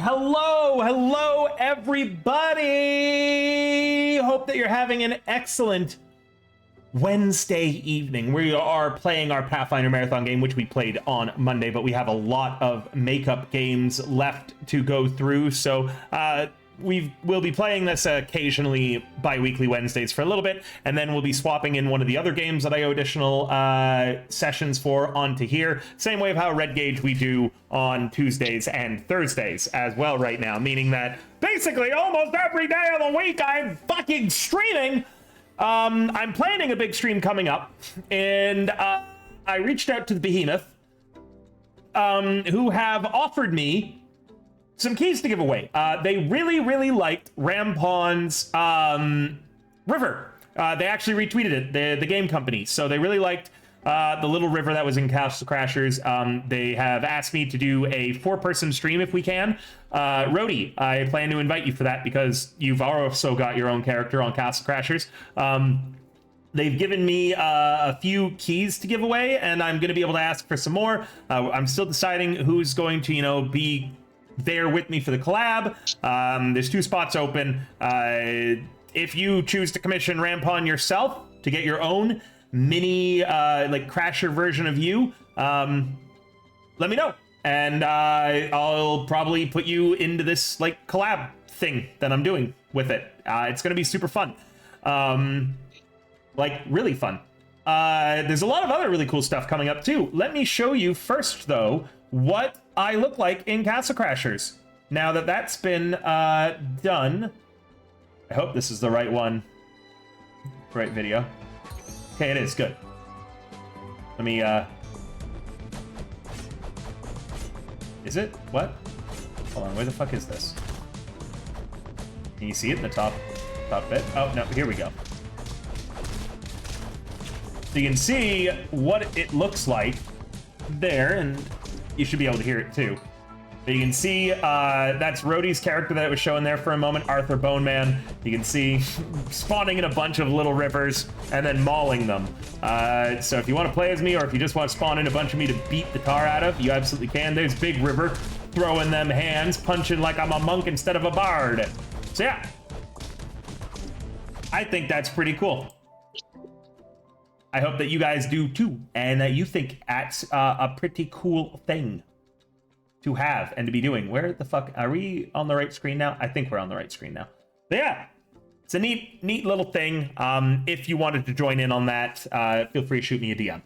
Hello, everybody! Hope that you're having an excellent Wednesday evening. We are playing our Pathfinder Marathon game, which we played on Monday, but we have a lot of makeup games left to go through, so we'll be playing this occasionally bi-weekly Wednesdays for a little bit, and then we'll be swapping in one of the other games that I owe additional sessions for onto here. Same way of how Red Gauge we do on Tuesdays and Thursdays as well right now, meaning that basically almost every day of the week I'm fucking streaming. I'm planning a big stream coming up, and I reached out to the Behemoth, who have offered me some keys to give away. They really liked Rampon's river. They actually retweeted it, the game company. So they really liked the little river that was in Castle Crashers. They have asked me to do a 4-person stream if we can. Rhodey, I plan to invite you for that because you've also got your own character on Castle Crashers. They've given me a few keys to give away, and I'm going to be able to ask for some more. I'm still deciding who's going to, be there with me for the collab. There's 2 spots open. If you choose to commission Rampon yourself to get your own mini Crasher version of you, let me know, and I'll probably put you into this collab thing that I'm doing with it. It's gonna be super fun, really fun. There's a lot of other really cool stuff coming up too. Let me show you first though what I look like in Castle Crashers. Now that that's been done, I hope this is the right one. Right video. Okay, it is. Good. Let me, Is it? What? Hold on, where the fuck is this? Can you see it in the top bit? Oh, no, here we go. So you can see what it looks like there, and you should be able to hear it too. But you can see that's Rhodey's character that was showing there for a moment, Arthur Boneman. You can see spawning in a bunch of little rivers and then mauling them. So if you want to play as me, or if you just want to spawn in a bunch of me to beat the tar out of, you absolutely can. There's Big River, throwing them hands, punching like I'm a monk instead of a bard. So yeah, I think that's pretty cool. I hope that you guys do too, and that you think that's a pretty cool thing to have and to be doing. Where the fuck are we on the right screen now? I think we're on the right screen now. But yeah, it's a neat little thing. If you wanted to join in on that, feel free to shoot me a DM.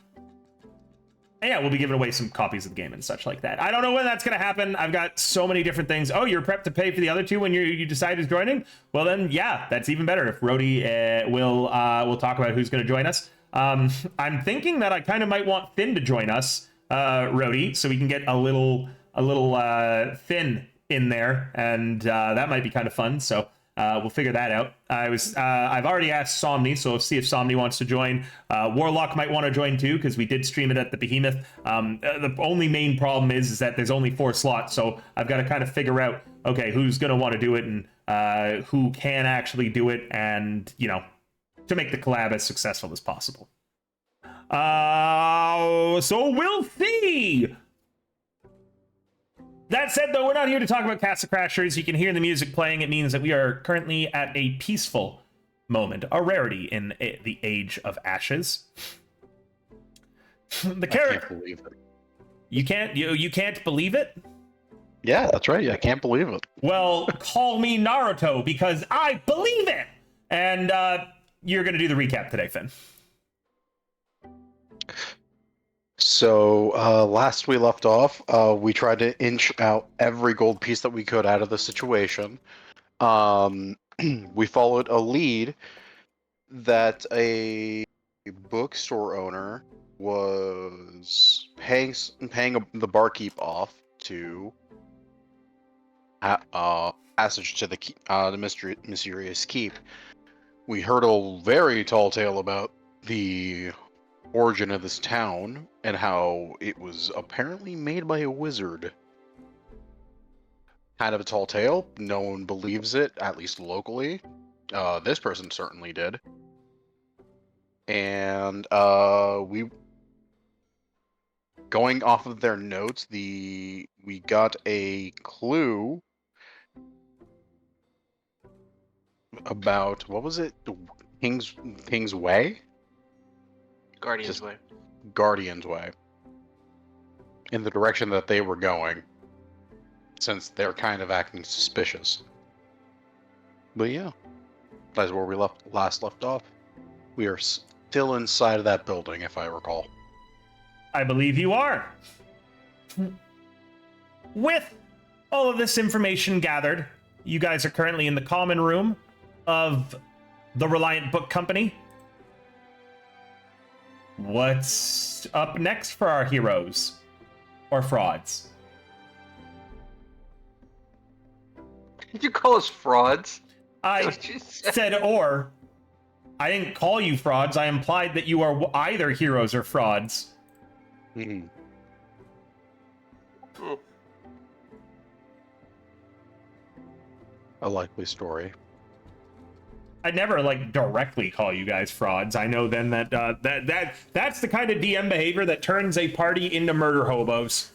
And yeah, we'll be giving away some copies of the game and such like that. I don't know when that's gonna happen. I've got so many different things. Oh, you're prepped to pay for the other 2 when you decide who's joining? Well then, yeah, that's even better. If Rhodey will talk about who's gonna join us. I'm thinking that I kind of might want Finn to join us, Rhodey, so we can get a little Finn in there, and that might be kind of fun. So we'll figure that out. I've already asked Somni, so we'll see if Somni wants to join. Warlock might want to join too, because we did stream it at the Behemoth. The only main problem is that there's only 4 slots, so I've got to kind of figure out, okay, who's going to want to do it, and who can actually do it, and to make the collab as successful as possible. So we'll see. That said, though, we're not here to talk about Castle Crashers. You can hear the music playing. It means that we are currently at a peaceful moment, a rarity in the Age of Ashes. The character. I can't believe it. You can't believe it? Yeah, that's right. I can't believe it. Well, call me Naruto because I believe it. And you're going to do the recap today, Finn. So last we left off, we tried to inch out every gold piece that we could out of the situation. We followed a lead that a bookstore owner was paying the barkeep off to passage to the mysterious keep. We heard a very tall tale about the origin of this town and how it was apparently made by a wizard. Kind of a tall tale. No one believes it, at least locally. This person certainly did. And we, going off of their notes, we got a clue about what was it? King's Way? Guardian's Just- Way. Guardian's Way. In the direction that they were going. Since they're kind of acting suspicious. But yeah. That's where we last left off. We are still inside of that building, if I recall. I believe you are. With all of this information gathered, you guys are currently in the common room of the Reliant Book Company. What's up next for our heroes? Or frauds? Did you call us frauds? I What you said? said or. I didn't call you frauds. I implied that you are either heroes or frauds. Hmm. Hmm. A likely story. I never directly call you guys frauds. I know then that that's the kind of DM behavior that turns a party into murder hobos.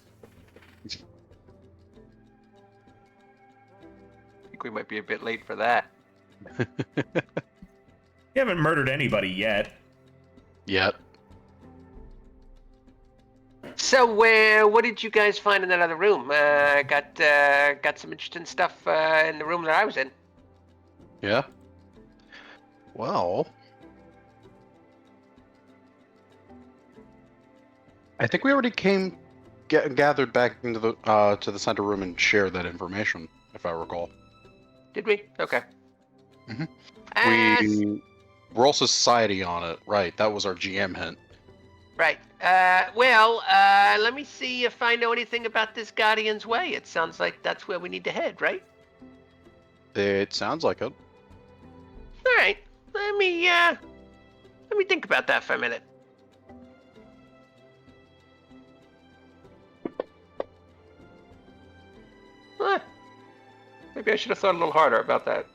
I think we might be a bit late for that. You haven't murdered anybody yet. Yet. So, what did you guys find in that other room? Got some interesting stuff in the room that I was in. Yeah. Well, I think we already gathered back into the to the center room and shared that information, if I recall. Did we? Okay. Mhm. Uh, We Roll Society on it, right? That was our GM hint. Right. Let me see if I know anything about this Guardian's Way. It sounds like that's where we need to head, right? It sounds like it. All right. Let me think about that for a minute. Huh. Maybe I should have thought a little harder about that.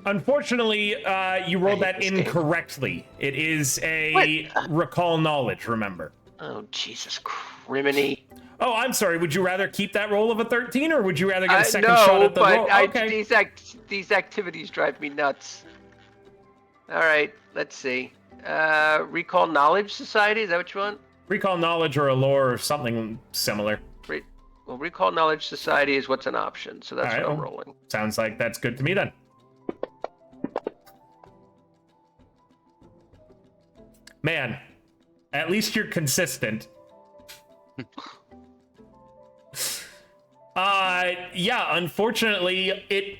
Unfortunately, you rolled I hate that this game. incorrectly. It is a recall knowledge, remember. Oh, Jesus criminy. Oh, I'm sorry. Would you rather keep that roll of a 13, or would you rather get a second No, shot at the but roll? Okay. these activities drive me nuts. All right, let's see. Recall Knowledge Society, is that what you want? Recall knowledge or a lore or something similar. Well, Recall Knowledge Society is what's an option, so that's All right, what I'm well, rolling. Sounds like that's good to me then. Man, at least you're consistent. Yeah, unfortunately, it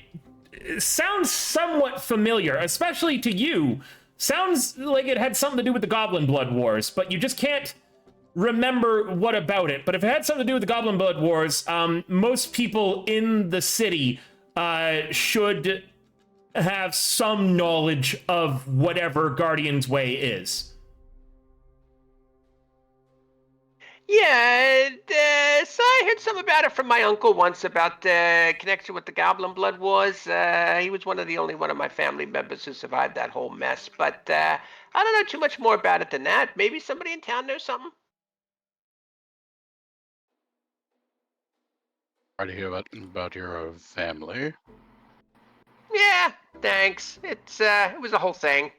sounds somewhat familiar, especially to you. Sounds like it had something to do with the Goblin Blood Wars, but you just can't remember what about it. But if it had something to do with the Goblin Blood Wars, most people in the city should have some knowledge of whatever Guardian's Way is. Yeah, so I heard some about it from my uncle once about the connection with the Goblin Blood Wars. He was one of my family members who survived that whole mess, but I don't know too much more about it than that. Maybe somebody in town knows something? Sorry to hear about your family. Yeah, thanks. It was a whole thing.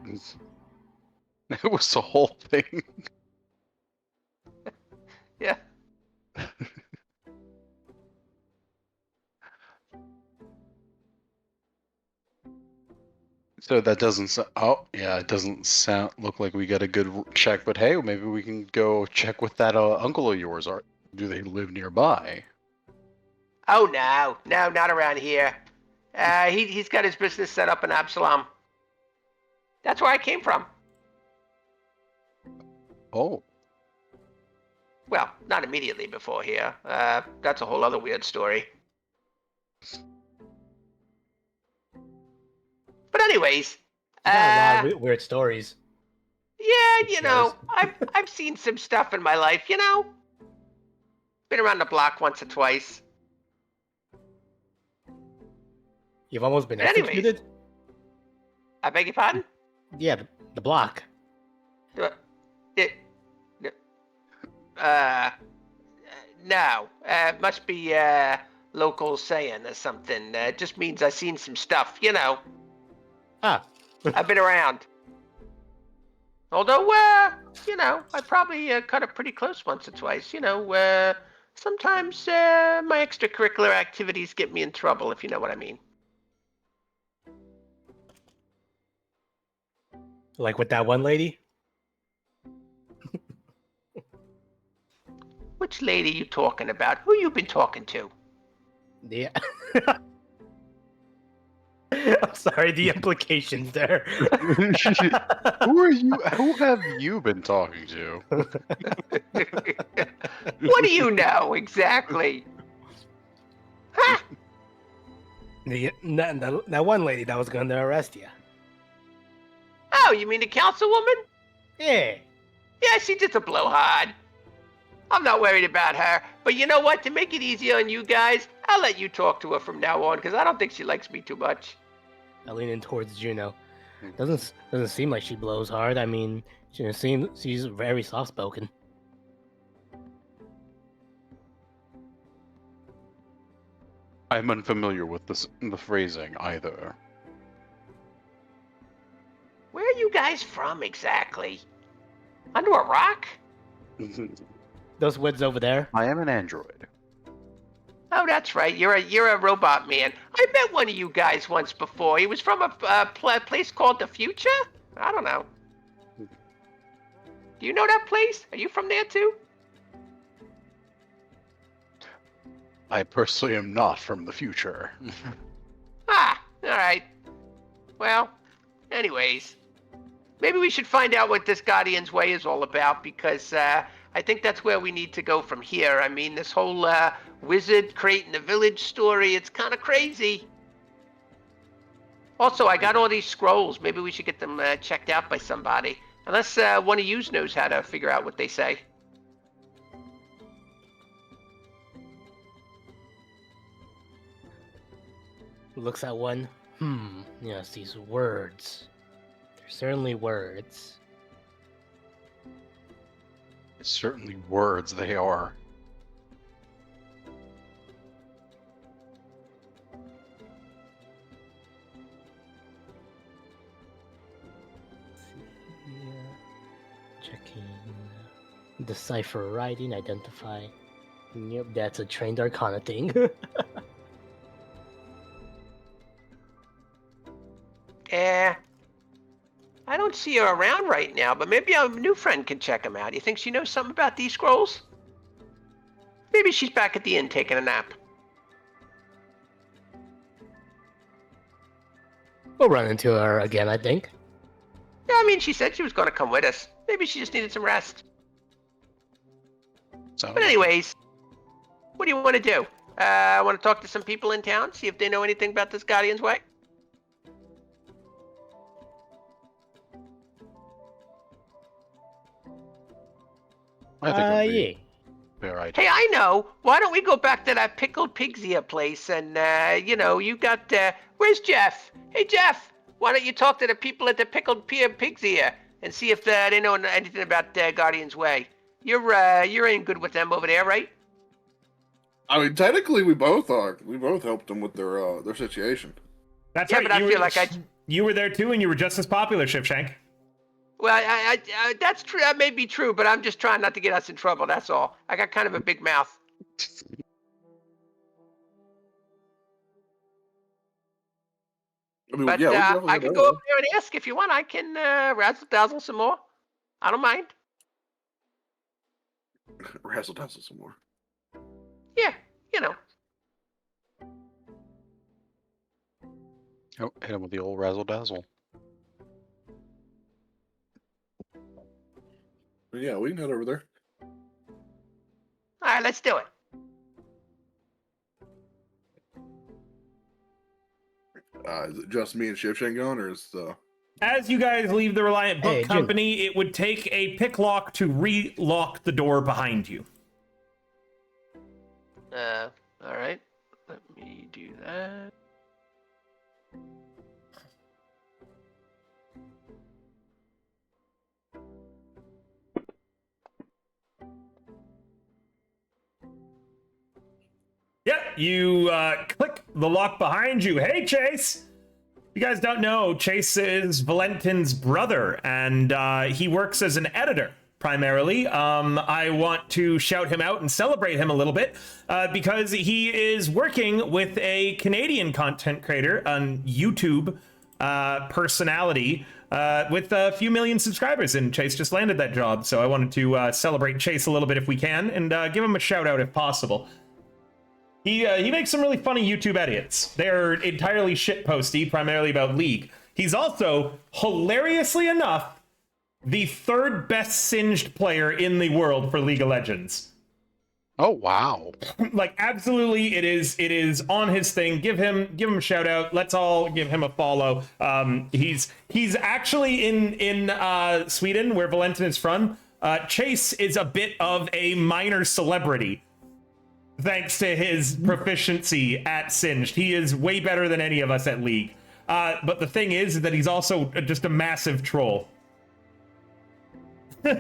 It was the whole thing. Yeah. So that doesn't it doesn't look like we got a good check, but hey, maybe we can go check with that uncle of yours. Do they live nearby? Oh, no, not around here. He's got his business set up in Absalom. That's where I came from. Oh, Well, not immediately before here. That's a whole other weird story. But anyways, You got a lot of weird stories. yeah, It shows. I've seen some stuff in my life, Been around the block once or twice. You've almost been But anyways. executed? I beg your pardon? Yeah, the block. No. Must be local saying or something. It just means I've seen some stuff, you know. Ah, I've been around. Although, you know, I probably cut it pretty close once or twice. You know, sometimes my extracurricular activities get me in trouble, if you know what I mean. like with that one lady? Which lady you talking about? Who you been talking to? Yeah. I'm sorry, the implications there. Who are you? Who have you been talking to? What do you know exactly? Ha! That one lady that was going to arrest you. Oh, you mean the councilwoman? Yeah. Yeah, she's just a blowhard. I'm not worried about her. But you know what? To make it easier on you guys, I'll let you talk to her from now on, because I don't think she likes me too much. I lean in towards Juno. Doesn't seem like she blows hard. I mean, she's very soft spoken. I'm unfamiliar with the phrasing either. Where are you guys from exactly? Under a rock? Those woods over there. I am an android. Oh, that's right. You're a robot man. I met one of you guys once before. He was from a place called the Future? I don't know. Do you know that place? Are you from there too? I personally am not from the future. Ah, all right. Well, anyways, maybe we should find out what this Guardian's Way is all about, because I think that's where we need to go from here. I mean, this whole wizard creating the village story, it's kind of crazy. Also, I got all these scrolls. Maybe we should get them checked out by somebody. Unless one of yous knows how to figure out what they say. Looks at one. Yes, these words. They're certainly words. Certainly words they are. Checking. Decipher writing, identify. Yep, that's a trained arcana thing. I don't see her around right now, but maybe our new friend can check them out. You think she knows something about these scrolls? Maybe she's back at the inn taking a nap. We'll run into her again, I think. Yeah, I mean, she said she was going to come with us. Maybe she just needed some rest. But anyways, what do you want to do? I want to talk to some people in town, see if they know anything about this Guardian's Way? I think it would be Yeah. a fair idea. Hey, I know. Why don't we go back to that pickled pig's ear place and, you know, you got, where's Jeff? Hey, Jeff, why don't you talk to the people at the pickled pig's ear and see if they know anything about Guardian's Way? You're in good with them over there, right? I mean, technically, we both are. We both helped them with their situation. That's Yeah, right. but I feel like you were there too, and you were just as popular, Shipshank. Well, I that's true. That may be true, but I'm just trying not to get us in trouble. That's all. I got kind of a big mouth. I mean, But yeah, we definitely I can go over there and ask if you want. I can razzle dazzle some more. I don't mind. razzle dazzle some more. Yeah, you know. Oh, hit him with the old razzle dazzle. But yeah, we can head over there. All right, let's do it. Is it just me and Shipshank going, or is As you guys leave the Reliant Book Hey, Jim. Company, it would take a picklock to re-lock the door behind you. All right. Let me do that. Yep, you click the lock behind you. Hey, Chase! You guys don't know, Chase is Valentin's brother, and he works as an editor, primarily. I want to shout him out and celebrate him a little bit, because he is working with a Canadian content creator, a YouTube personality, with a few million subscribers, and Chase just landed that job, so I wanted to celebrate Chase a little bit if we can, and give him a shout out if possible. He makes some really funny YouTube edits. They're entirely shitposty, primarily about League. He's also, hilariously enough, the third best singed player in the world for League of Legends. Oh wow! Like, absolutely, it is on his thing. Give him a shout out. Let's all give him a follow. He's actually in Sweden, where Valentin is from. Chase is a bit of a minor celebrity, thanks to his proficiency at Singed. He is way better than any of us at League. But the thing is that he's also just a massive troll. You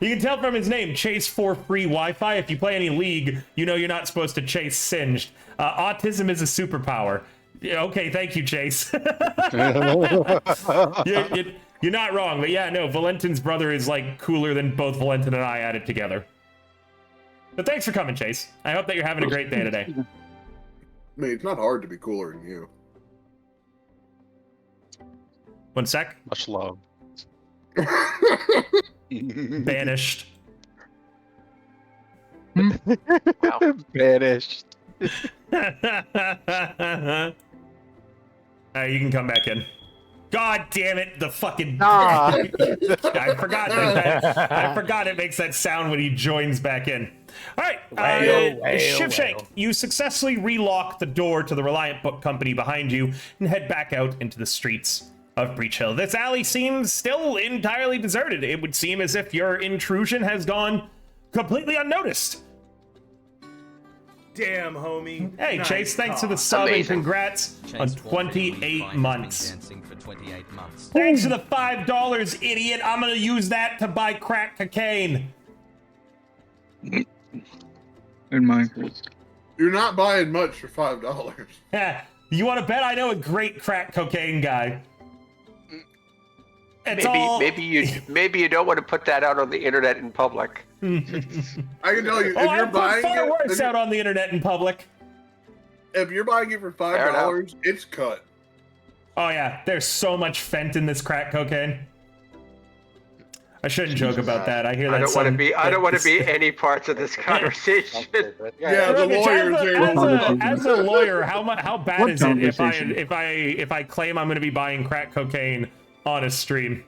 can tell from his name, Chase for free Wi-Fi. If you play any League, you know you're not supposed to chase Singed. Autism is a superpower. Yeah, okay, thank you, Chase. You're not wrong, but yeah, no, Valentin's brother is like cooler than both Valentin and I added together. But thanks for coming, Chase. I hope that you're having a great day today. I mean, it's not hard to be cooler than you. One sec. Much love. Banished. Wow. Banished. You can come back in. God damn it, the fucking... Ah. I forgot it makes that sound when he joins back in. All right, Shivshank, you successfully relock the door to the Reliant Book Company behind you and head back out into the streets of Breach Hill. This alley seems still entirely deserted. It would seem as if your intrusion has gone completely unnoticed. Damn, homie. Hey, Nice Chase, thanks for the talk. sub and Amazing. congrats on 28 months. Dancing for 28 months. Thanks for the $5, idiot. I'm gonna use that to buy crack cocaine. In mine. You're not buying much for $5. You want to bet? I know a great crack cocaine guy. It's all... Maybe you don't want to put that out on the internet in public. I can tell you, if I you're put buying far worse it, out on the internet in public. if you're buying it for $5, it's cut. Oh yeah, there's so much fent in this crack cocaine. I shouldn't joke about that. I hear that. I don't want to be any parts of this conversation. Yeah, the lawyers as a lawyer, how bad is it if I claim I'm going to be buying crack cocaine on a stream?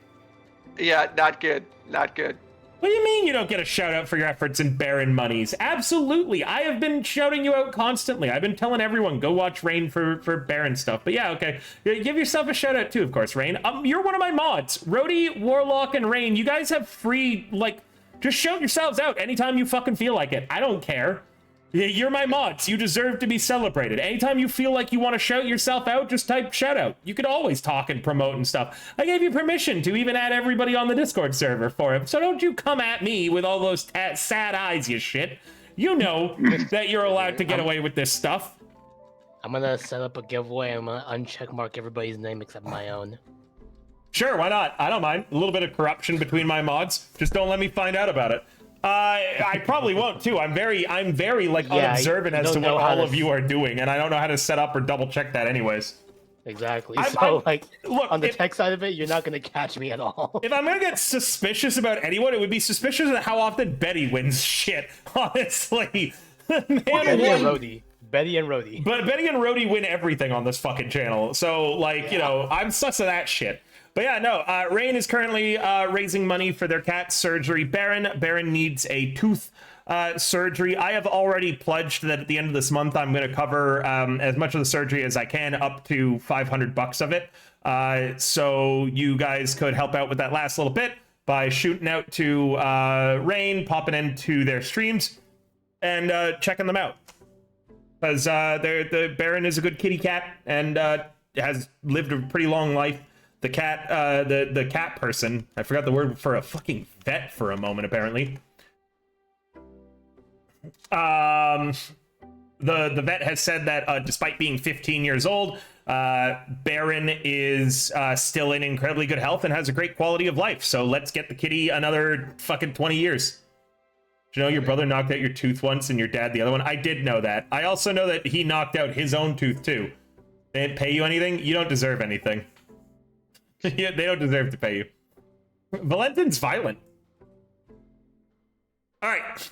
Yeah, not good. Not good. What do you mean you don't get a shout out for your efforts in Baron Monies? Absolutely. I have been shouting you out constantly. I've been telling everyone, go watch Rain for Baron stuff. But yeah, okay. Give yourself a shout out too, of course, Rain. You're one of my mods. Rhodey, Warlock, and Rain, you guys have free, like, just shout yourselves out anytime you fucking feel like it. I don't care. You're my mods. You deserve to be celebrated. Anytime you feel like you want to shout yourself out, just type shout out. You could always talk and promote and stuff. I gave you permission to even add everybody on the Discord server for it. So don't you come at me with all those sad eyes, you shit. You know that you're allowed to get away with this stuff. I'm gonna set up a giveaway. I'm gonna uncheckmark everybody's name except my own. Sure, why not? I don't mind. A little bit of corruption between my mods. Just don't let me find out about it. I probably won't too. I'm very like unobservant as to what all of you are doing, and I don't know how to set up or double check that anyways. Exactly. Look, on the tech side of it, you're not gonna catch me at all. If I'm gonna get suspicious about anyone, it would be suspicious of how often Betty wins shit. Honestly, man, Betty and Rhodey. But Betty and Rhodey win everything on this fucking channel. So like, you know, I'm sus of that shit. But yeah, no, Rain is currently raising money for their cat surgery. Baron needs a tooth surgery. I have already pledged that at the end of this month, I'm going to cover as much of the surgery as I can, up to $500 of it. So you guys could help out with that last little bit by shooting out to Rain, popping into their streams, and checking them out. Because the Baron is a good kitty cat and has lived a pretty long life. The cat, the cat person, I forgot the word for a fucking vet for a moment, apparently. The vet has said that despite being 15 years old, Baron is still in incredibly good health and has a great quality of life. So let's get the kitty another fucking 20 years. Did you know your brother knocked out your tooth once and your dad the other one? I did know that. I also know that he knocked out his own tooth too. They didn't pay you anything. You don't deserve anything. They don't deserve to pay you. Valentin's violent. All right.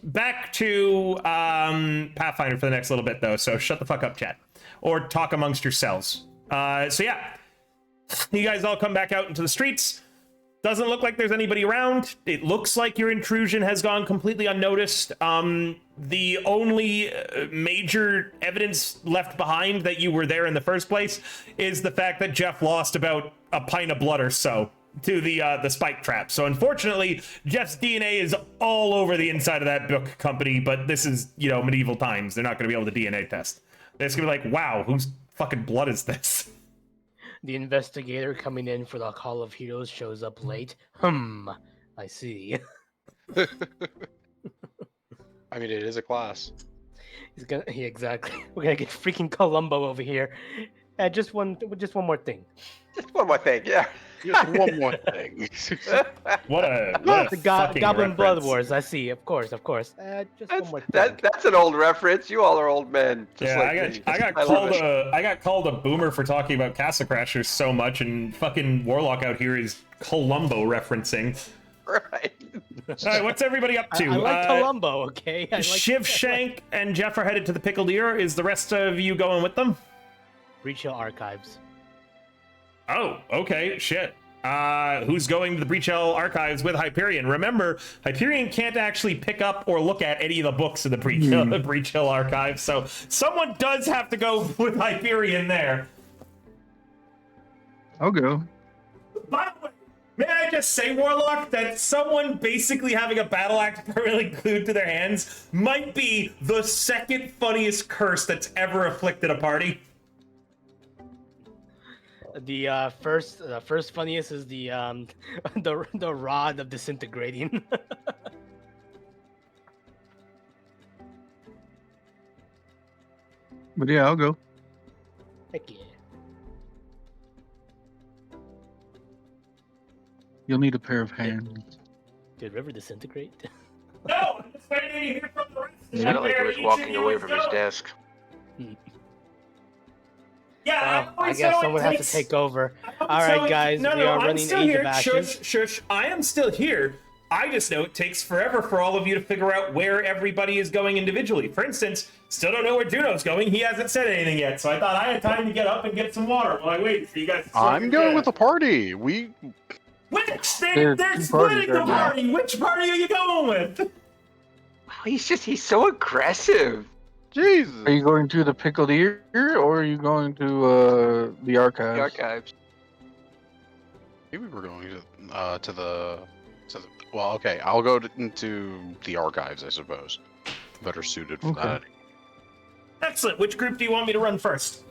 Back to Pathfinder for the next little bit, though. So shut the fuck up, chat. Or talk amongst yourselves. So yeah. You guys all come back out into the streets. Doesn't look like there's anybody around. It looks like your intrusion has gone completely unnoticed. The only major evidence left behind that you were there in the first place is the fact that Jeff lost about a pint of blood or so to the spike trap. So unfortunately, Jeff's DNA is all over the inside of that book company, but this is, medieval times. They're not going to be able to DNA test. They're just going to be like, wow, whose fucking blood is this? The investigator coming in for the Call of Heroes shows up late. I see. I mean, it is a class. Exactly. We're gonna get freaking Columbo over here. Just one more thing. Just one more thing, yeah. Just one more thing. What a The fucking Goblin Blood reference. Wars. I see. Of course. Just one more thing. That's an old reference. You all are old men. Just Yeah, like me. I got love it. I got called a boomer for talking about Castle Crashers so much, and fucking Warlock out here is Columbo referencing. Right. All right, what's everybody up to? I like Columbo. Okay. I like Shiv, Shank, and Jeff are headed to the Pickled Ear. Is the rest of you going with them? Breach Hill Archives. Oh, okay, shit. Who's going to the Breach Hill Archives with Hyperion? Remember, Hyperion can't actually pick up or look at any of the books in the Breach Hill Archives, so someone does have to go with Hyperion there. I'll go. By the way, may I just say, Warlock, that someone basically having a battle axe permanently glued to their hands might be the second funniest curse that's ever afflicted a party. The first funniest is the the rod of disintegrating. But yeah, I'll go. Heck yeah. You'll need a pair of hands. Did River disintegrate? No, I'm just waiting to hear from the rest. It sounded like he was walking away from his desk. Yeah, I guess someone has to take over. All right, guys, we are I'm running still Age here. of Ashes. Shush. I am still here. I just know it takes forever for all of you to figure out where everybody is going individually. For instance, still don't know where Duno's going. He hasn't said anything yet, so I thought I had time to get up and get some water while I wait for you guys. I'm going with the party. Which? They're two splitting parties the right now. party. Which party are you going with? Wow, he's so aggressive. Jesus. Are you going to the Pickled Ear, or are you going to the Archives? The archives. Maybe we're going to the. Well, okay. I'll go into the archives, I suppose. Better suited for Okay. that. Excellent. Which group do you want me to run first?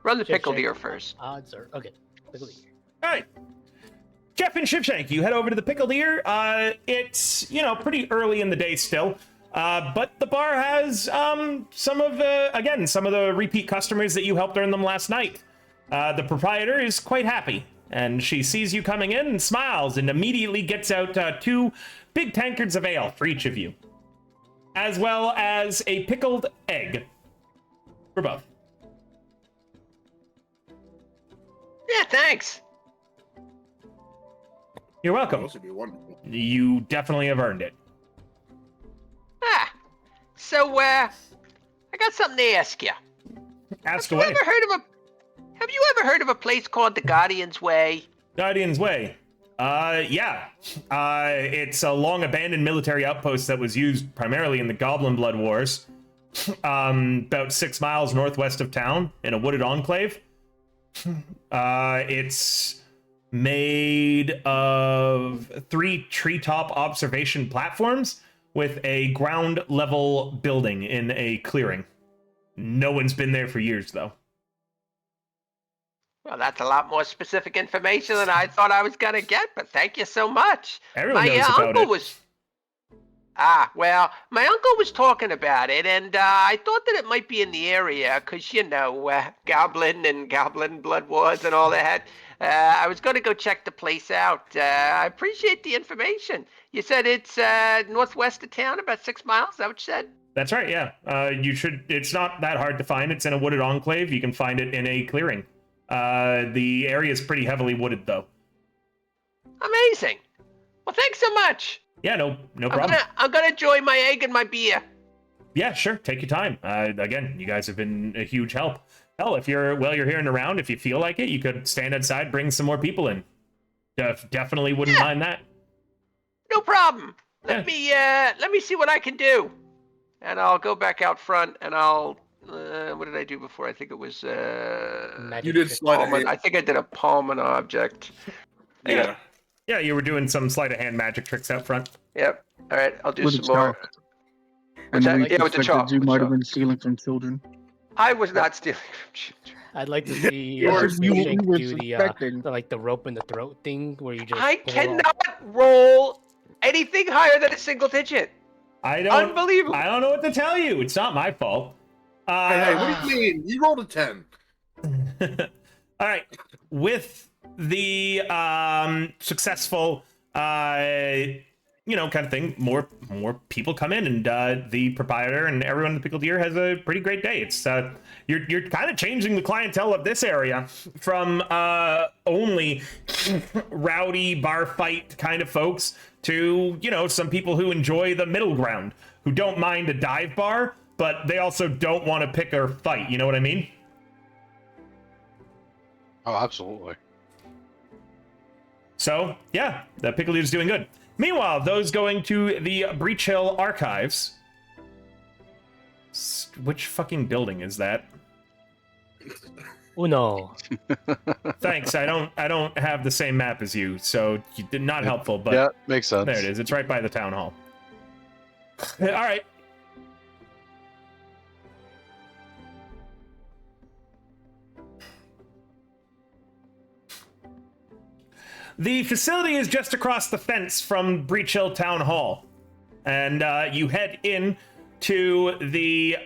Run the Check, pickled check. ear first. Odds are okay. Look at the- All right. Jeff and Shivshank, you head over to the Pickled Ear. It's, pretty early in the day still. But the bar has some of the repeat customers that you helped earn them last night. The proprietor is quite happy, and she sees you coming in and smiles and immediately gets out 2 big tankards of ale for each of you, as well as a pickled egg for both. Yeah, thanks. You're welcome. This would be wonderful. You definitely have earned it. So, I got something to ask you. Ask Have you away. ever heard of a place called the Guardian's Way? Guardian's Way. Yeah. It's a long abandoned military outpost that was used primarily in the Goblin Blood Wars. About 6 miles northwest of town in a wooded enclave. It's made of 3 treetop observation platforms with a ground level building in a clearing. No one's been there for years, though. Well, that's a lot more specific information than I thought I was gonna get, but thank you so much. Everyone My knows about uncle it. was. Ah, well, my uncle was talking about it, and I thought that it might be in the area, 'cause goblin and goblin blood wars and all that. I was going to go check the place out. I appreciate the information. You said it's northwest of town, about 6 miles. Is that what you said? That's right, yeah. You should. It's not that hard to find. It's in a wooded enclave. You can find it in a clearing. The area is pretty heavily wooded, though. Amazing. Well, thanks so much. Yeah, no problem. I'm gonna enjoy my egg and my beer. Yeah, sure. Take your time. Again, you guys have been a huge help. Hell, if you're here and around, if you feel like it, you could stand outside, bring some more people in. Definitely wouldn't mind that. No problem. Let me see what I can do, and I'll go back out front, and I'll. What did I do before? I think it was. You did sleight of hand. I think I did a palm an object. Yeah. Yeah, you were doing some sleight of hand magic tricks out front. Yep. All right, I'll do With some a more. chalk. What's that? we Yeah, with the suspected chalk. You with might chalk. have been stealing from children. I was not stealing from children. I'd like to see You were- Snowshank were do suspecting. the rope in the throat thing where you just I pull off- cannot roll anything higher than a single digit. I don't. Unbelievable. I don't know what to tell you. It's not my fault. Hey, what do you mean? You rolled a 10. All right. With the successful, kind of thing, more people come in, and the proprietor and everyone in the Pickled Ear has a pretty great day. It's you're kind of changing the clientele of this area from only rowdy bar fight kind of folks to some people who enjoy the middle ground, who don't mind a dive bar, but they also don't want to pick or fight. You know what I mean? Oh, absolutely. So, yeah, the Pickle Eater's doing good. Meanwhile, those going to the Breach Hill Archives. Which fucking building is that? Uno. Thanks, I don't have the same map as you, so you did not helpful, but Yeah, makes sense. there it is. It's right by the town hall. All right. The facility is just across the fence from Breach Hill Town Hall, and you head in to the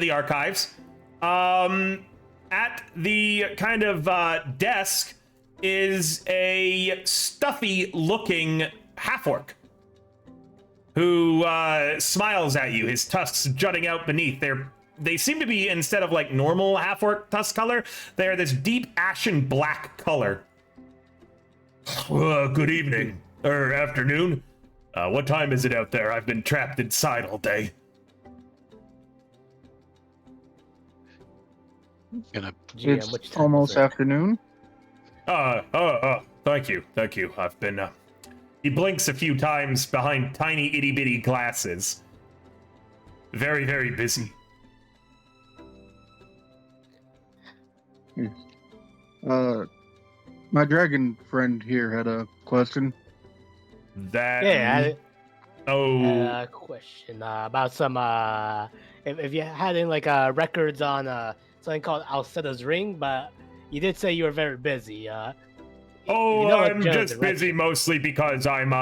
archives. At the kind of desk is a stuffy-looking half-orc who smiles at you, his tusks jutting out beneath. They seem to be, instead of like normal half-orc tusk color, they're this deep ashen black color. Good evening, or afternoon. What time is it out there? I've been trapped inside all day. It's which time is almost it? afternoon. Thank you. I've been, he blinks a few times behind tiny itty-bitty glasses. Very, very busy. My dragon friend here had a question. That... Yeah, Oh... question about some if you had any records on something called Alcetta's Ring, but you did say you were very busy. I'm just busy mostly because I'm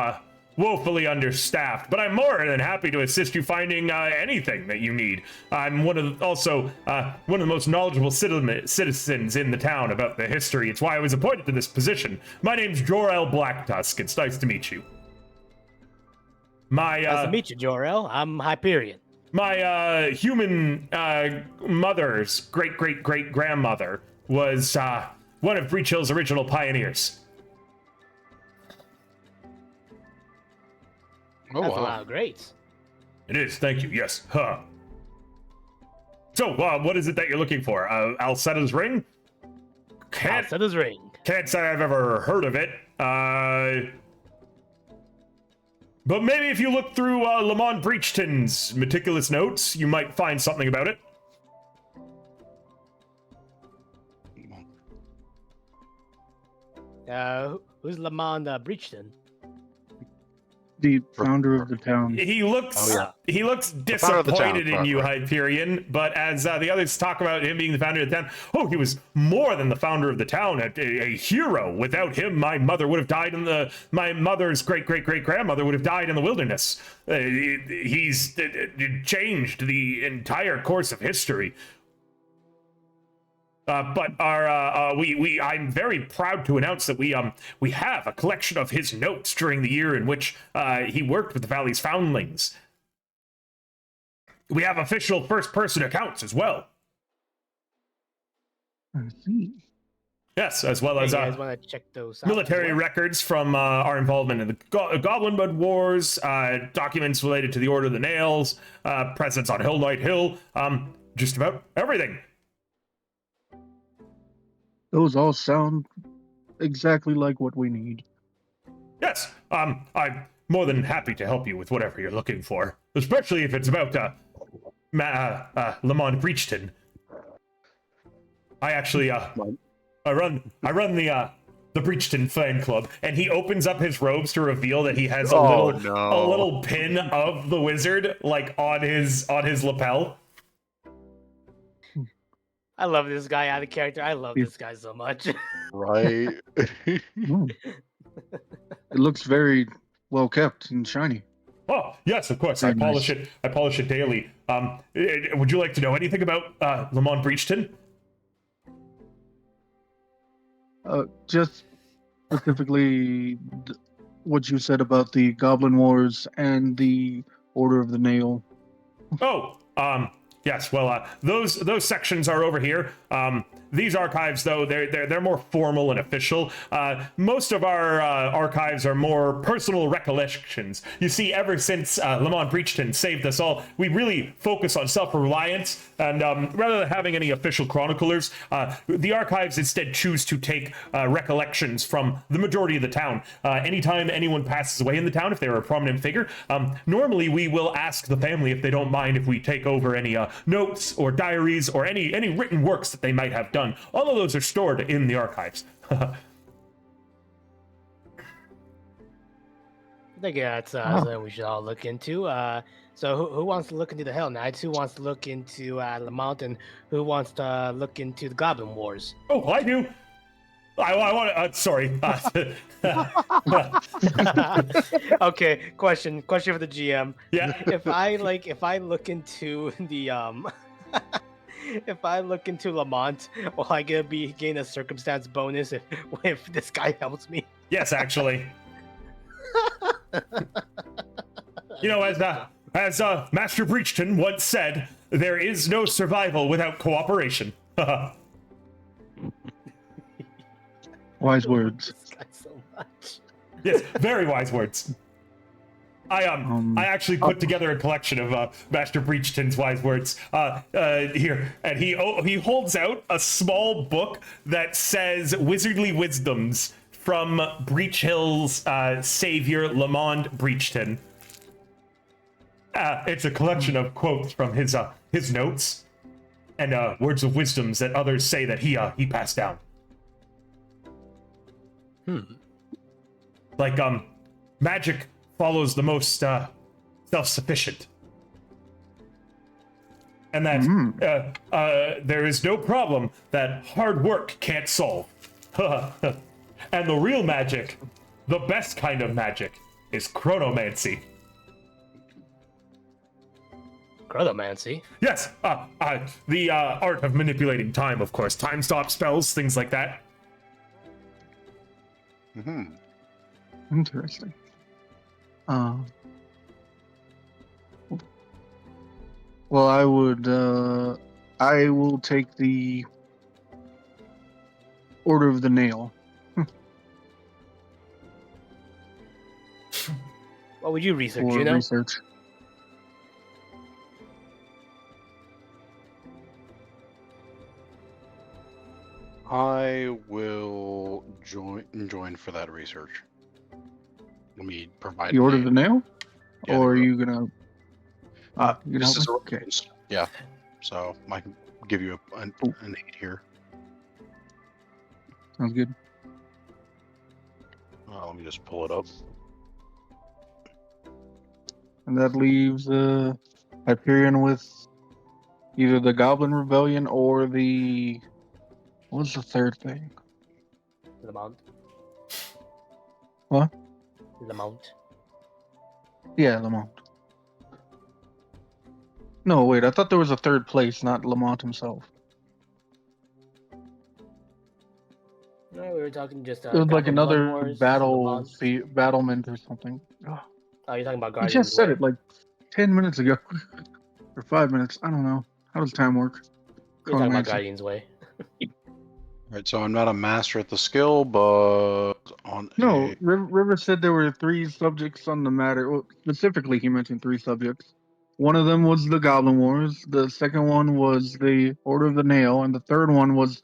woefully understaffed, but I'm more than happy to assist you finding anything that you need. I'm one of the most knowledgeable citizens in the town about the history. It's why I was appointed to this position. My name's Jor-El Blacktusk. It's nice to meet you. Nice to meet you, Jor-El. I'm Hyperion. My human mother's great-great-great-grandmother was one of Breach Hill's original pioneers. Oh, That's a wow. lot of greats. It is, thank you, yes. Huh. So, what is it that you're looking for? Alcetta's Ring? Alcetta's Ring. Can't say I've ever heard of it. But maybe if you look through Lamont Breachton's meticulous notes, you might find something about it. Who's Lamont Breachton? The founder of the town. He looks Oh, yeah. he looks founder of the town, disappointed in you, right. Hyperion. But as the others talk about him being the founder of the town, oh, he was more than the founder of the town, a hero. Without him, my mother would have died my mother's great grandmother would have died in the wilderness. He's changed the entire course of history. But I'm very proud to announce that we have a collection of his notes during the year in which he worked with the Valley's foundlings. We have official first-person accounts as well. I see. Yes, as well as you guys want to check those out military as well? records from our involvement in the Goblin Mud Wars, documents related to the Order of the Nails, presence on Hill Knight Hill, just about everything. Those all sound exactly like what we need. Yes, I'm more than happy to help you with whatever you're looking for, especially if it's about Lamont Breachton. I actually I run the Breachton fan club, and he opens up his robes to reveal that he has a little pin of the wizard like on his lapel. I love this guy out of character. I love this guy so much. Right. Mm. It looks very well kept and shiny. Oh yes, of course. Very I polish nice. it. I polish it daily. Would you like to know anything about Lamont Breachton? Just specifically what you said about the Goblin Wars and the Order of the Nail. Oh, yes. Well, those sections are over here. These archives, though, they're more formal and official. Most of our archives are more personal recollections. You see, ever since Lamont Breachton saved us all, we really focus on self-reliance, and rather than having any official chroniclers, the archives instead choose to take recollections from the majority of the town. Anytime anyone passes away in the town, if they're a prominent figure, normally we will ask the family if they don't mind if we take over any notes or diaries or any written works that they might have done. All of those are stored in the archives. I think that's something we should all look into. So who wants to look into the Hell Knights? Who wants to look into Lamont? And who wants to look into the Goblin Wars? Oh, I do. I want to. Sorry. Okay. Question for the GM. Yeah. If I look into the if I look into Lamont, will I gain a circumstance bonus if this guy helps me? Yes, actually. You know, as Master Breachton once said, there is no survival without cooperation. Wise words. This guy so much. Yes, very wise words. I actually put together a collection of Master Breachton's wise words here, and he holds out a small book that says "Wizardly Wisdoms" from Breach Hill's savior Lamont Breachton. It's a collection of quotes from his notes and words of wisdoms that others say that he passed down. Like magic follows the most self-sufficient, and that there is no problem that hard work can't solve. And the real magic, the best kind of magic, is chronomancy. Chronomancy? Yes, the art of manipulating time, of course. Time stop spells, things like that. Mm-hmm. Interesting. Well, I will take the Order of the Nail. What would you research, For research. I will join for that research. Let me provide. The Order of the Nail? Yeah, Or are the- you gonna... you This is help me? Okay. Yeah, so I can give you an aid here. Sounds good. Let me just pull it up. And that leaves Hyperion with either the Goblin Rebellion or the... What's the third thing? Lamont. What? Lamont. Yeah, Lamont. No, wait, I thought there was a third place, not Lamont himself. No, we were talking just It was like Goblin Blood another Wars, Lamont. battlement or something. Oh, Oh, you're talking about I Guardians. just said Way. it like 10 minutes ago. Or 5 minutes. I don't know. How does time work? You're talking about Chronomancy. Guardians Way. Right, so I'm not a master at the skill, but on No, a River said there were 3 subjects on the matter. Well, specifically, he mentioned 3 subjects. One of them was the Goblin Wars. The second one was the Order of the Nail, and the third one was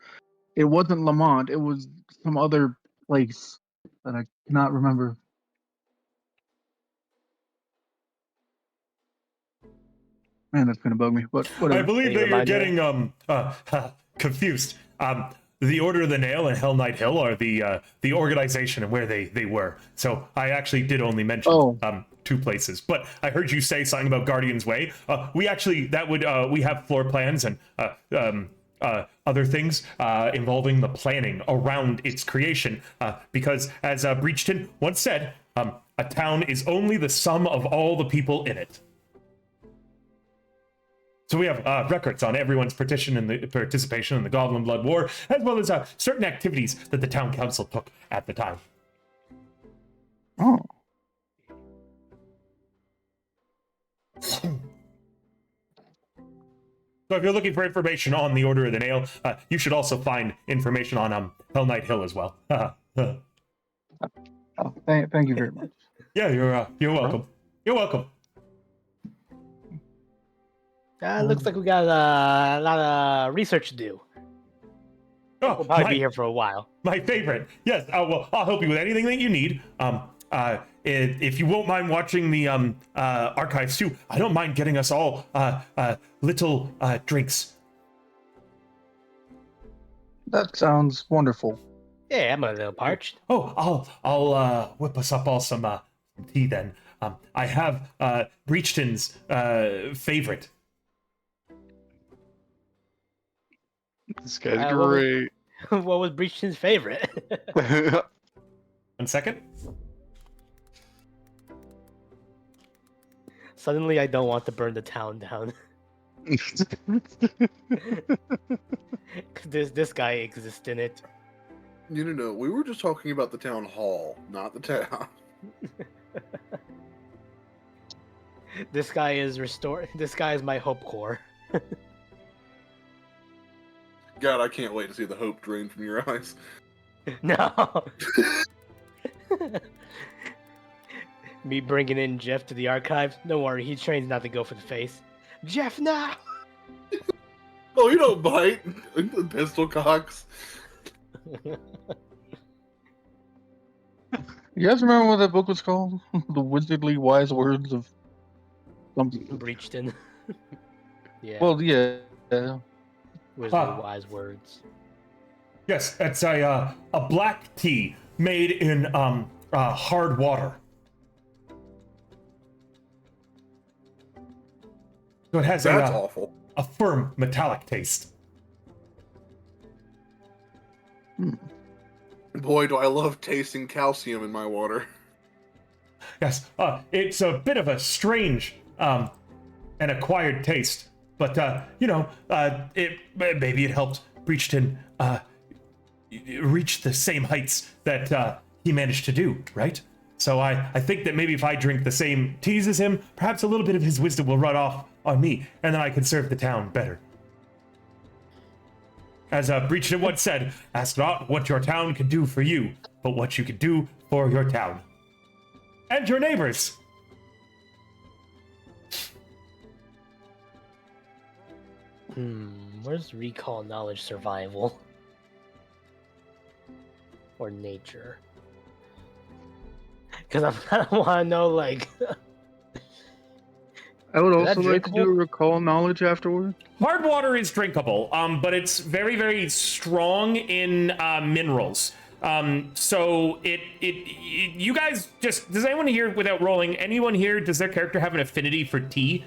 it wasn't Lamont. It was some other place that I cannot remember. Man, that's gonna bug me. But whatever. I believe Can you that you're remind getting confused. The Order of the Nail and Hell Knight Hill are the organization and where they were. So I actually did only mention Oh. 2 places, but I heard you say something about Guardian's Way. We actually we have floor plans and other things involving the planning around its creation, because as Breachton once said, a town is only the sum of all the people in it. So we have records on everyone's participation in the Goblin Blood War, as well as certain activities that the town council took at the time. Oh. So if you're looking for information on the Order of the Nail, you should also find information on Hell Knight Hill as well. Oh, thank you very much. Yeah, you're welcome. You're welcome. Looks like we got a lot of research to do. Oh, We'll probably be here for a while. My favorite. Yes. Well, I'll help you with anything that you need. If you won't mind watching the archives too, I don't mind getting us all little drinks. That sounds wonderful. Yeah, I'm a little parched. Oh, I'll whip us up all some tea then. I have Breachton's favorite. this guy's what was- great. What was Breachton's favorite? 1 second. Suddenly, I don't want to burn the town down. This guy exists in it. No. We were just talking about the town hall, not the town. This guy is restored. This guy is my hope core. God, I can't wait to see the hope drain from your eyes. No. Me bringing in Jeff to the archives. Don't worry, he trains not to go for the face. Jeff, now. Oh, you don't bite. Pistol cocks. You guys remember what that book was called? The Wizardly Wise Words of something. Breachton. Yeah. Well, yeah. Wizard wise words. Yes, it's a black tea made in hard water. So it has That's a awful. firm metallic taste. Boy, do I love tasting calcium in my water. Yes, it's a bit of a strange and acquired taste, but maybe it helped Breachton reach the same heights that he managed to do, right? So I think that maybe if I drink the same teas as him, perhaps a little bit of his wisdom will run off on me, and then I can serve the town better. As Breachton once said, ask not what your town can do for you, but what you can do for your town. And your neighbors. Where's recall, knowledge, survival? Or nature? Because I kind of want to know, like... I would Is that also like to do a drinkable? recall knowledge afterward. Hard water is drinkable, but it's very, very strong in minerals. So you guys just, does anyone here, without rolling, anyone here, does their character have an affinity for tea?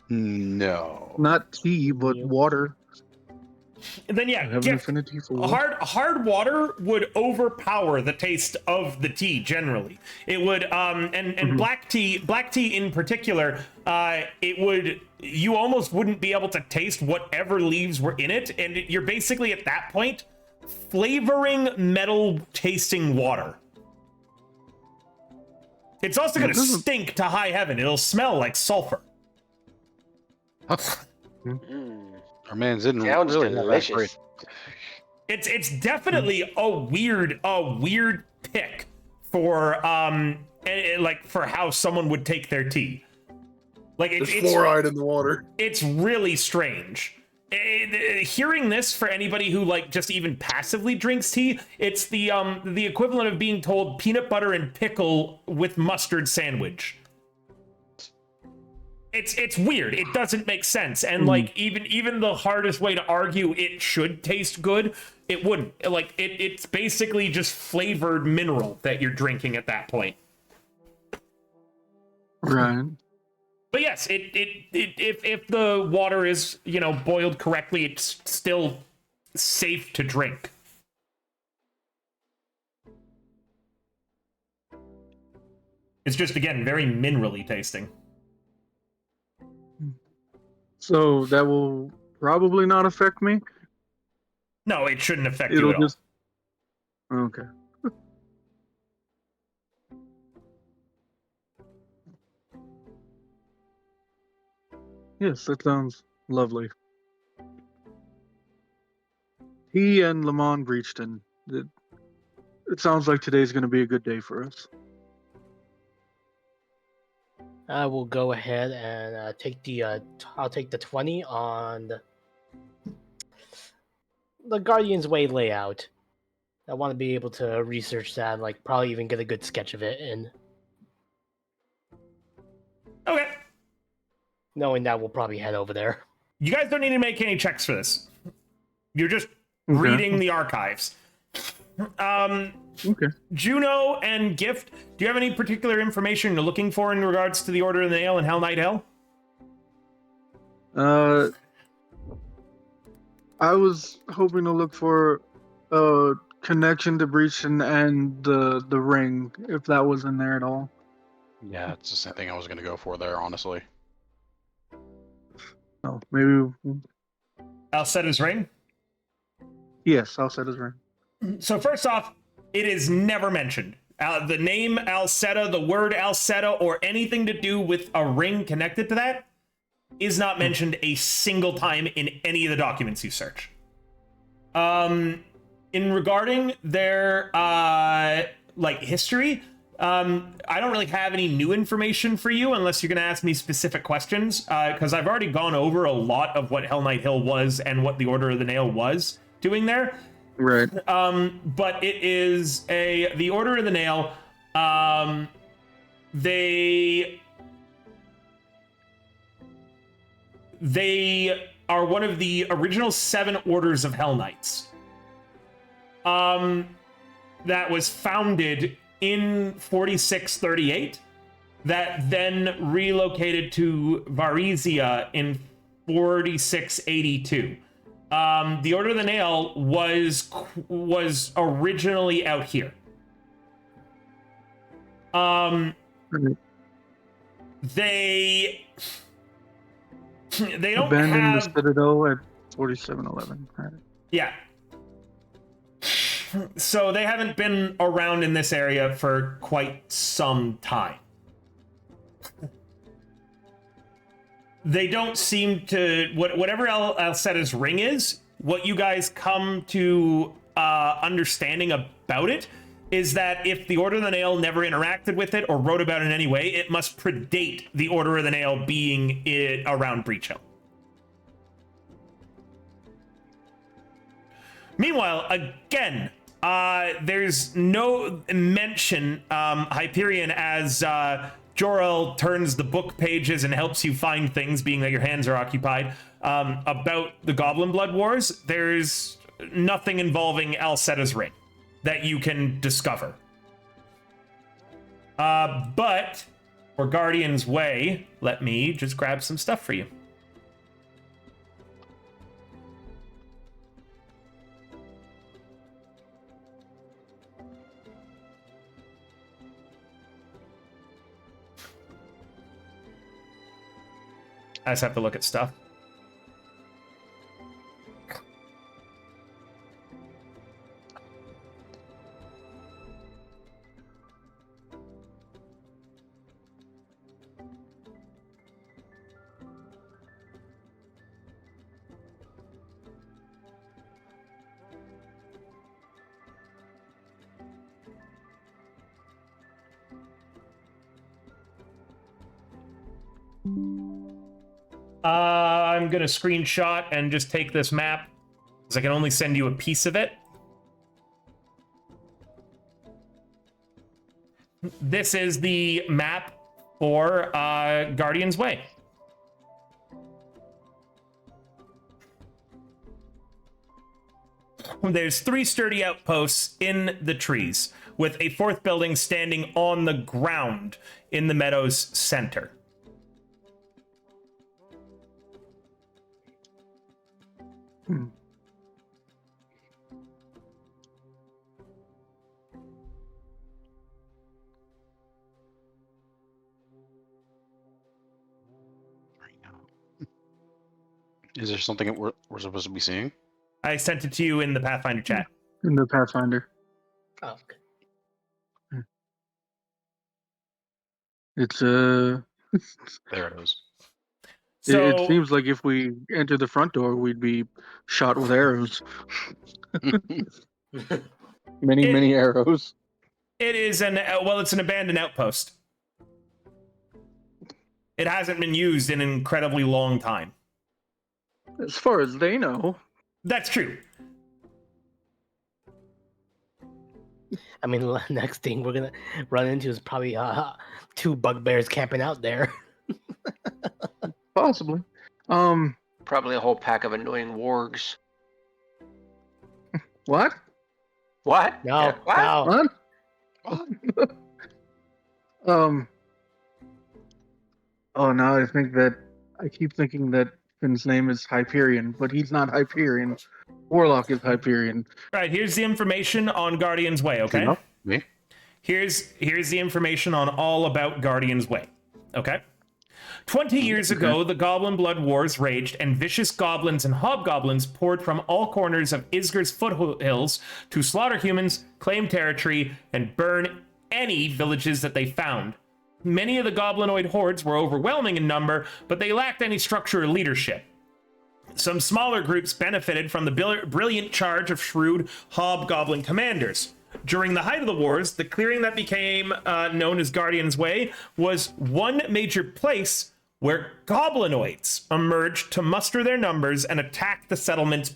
No. Not tea, but water. And then I yeah, have an Gift, affinity for water. hard water would overpower the taste of the tea generally. It would, and black tea in particular, it would, you almost wouldn't be able to taste whatever leaves were in it, and you're basically at that point flavoring metal tasting water. It's also going to stink to high heaven. It'll smell like sulfur. Our man's didn't Sounds really have that delicious. great. It's definitely a weird pick for like for how someone would take their tea. Like There's fluoride in the water. it's really strange. Hearing this for anybody who like just even passively drinks tea, it's the equivalent of being told peanut butter and pickle with mustard sandwich. It's weird. It doesn't make sense. And like even the hardest way to argue it should taste good, it wouldn't. Like it's basically just flavored mineral that you're drinking at that point. Right. But yes, if the water is, you know, boiled correctly, it's still safe to drink. It's just, again, very minerally tasting. So that will probably not affect me. No, it shouldn't affect you It'll at all. just. Okay. Yes, that sounds lovely. He and Lamont reached in. It sounds like today's going to be a good day for us. I will go ahead and take the I'll take the 20 on the Guardian's Way layout. I want to be able to research that and like probably even get a good sketch of it, and Okay. knowing that we'll probably head over there. You guys don't need to make any checks for this. You're just Okay. reading the archives. Okay. Juno and Gift, do you have any particular information you're looking for in regards to the Order of the Nail and Hell Knight Hell? I was hoping to look for a connection to Breach and the ring, if that was in there at all. Yeah, it's the same thing I was going to go for there, honestly. Oh, maybe. Alcetta's ring? Yes, I'll set his ring. So first off, it is never mentioned. The name Alcetta, the word Alcetta, or anything to do with a ring connected to that is not mentioned a single time in any of the documents you search. In regarding their like history, I don't really have any new information for you unless you're going to ask me specific questions, because I've already gone over a lot of what Hell Knight Hill was and what the Order of the Nail was doing there. Right. But it is the Order of the Nail. They are one of the original 7 orders of Hell Knights. That was founded in 4638. That then relocated to Varizia in 4682. The Order of the Nail was originally out here. They don't Abandoned the have, Citadel at 4711. Right. yeah. So they haven't been around in this area for quite some time. They don't seem to, whatever Alcetta's ring is, what you guys come to understanding about it is that if the Order of the Nail never interacted with it or wrote about it in any way, it must predate the Order of the Nail being around Breach Hill. Meanwhile, again, there's no mention, Hyperion, as Jor-El turns the book pages and helps you find things, being that your hands are occupied, about the Goblin Blood Wars. There's nothing involving Alcetta's ring that you can discover. But for Guardian's Way, let me just grab some stuff for you. I just have to look at stuff. I'm gonna screenshot and just take this map, because I can only send you a piece of it. This is the map for Guardian's Way. There's 3 sturdy outposts in the trees, with a 4th building standing on the ground in the meadow's center. Is there something that we're supposed to be seeing? I sent it to you in the Pathfinder chat. In the Pathfinder. Oh, okay. It's There it is. So it seems like if we enter the front door, we'd be shot with arrows. Many arrows. it is it's an abandoned outpost. It hasn't been used in an incredibly long time. As far as they know. That's true. I mean, next thing we're gonna run into is probably 2 bugbears camping out there. Possibly. Probably a whole pack of annoying wargs. What? What? No, Yeah, what? no. What? Oh, now I keep thinking that Finn's name is Hyperion, but he's not Hyperion. Warlock is Hyperion. All right, here's the information on Guardian's Way, okay? No, me? Here's the information on all about Guardian's Way, okay? 20 years ago, the Goblin Blood Wars raged, and vicious goblins and hobgoblins poured from all corners of Isgar's foothills to slaughter humans, claim territory, and burn any villages that they found. Many of the goblinoid hordes were overwhelming in number, but they lacked any structure or leadership. Some smaller groups benefited from the brilliant charge of shrewd hobgoblin commanders. During the height of the wars, the clearing that became known as Guardian's Way was one major place where goblinoids emerged to muster their numbers and attack the settlements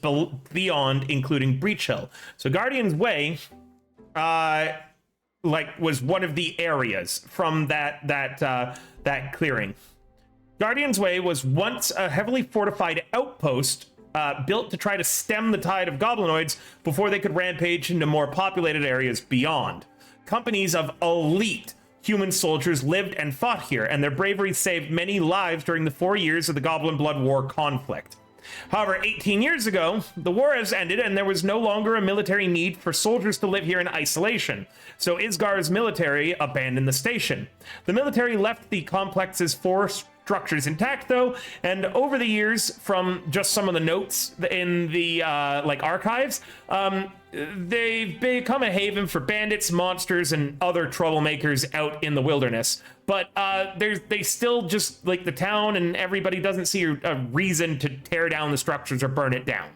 beyond, including Breach Hill. So Guardian's Way was one of the areas from that clearing. Guardian's Way was once a heavily fortified outpost built to try to stem the tide of goblinoids before they could rampage into more populated areas beyond. Companies of elite human soldiers lived and fought here, and their bravery saved many lives during the 4 years of the Goblin Blood War conflict. However, 18 years ago, the war has ended and there was no longer a military need for soldiers to live here in isolation, so Isgar's military abandoned the station. The military left the complex's 4 structures intact, though, and over the years, from just some of the notes in the archives, they've become a haven for bandits, monsters, and other troublemakers out in the wilderness. But they still just, like, the town and everybody doesn't see a reason to tear down the structures or burn it down.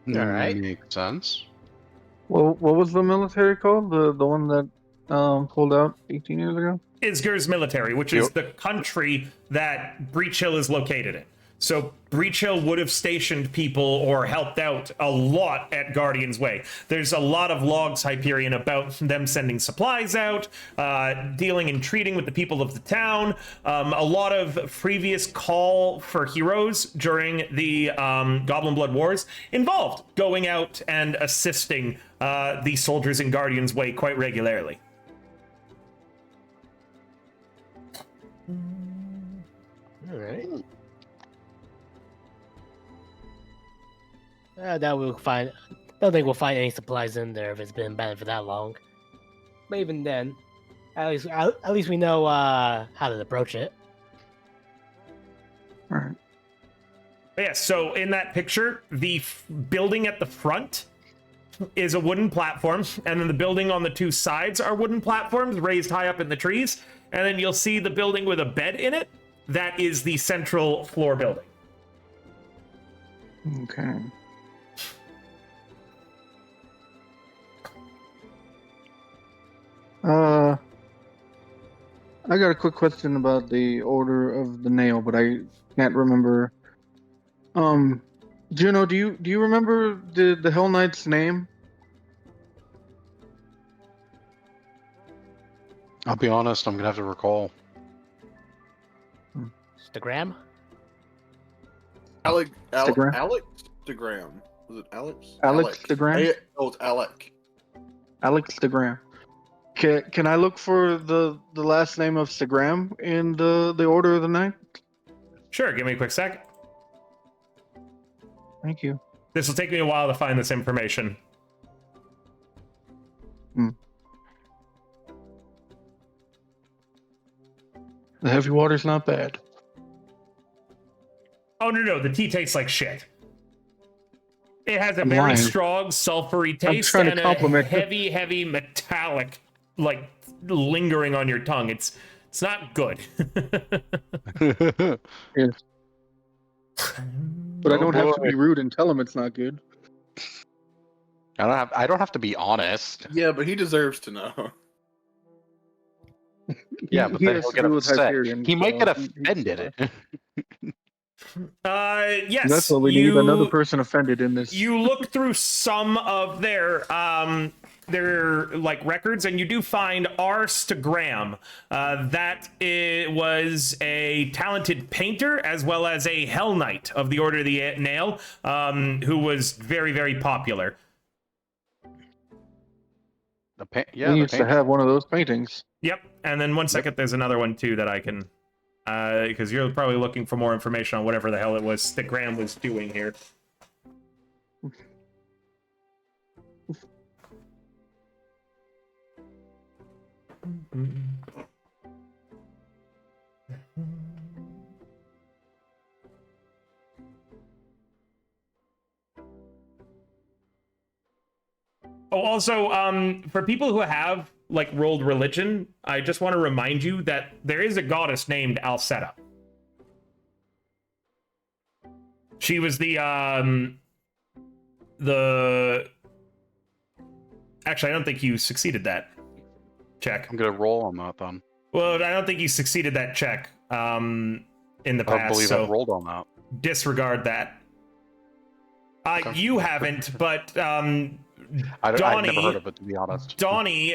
All right. Makes sense. Well, what was the military called? The one that pulled out 18 years ago? Isgar's military, which is the country that Breach Hill is located in. So Breach Hill would have stationed people or helped out a lot at Guardian's Way. There's a lot of logs, Hyperion, about them sending supplies out, dealing and treating with the people of the town. A lot of previous call for heroes during the Goblin Blood Wars involved going out and assisting the soldiers in Guardian's Way quite regularly. All right. That we'll find. I don't think we'll find any supplies in there if it's been abandoned for that long. But even then, at least we know how to approach it. All right. Yeah, so in that picture, the building at the front is a wooden platform, and then the building on the two sides are wooden platforms raised high up in the trees, and then you'll see the building with a bed in it. That is the central floor building. Okay. I got a quick question about the Order of the Nail, but I can't remember. Juno, do you remember the Hell Knight's name? I'll be honest, I'm gonna have to recall. Instagram? Alex Instagram? DeGram. Was it Alex? Alex DeGram? Oh, it's Alec. Alex DeGram. Can I look for the last name of Stagram in the Order of the Night? Sure, give me a quick sec. Thank you. This will take me a while to find this information. The heavy water's not bad. Oh, no, the tea tastes like shit. It has a I'm very lying. strong, sulfury taste trying to and a compliment you. heavy metallic, like, lingering on your tongue. It's not good. Yes. But I Oh, don't have to boy. be rude and tell him it's not good. I don't have to be honest. Yeah, but he deserves to know. Yeah, but He then has he'll to get do with upset. Hyperion, He might so get he- offended. Yes. That's what we need, another person offended in this. You look through some of their like records, and you do find R. Stagram. That it was a talented painter as well as a Hell Knight of the Order of the Nail, who was very popular. He needs to have one of those paintings. Yep. And then one second, there's another one too that I can, because you're probably looking for more information on whatever the hell it was Stagram was doing here. Oh, also, for people who have like rolled religion, I just want to remind you that there is a goddess named Alceta. She was the actually, I don't think you succeeded that check. I'm gonna roll on that then. Well, I don't think you succeeded that check in the I don't past, believe so I've rolled on that. disregard that. Okay. You haven't, but I've Donnie, never heard of it, to be honest. Donnie,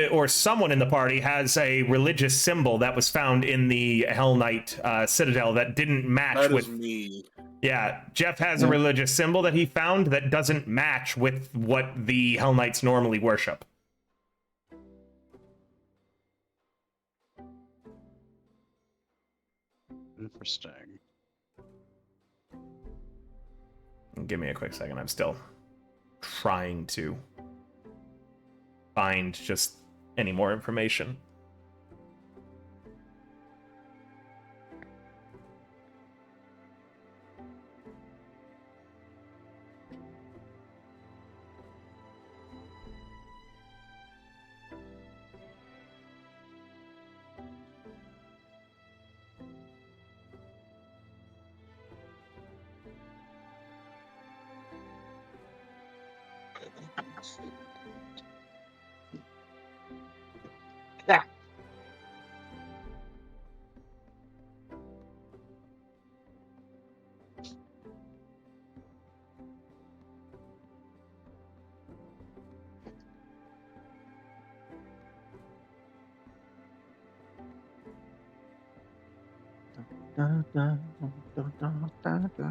or someone in the party, has a religious symbol that was found in the Hell Knight Citadel that didn't match That with... is me. Yeah, Jeff has a religious symbol that he found that doesn't match with what the Hell Knights normally worship. Interesting. Give me a quick second. I'm still trying to find just any more information. Yeah. Da, da, da, da, da, da.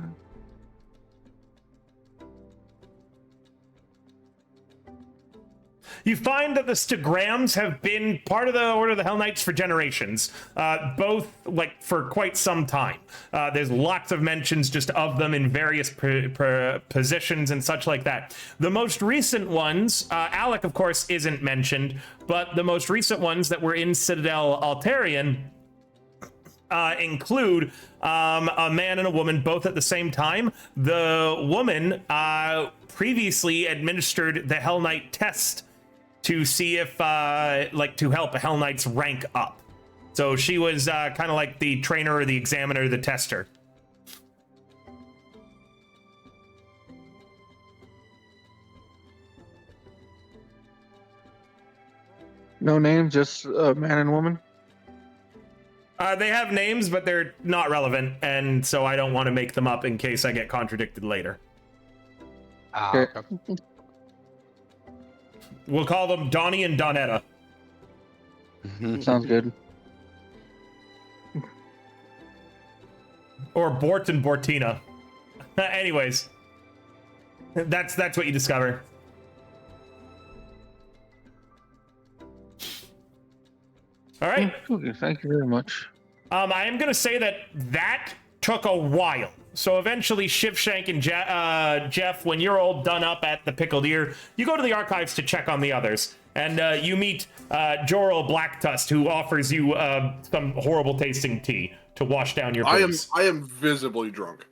You find that the Stagrams have been part of the Order of the Hell Knights for generations, both like for quite some time. There's lots of mentions just of them in various positions and such like that. The most recent ones, Alec, of course, isn't mentioned, but the most recent ones that were in Citadel Altarian include a man and a woman both at the same time. The woman previously administered the Hell Knight test to see if, like, to help Hell Knights rank up. So she was kind of like the trainer or the examiner, the tester. No name, just man and woman. They have names, but they're not relevant, and so I don't want to make them up in case I get contradicted later. Okay. We'll call them Donnie and Donetta. Sounds good. Or Bort and Bortina. Anyways, that's what you discover. All right. Okay, thank you very much. I am gonna say that took a while. So eventually, Shivshank and Jeff, when you're all done up at the Pickled Ear, you go to the archives to check on the others, and you meet Jorel Blacktusk, who offers you some horrible tasting tea to wash down your booze. I am visibly drunk.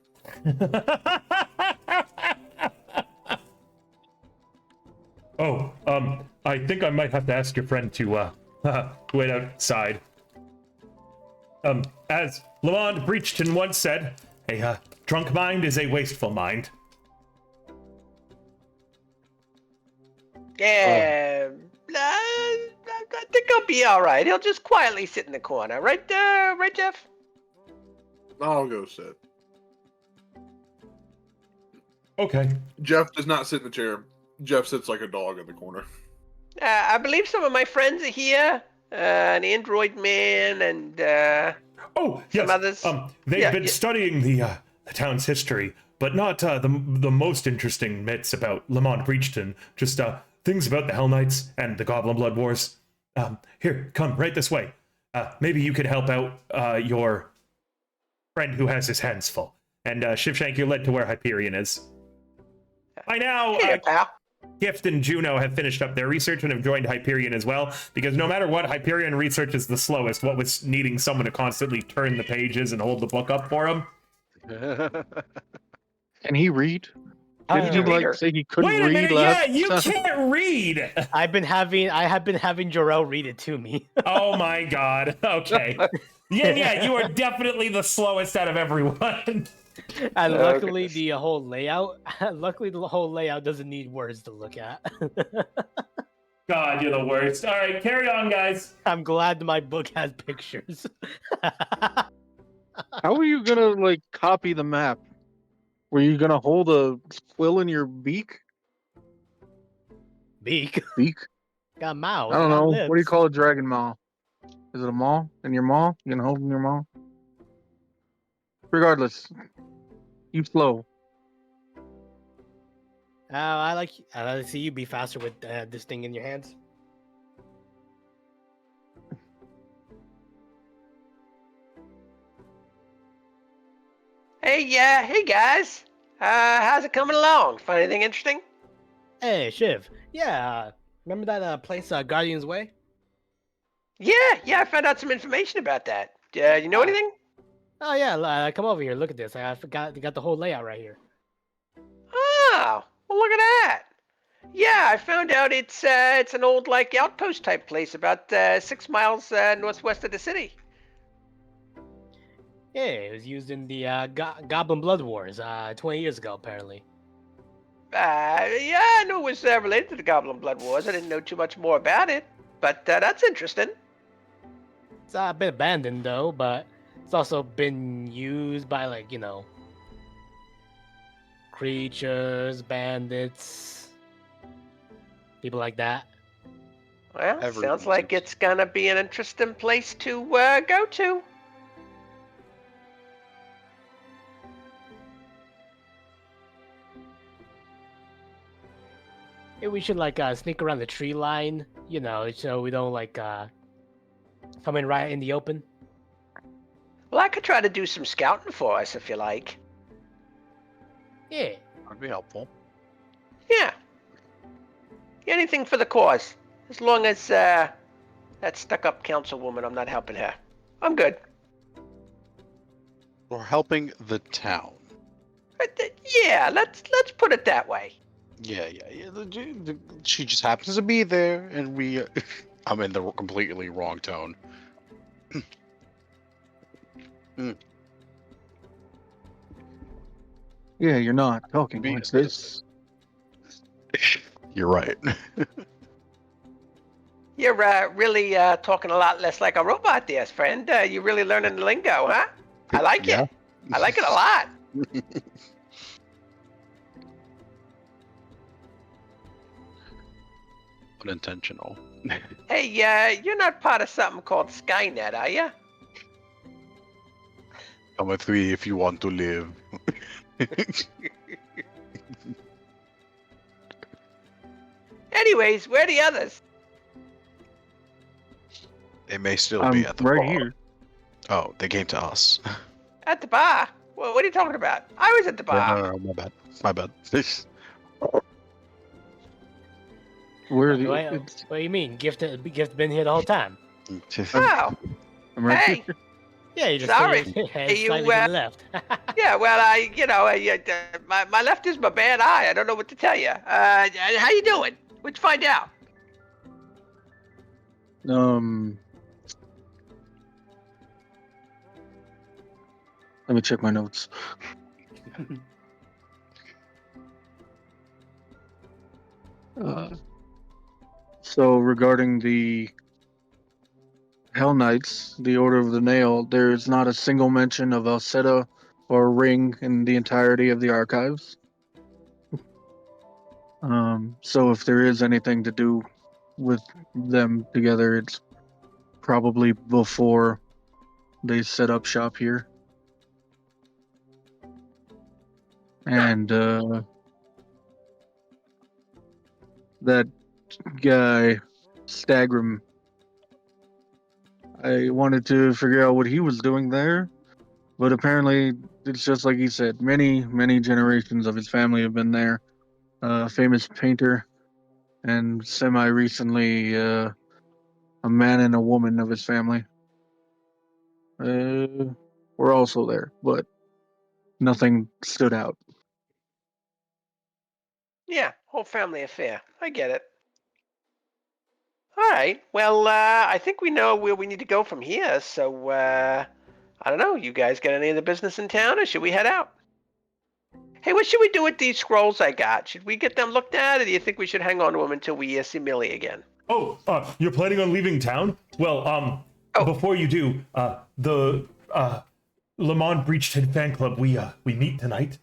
Oh, I think I might have to ask your friend to wait outside. As Lamond Breachton once said, a drunk mind is a wasteful mind. Yeah, I think I'll be all right. He'll just quietly sit in the corner, right, right, Jeff? I'll go sit. Okay. Jeff does not sit in the chair. Jeff sits like a dog in the corner. I believe some of my friends are here. An android man and Oh, yes. some others. They've been studying the town's history, but not the most interesting myths about Lamont Breachton. Just things about the Hell Knights and the Goblin Blood Wars. Here, come right this way. Maybe you could help out your friend who has his hands full. And Shivshank, you're led to where Hyperion is. By now, Hey, pal. Gift and Juno have finished up their research and have joined Hyperion as well, because no matter what, Hyperion research is the slowest, what with needing someone to constantly turn the pages and hold the book up for him. Can he read? Didn't you reader. say he couldn't Wait a read minute, last yeah, you time? can't read! I have been having Jorel read it to me. Oh my god, okay. Yeah, you are definitely the slowest out of everyone. And luckily, goodness. the whole layout doesn't need words to look at. God, you're the worst. All right, carry on, guys. I'm glad my book has pictures. How are you gonna like copy the map? Were you gonna hold a quill in your beak? Beak. Beak? Got mouth. I don't got know. lips. What do you call a dragon maw? Is it a maw? In your maw? You gonna hold in your maw? Regardless, you slow. I like to see you be faster with this thing in your hands. Hey guys. How's it coming along? Find anything interesting? Hey, Shiv. Yeah, remember that place, Guardian's Way? Yeah, I found out some information about that. You know anything? Oh yeah, come over here. Look at this. I forgot. You got the whole layout right here. Oh, well, look at that. Yeah, I found out it's an old like outpost type place about 6 miles northwest of the city. Yeah, it was used in the Goblin Blood Wars 20 years ago, apparently. Yeah, I knew it was related to the Goblin Blood Wars. I didn't know too much more about it, but that's interesting. It's been abandoned though, but it's also been used by like creatures, bandits, people like that. Well, Every sounds like reasons. it's gonna be an interesting place to go to. Maybe we should like sneak around the tree line, you know, so we don't like come in right in the open. Well, I could try to do some scouting for us if you like. Yeah. That'd be helpful. Yeah. Anything for the cause. As long as that stuck-up councilwoman, I'm not helping her. I'm good. We're helping the town. Yeah, let's put it that way. Yeah. She just happens to be there, and we. I'm in the completely wrong tone. Yeah, you're not talking Be- like this. You're right. You're really talking a lot less like a robot there, friend. You're really learning the lingo, huh? I like Yeah. it. I like it a lot. Unintentional. Hey, you're not part of something called Skynet, are you? Come with me if you want to live. Anyways, where are the others? They may still I'm be at the right bar. here. Oh, they came to us. At the bar? Well, what are you talking about? I was at the bar. No, my bad. My bad. Where are What, the? what do you mean? Gift been here the whole time? Oh, I'm right hey. here. Yeah, you just Sorry. slightly You, to the left. Yeah, well, my left is my bad eye. I don't know what to tell you. How you doing? What'd you find out? Let me check my notes. So regarding the Hell Knights, the Order of the Nail, there's not a single mention of a Seta or a ring in the entirety of the archives. So if there is anything to do with them together, it's probably before they set up shop here. And that guy, Stagram, I wanted to figure out what he was doing there, but apparently it's just like he said. Many generations of his family have been there. Famous painter, and semi-recently a man and a woman of his family. Were also there, but nothing stood out. Yeah, whole family affair. I get it. All right. Well, I think we know where we need to go from here. So, I don't know. You guys got any other business in town, or should we head out? Hey, what should we do with these scrolls I got? Should we get them looked at, or do you think we should hang on to them until we see Millie again? Oh, you're planning on leaving town? Well, before you do, the Le Mans Breachton fan club, we meet tonight.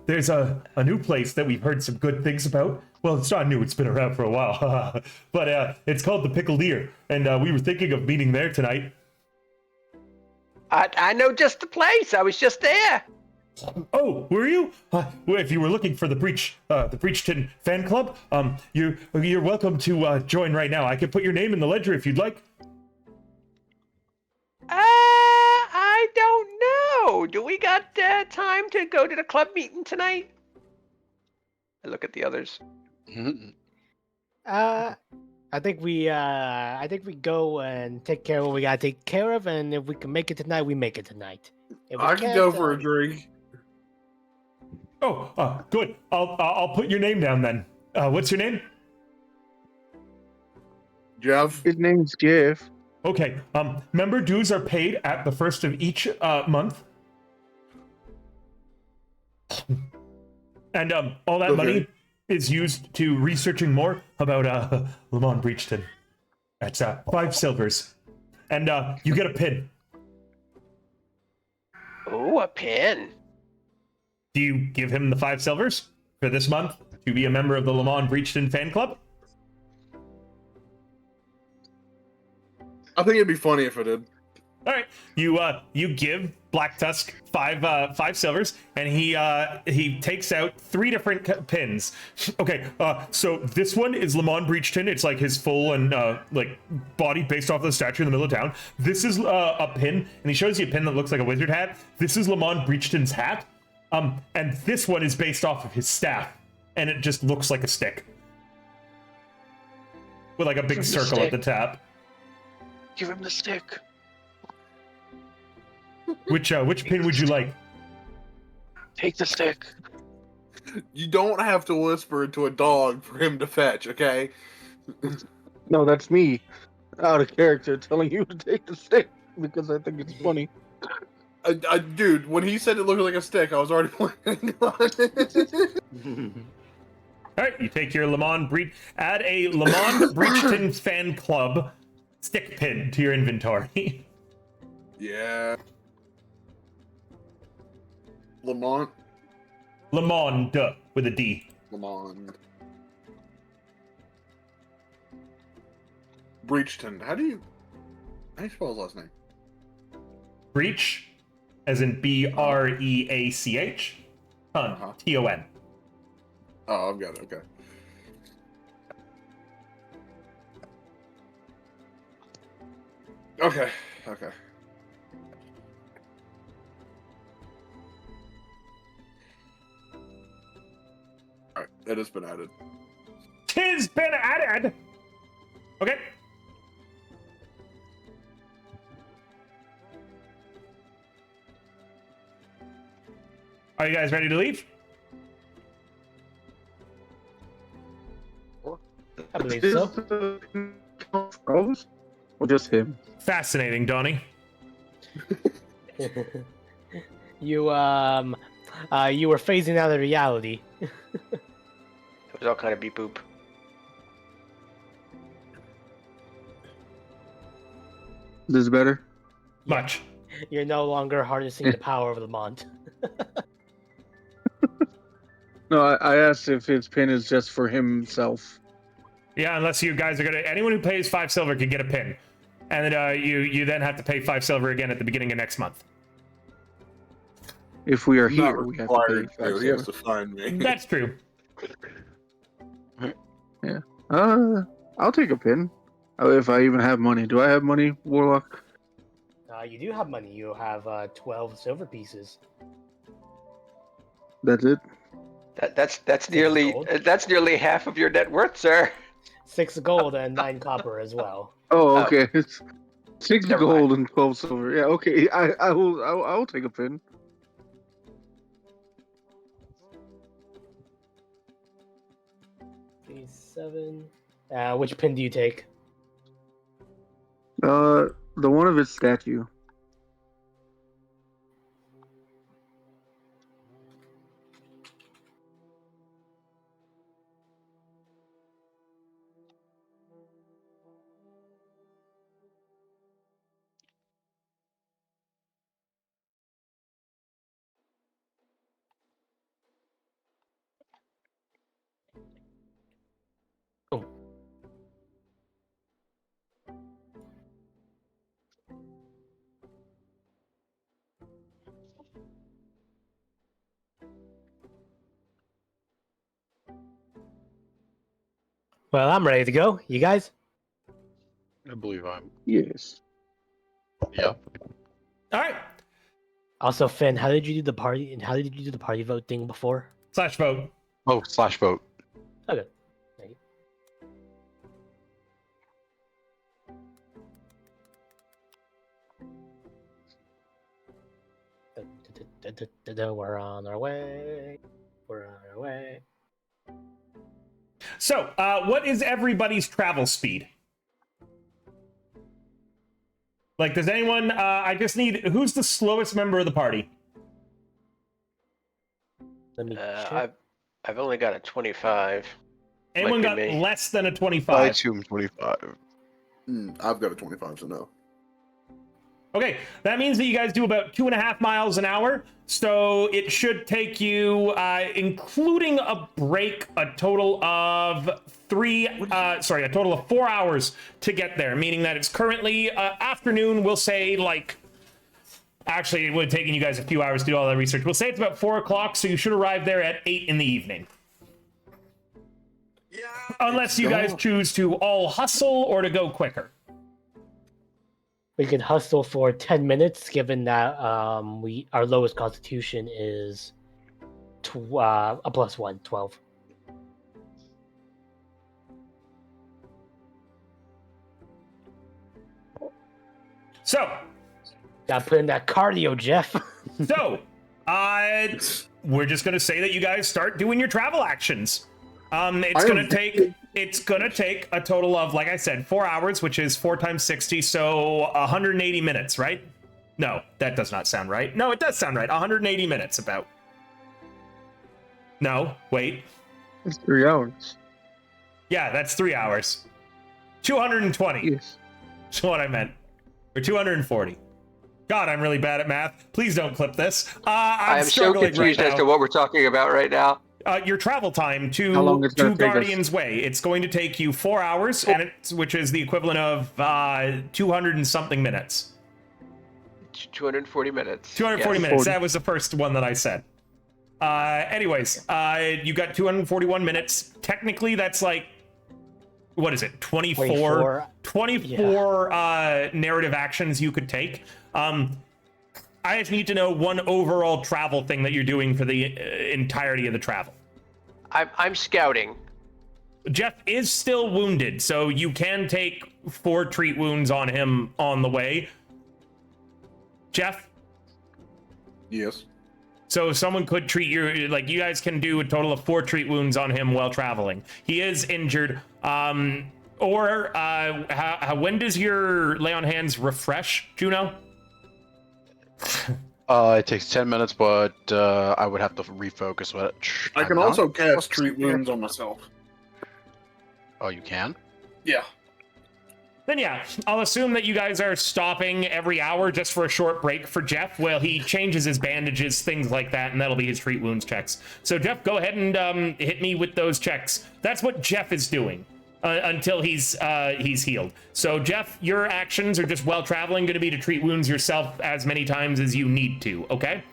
There's a new place that we've heard some good things about. Well, it's not new, it's been around for a while. But it's called the Pickled Ear, and we were thinking of meeting there tonight. I know just the place. I was just there. Oh, were you? Well, if you were looking for the Breachton fan club, you're welcome to join right now. I can put your name in the ledger if you'd like. I don't know. Do we got time to go to the club meeting tonight? I look at the others. I think we go and take care of what we gotta take care of, and if we can make it tonight, we make it tonight. If we I can can't, go for a drink. Oh, good. I'll put your name down then. What's your name? Jeff. His name's Jeff. Okay. Member dues are paid at the first of each month, and all that money is used to researching more about Le Mans Breachton. That's 5 silvers, and you get a pin. Ooh, a pin. Do you give him the 5 silvers for this month to be a member of the Le Mans Breachton fan club? I think it'd be funny if I did. All right, you give Black Tusk five silvers, and he takes out 3 different pins. Okay, so this one is Lamont Breachton. It's like his full and like body based off of the statue in the middle of town. This is a pin, and he shows you a pin that looks like a wizard hat. This is Lamont Breachton's hat, and this one is based off of his staff, and it just looks like a stick with like a big circle at the top. Give him the stick. Which pin would you like? Take the stick. You don't have to whisper into a dog for him to fetch, okay? No, that's me, out of character, telling you to take the stick because I think it's funny. Dude, when he said it looked like a stick, I was already planning on it. All right, you take your add a Lamont Breachton fan club stick pin to your inventory. Yeah. Lamont. Lamond with a D. Lamont. Breachton. How do you spell his last name? Breach, as in BREACH. Ton. Oh, I've got it. Okay. Okay. Okay. All right. It has been added. 'Tis been added. Okay. Are you guys ready to leave? I believe so. Rose? Or just him? Fascinating, Donnie. You were phasing out of reality. It was all kind of beep boop. This is better? Much. You're no longer harnessing the power of Lamont. No, I asked if his pin is just for himself. Yeah, unless you guys are gonna. Anyone who pays 5 silver can get a pin, and then you then have to pay 5 silver again at the beginning of next month. If we are Not here, we have required to pay to. He has to find me. That's true. Yeah. I'll take a pin. If I even have money. Do I have money, Warlock? You do have money. You have 12 silver pieces. That's it? That's nearly gold. that's nearly half of your net worth, sir. 6 gold and 9 copper as well. Oh, okay. It's 6 Never gold and 12 silver. Yeah, okay. I'll take a pin. Seven. Which pin do you take? The one of his statue. Well, I'm ready to go. You guys? I believe I'm. Yes. Yeah. All right. Also, Finn, how did you do the party? And how did you do the party vote thing before? / vote. Oh, / vote. Okay. Thank you. We're on our way. We're on our way. So, what is everybody's travel speed? Like, does anyone? I just need. Who's the slowest member of the party? Let me check. I've only got a 25. Anyone Might got be me. less than a I 25? assume 25. I've got a 25, so no. Okay, that means that you guys do about 2.5 miles an hour. So it should take you, including a break, a total of 4 hours to get there. Meaning that it's currently afternoon. We'll say like, actually, it would have taken you guys a few hours to do all that research. We'll say it's about 4 o'clock, so you should arrive there at 8 in the evening. Yeah. Unless you guys choose to all hustle or to go quicker. We could hustle for 10 minutes, given that our lowest constitution is a +1, 12. So, Gotta put in that cardio, Jeff. so, we're just gonna say that you guys start doing your travel actions. It's gonna take a total of, like I said, 4 hours, which is 4 times 60, so 180 minutes, right? No, that does not sound right. No, it does sound right. 180 minutes, about. No, wait. It's 3 hours. Yeah, that's 3 hours. 220. Yes. That's what I meant. Or 240. God, I'm really bad at math. Please don't clip this. I am so struggling confused right as now. to what we're talking about right now. Your travel time How long to it's gonna take us? Guardian's Way. It's going to take you 4 hours, which is the equivalent of 200 and something minutes. 240 minutes. 240 Yes. minutes. 40. That was the first one that I said. Anyways, you got 241 minutes. Technically, that's like, what is it? 24 narrative actions you could take. I just need to know one overall travel thing that you're doing for the entirety of the travel. I'm scouting. Jeff is still wounded, so you can take 4 treat wounds on him on the way. Jeff? Yes. So someone could treat you, like you guys can do a total of 4 treat wounds on him while traveling. He is injured. When does your lay on hands refresh, Juno? It takes 10 minutes, but I would have to refocus with it. I can also cast treat wounds on myself. Oh, you can? Yeah. Then yeah, I'll assume that you guys are stopping every hour just for a short break for Jeff while he changes his bandages, things like that, and that'll be his treat wounds checks. So Jeff, go ahead and hit me with those checks. That's what Jeff is doing until he's healed. So Jeff, your actions are just while traveling going to be to treat wounds yourself as many times as you need to, okay?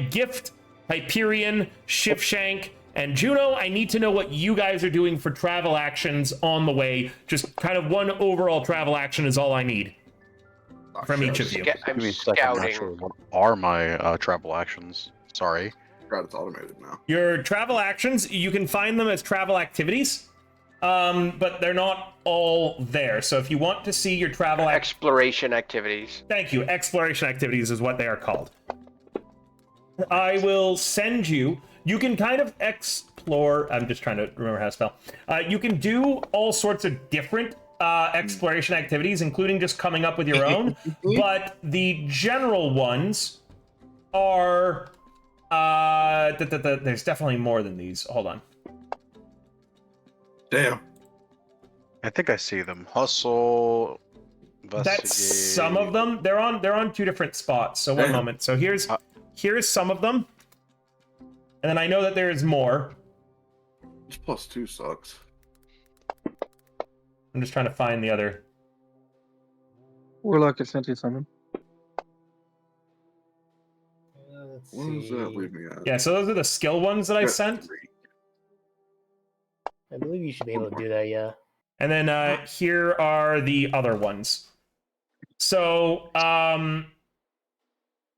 Gift, Hyperion, Shifshank, and Juno, I need to know what you guys are doing for travel actions on the way. Just kind of one overall travel action is all I need from each of you. I'm Give me a second, I'm not scouting. sure what are my travel actions. Sorry. God, it's automated now. Your travel actions, you can find them as travel activities, but they're not all there. So if you want to see your travel Exploration activities. Thank you. Exploration activities is what they are called. I will send you. You can kind of explore. I'm just trying to remember how to spell. You can do all sorts of different exploration activities, including just coming up with your own. But the general ones are. There's definitely more than these. Hold on. Damn. I think I see them. Hustle. Investigate. That's some of them. They're on 2 different spots. So one moment. So here's some of them. And then I know that there is more. This +2 sucks. I'm just trying to find the other. Warlock has sent you something. Let's What does that see. leave me at? Yeah, so those are the skill ones that I Got sent. 3. I believe you should be able to do that, yeah. And then here are the other ones. So,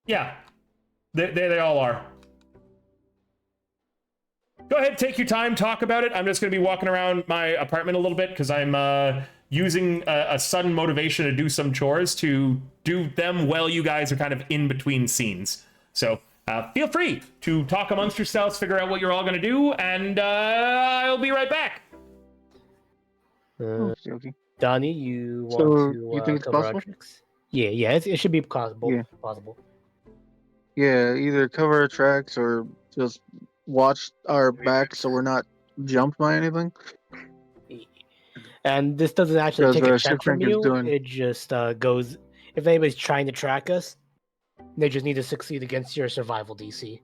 yeah, there they all are. Go ahead, take your time, talk about it. I'm just going to be walking around my apartment a little bit because I'm using a sudden motivation to do some chores to do them while you guys are kind of in between scenes. So feel free to talk amongst yourselves, figure out what you're all going to do, and I'll be right back. Okay. Donnie, you want So, to you think it's cover our possible? tricks? Yeah, it should be possible. Yeah. Possible. Yeah, either cover our tracks or just watch our back so we're not jumped by anything. And this doesn't actually Because, take a check Shifshank from is you. doing- It just goes if anybody's trying to track us, they just need to succeed against your survival DC.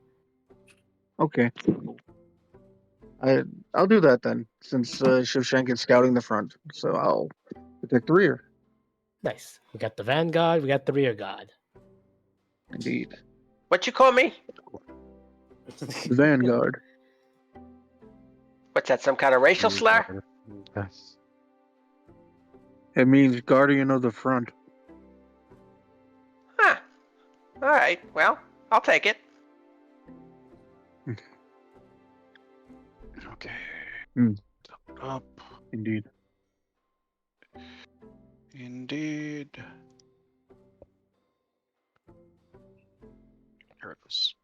Okay. I'll do that then, since Shivshank is scouting the front. So I'll protect the rear. Nice. We got the vanguard. We got the rear guard. Indeed. What you call me? The vanguard. What's that? Some kind of racial slur? Yes. It means guardian of the front. Huh. All right. Well, I'll take it. Okay. Hmm. Up. Indeed. Indeed. Here it is.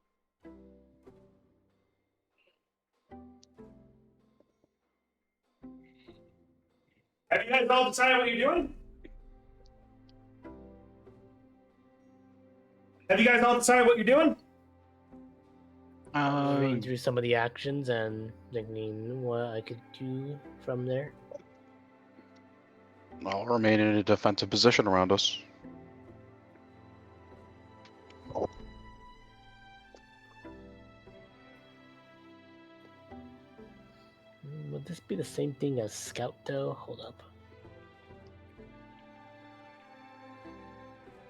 Have you guys all decided what you're doing? Have you guys all decided what you're doing? Reading through some of the actions and thinking what I could do from there. I'll remain in a defensive position around us. Would this be the same thing as scout though? Hold up.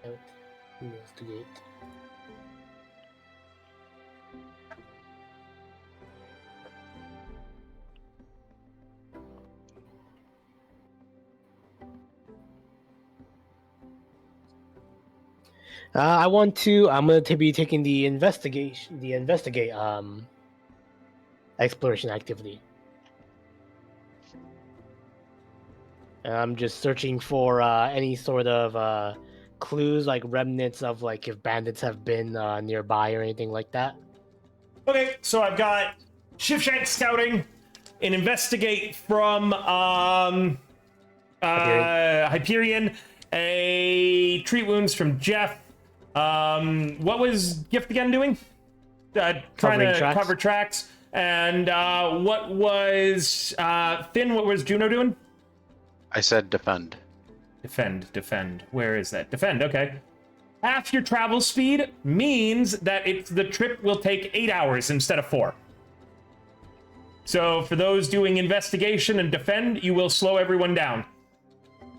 Scout, investigate. I'm going to be taking the investigate exploration activity. I'm just searching for any sort of clues, like remnants of like if bandits have been nearby or anything like that. Okay, so I've got Shivshank scouting, an investigate from Hyperion, a treat wounds from Jeff. What was Gift again doing? Trying to cover tracks. And what was Finn? What was Juno doing? I said defend. Defend. Where is that? Defend, okay. Half your travel speed means that the trip will take 8 hours instead of 4. So for those doing investigation and defend, you will slow everyone down.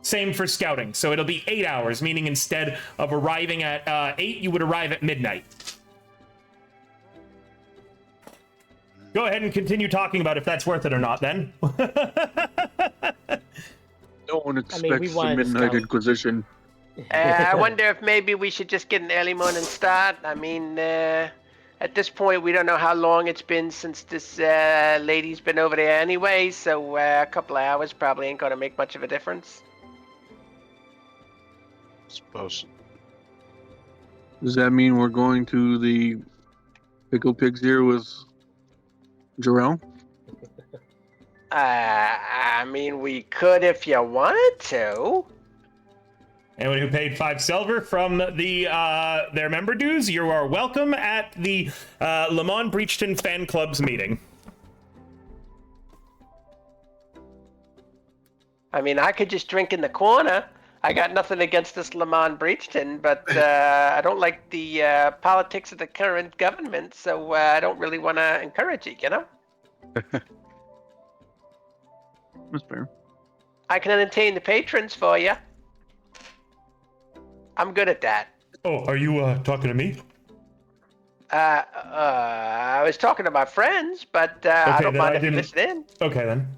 Same for scouting. So it'll be 8 hours, meaning instead of arriving at 8, you would arrive at midnight. Go ahead and continue talking about if that's worth it or not, then. No one we expects the wanted to Midnight scout. Inquisition. I wonder if maybe we should just get an early morning start. I mean, at this point, we don't know how long it's been since this lady's been over there anyway, so a couple of hours probably ain't gonna make much of a difference. Suppose. Does that mean we're going to the Pickle Pigs here with Jarrell? I mean, we could if you wanted to. Anyone who paid 5 silver from the their member dues, you are welcome at the Lamont Breachton Fan Club's meeting. I mean, I could just drink in the corner. I got nothing against this Lamont Breachton, but I don't like the politics of the current government, so I don't really want to encourage it, you know? That's fair. I can entertain the patrons for you. I'm good at that. Oh, are you talking to me? I was talking to my friends, but I don't mind if you listen in. Okay, then.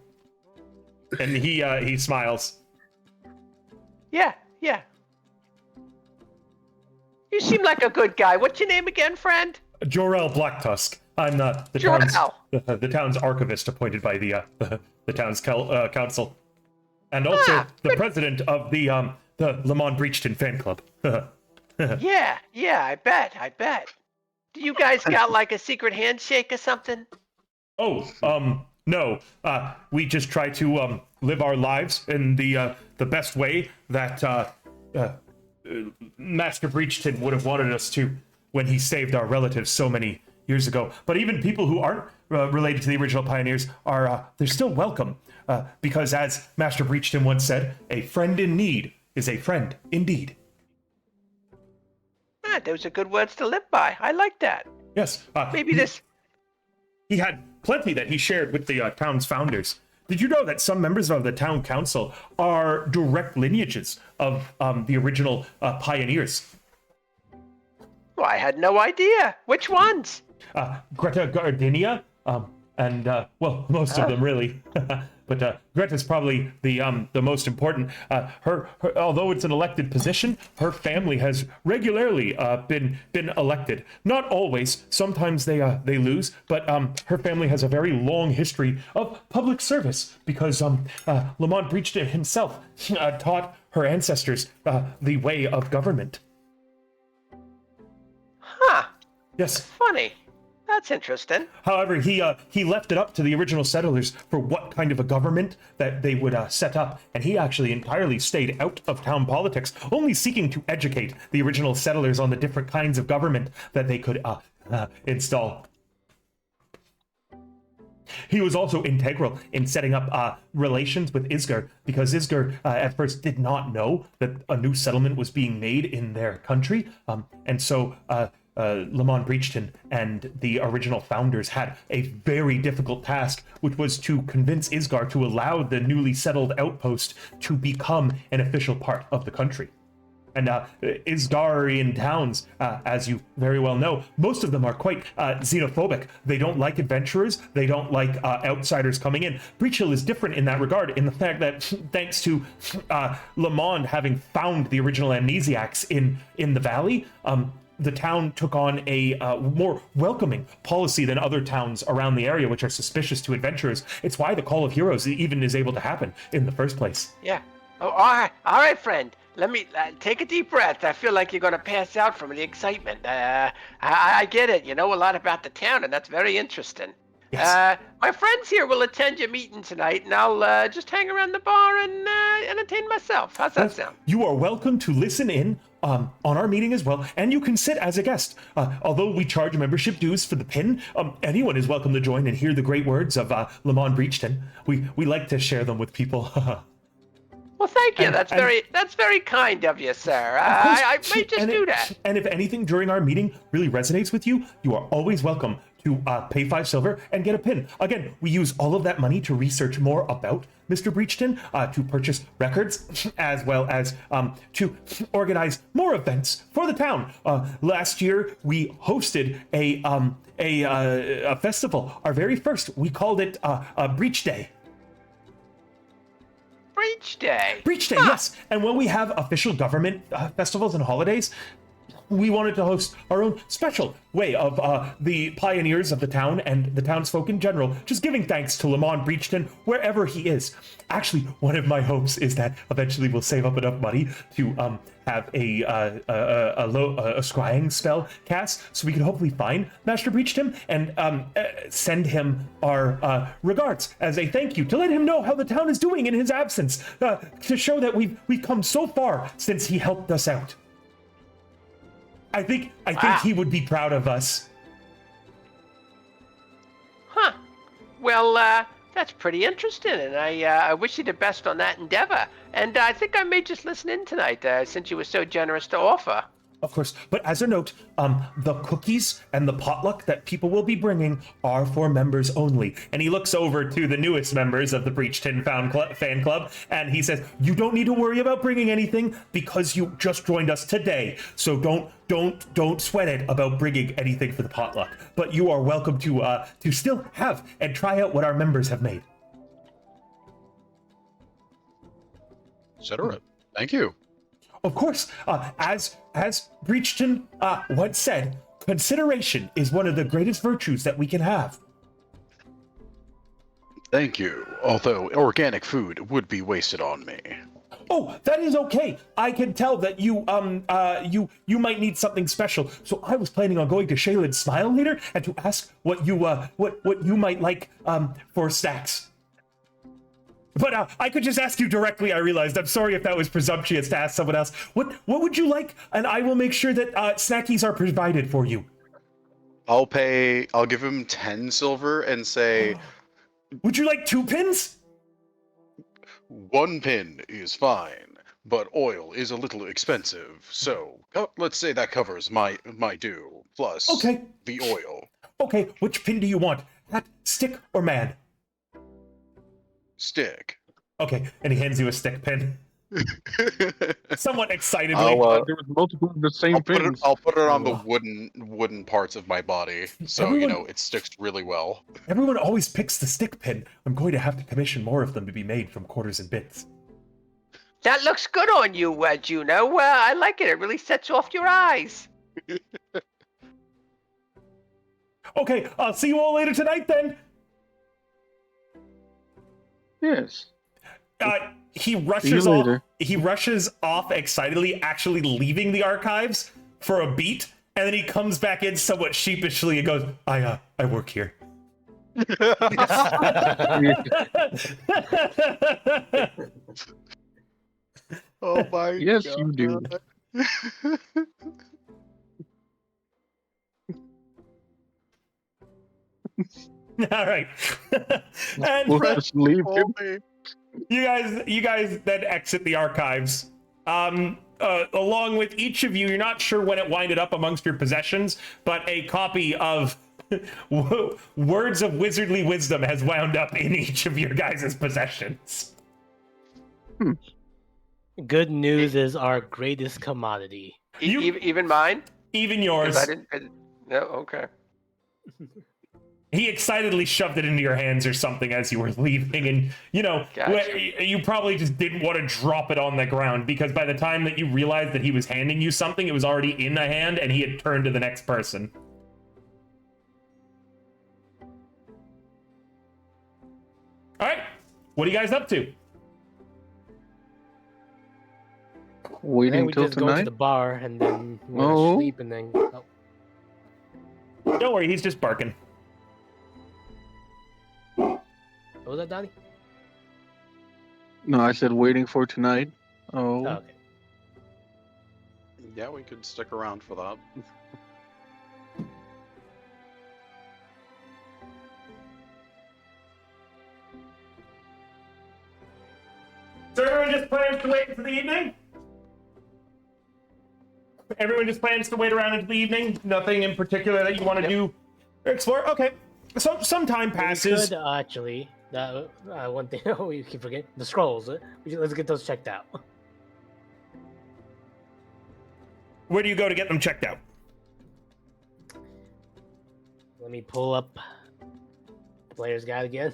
And he smiles. Yeah. You seem like a good guy. What's your name again, friend? Jor-El Blacktusk. I'm the town's archivist appointed by the town's council, and also the president of the Lamont Breachton fan club. Yeah, I bet. Do you guys got like a secret handshake or something? Oh, no. We just try to live our lives in the best way that Master Breachton would have wanted us to when he saved our relatives so many years ago. But even people who aren't related to the original pioneers are they're still welcome because, as Master Breachton once said, a friend in need is a friend indeed. Ah, those are good words to live by. I like that. Yes. Maybe this. He had plenty that he shared with the town's founders. Did you know that some members of the town council are direct lineages of the original pioneers? Well, I had no idea. Which ones? Greta Gardinia, and well, most of them really. But Greta's probably the most important. Her, although it's an elected position, her family has regularly been elected. Not always. Sometimes they lose. But her family has a very long history of public service because Lamont Breachton himself taught her ancestors the way of government. Huh. Yes. Funny. That's interesting. However, he left it up to the original settlers for what kind of a government that they would set up, and he actually entirely stayed out of town politics, only seeking to educate the original settlers on the different kinds of government that they could install. He was also integral in setting up relations with Isgar, because Isgar at first did not know that a new settlement was being made in their country, and so Lamont Breachton and the original founders had a very difficult task, which was to convince Isgar to allow the newly settled outpost to become an official part of the country. And Isgarian towns, as you very well know, most of them are quite xenophobic. They don't like adventurers. They don't like outsiders coming in. Breach Hill is different in that regard, in the fact that thanks to Lamont having found the original amnesiacs in the valley, the town took on a more welcoming policy than other towns around the area, which are suspicious to adventurers. It's why the Call of Heroes even is able to happen in the first place. Yeah. Oh, all right, friend. Let me take a deep breath. I feel like you're going to pass out from the excitement. I get it. You know a lot about the town, and that's very interesting. Yes. My friends here will attend your meeting tonight, and I'll just hang around the bar and entertain myself. How's that sound? You are welcome to listen in on our meeting as well, and you can sit as a guest. Although we charge membership dues for the pin, anyone is welcome to join and hear the great words of Lamont Breachton. We like to share them with people. Well, thank you. That's very kind of you, sir. I may just do that. And if anything during our meeting really resonates with you, you are always welcome to pay 5 silver and get a pin. Again, we use all of that money to research more about Mr. Breachton, to purchase records, as well as to organize more events for the town. Last year, we hosted a festival. Our very first. We called it Breach Day. Breach Day. Breach Day, yes. And when we have official government festivals and holidays, we wanted to host our own special way of the pioneers of the town and the townsfolk in general, just giving thanks to Lamont Breachton wherever he is. Actually, one of my hopes is that eventually we'll save up enough money to have a scrying spell cast, so we can hopefully find Master Breachton and send him our regards as a thank you, to let him know how the town is doing in his absence, to show that we've come so far since he helped us out. I think he would be proud of us. Huh. Well, that's pretty interesting, and I wish you the best on that endeavor. And I think I may just listen in tonight, since you were so generous to offer. Of course, but as a note, the cookies and the potluck that people will be bringing are for members only. And he looks over to the newest members of the Breachton fan club, and he says, "You don't need to worry about bringing anything because you just joined us today. So don't sweat it about bringing anything for the potluck. But you are welcome to still have and try out what our members have made." Etc. Thank you. Of course, as Breachton once said, consideration is one of the greatest virtues that we can have. Thank you. Although organic food would be wasted on me. Oh, that is okay. I can tell that you might need something special. So I was planning on going to Shaylin's Smile later and to ask what you might like for snacks. But I could just ask you directly, I realized. I'm sorry if that was presumptuous to ask someone else. What would you like? And I will make sure that snackies are provided for you. I'll give him 10 silver and say... Would you like 2 pins? 1 pin is fine. but oil is a little expensive. So let's say that covers my due plus Okay. the oil. Okay, which pin do you want? Hat, stick, or man? Stick. Okay, and he hands you a stick pin. Somewhat excitedly. There was multiple of the same pins. I'll put it on the Oh. wooden parts of my body, so Everyone- it sticks really well. Everyone always picks the stick pin. I'm going to have to commission more of them to be made from quarters and bits. That looks good on you, Juno. I like it. It really sets off your eyes. Okay, I'll see you all later tonight then. Yes. He See rushes you off. later. He rushes off excitedly, actually leaving the archives for a beat, and then he comes back in somewhat sheepishly and goes, "I work here." Oh my Yes, you do. All right. And We'll just leave him. you guys then exit the archives. Along with each of you, you're not sure when it winded up amongst your possessions, but a copy of Words of Wizardly Wisdom has wound up in each of your guys' possessions. Good news is our greatest commodity. Even mine? Even 'Cause yours. I didn't. No, okay. He excitedly shoved it into your hands or something as you were leaving, and Gotcha. you probably just didn't want to drop it on the ground, because by the time that you realized that he was handing you something, it was already in a hand and he had turned to the next person. All right, what are you guys up to? And Waiting then we till just go to tonight. the bar and then we're Oh. gonna sleep and then. Oh, Don't worry, he's just barking. what was that, Donnie? No, I said waiting for tonight. Oh. Oh, okay. Yeah, we could stick around for that. So everyone just plans to wait until the evening? Everyone just plans to wait around until the evening? Nothing in particular that you want to do or explore? Okay. So some time passes. We could actually. One thing we keep forgetting: the scrolls. Let's get those checked out. Where do you go to get them checked out? Let me pull up Player's Guide again.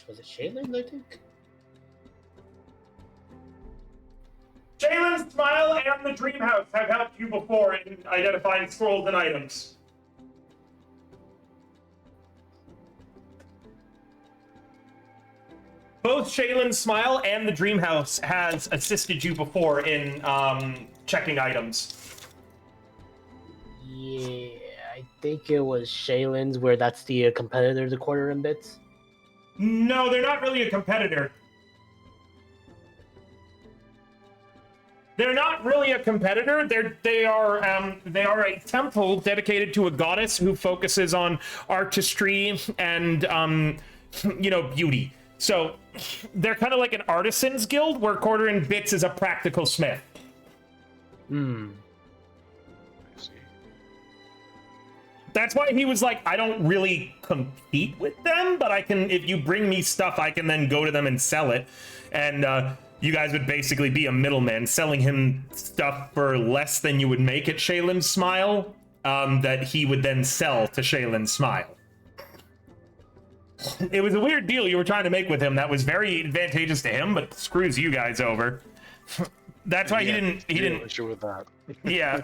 Was it Shaylin, I think? Jalen's Smile and the Dream House have helped you before in identifying scrolls and items. Both Shaylin's Smile and the Dream House has assisted you before in checking items. Yeah, I think it was Shaylin's, where that's the competitor, the quarter and bits. No, they're not really a competitor. They're not really a competitor. They are a temple dedicated to a goddess who focuses on artistry and beauty. So they're kind of like an artisans guild, where Quarter and Bits is a practical smith. Hmm. I see. That's why he was like, I don't really compete with them, but I can, if you bring me stuff, I can then go to them and sell it. And you guys would basically be a middleman, selling him stuff for less than you would make at Shaylin's Smile, that he would then sell to Shaylin's Smile. It was a weird deal you were trying to make with him that was very advantageous to him, but screws you guys over. That's why he didn't issue with that. yeah,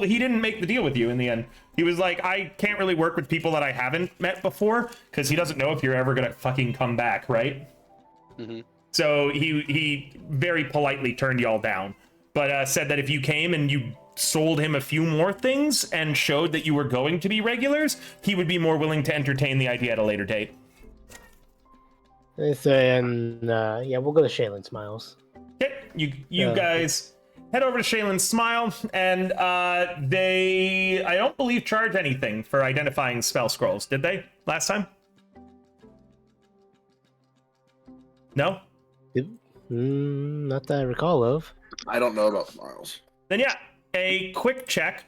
he didn't make the deal with you in the end. He was like, I can't really work with people that I haven't met before, because he doesn't know if you're ever gonna fucking come back, right? Mm-hmm. So he very politely turned y'all down, but said that if you came and you sold him a few more things and showed that you were going to be regulars, he would be more willing to entertain the idea at a later date. And we'll go to Shaylin Smiles. Okay, you guys head over to Shaylin's Smile, and I don't believe, charge anything for identifying spell scrolls. Did they last time? No? Not that I recall of. I don't know about Smiles. Then yeah, a quick check.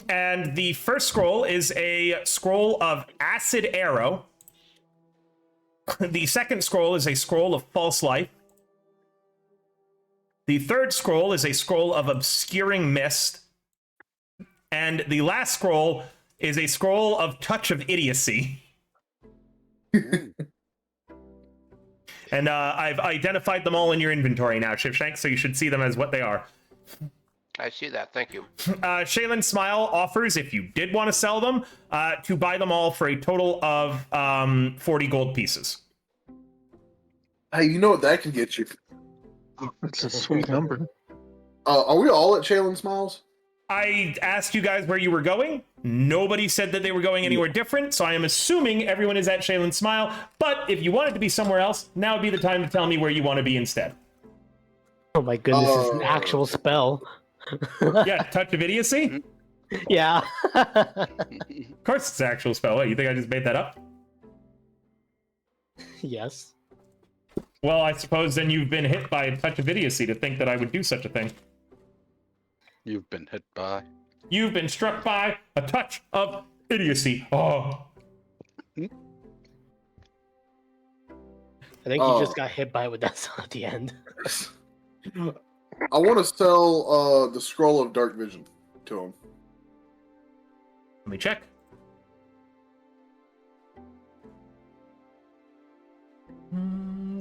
And the first scroll is a scroll of Acid Arrow. The second scroll is a scroll of False Life. The third scroll is a scroll of Obscuring Mist. And the last scroll is a scroll of Touch of Idiocy. And I've identified them all in your inventory now, Shivshank, so you should see them as what they are. I see that. Thank you. Shaylin Smile offers, if you did want to sell them, to buy them all for a total of 40 gold pieces. Hey, you know what that can get you? That's a sweet number. Are we all at Shaylin Smiles? I asked you guys where you were going. Nobody said that they were going anywhere different, so I am assuming everyone is at Shaylin Smile. But if you wanted to be somewhere else, now would be the time to tell me where you want to be instead. Oh my goodness, it's an actual spell. Yeah, Touch of Idiocy? Yeah. Of course it's an actual spell. What, you think I just made that up? Yes. Well, I suppose then you've been hit by a Touch of Idiocy to think that I would do such a thing. You've been hit by. You've been struck by a touch of idiocy. Oh. I think you just got hit by it with that song at the end. I want to sell the Scroll of Dark Vision to him. Let me check.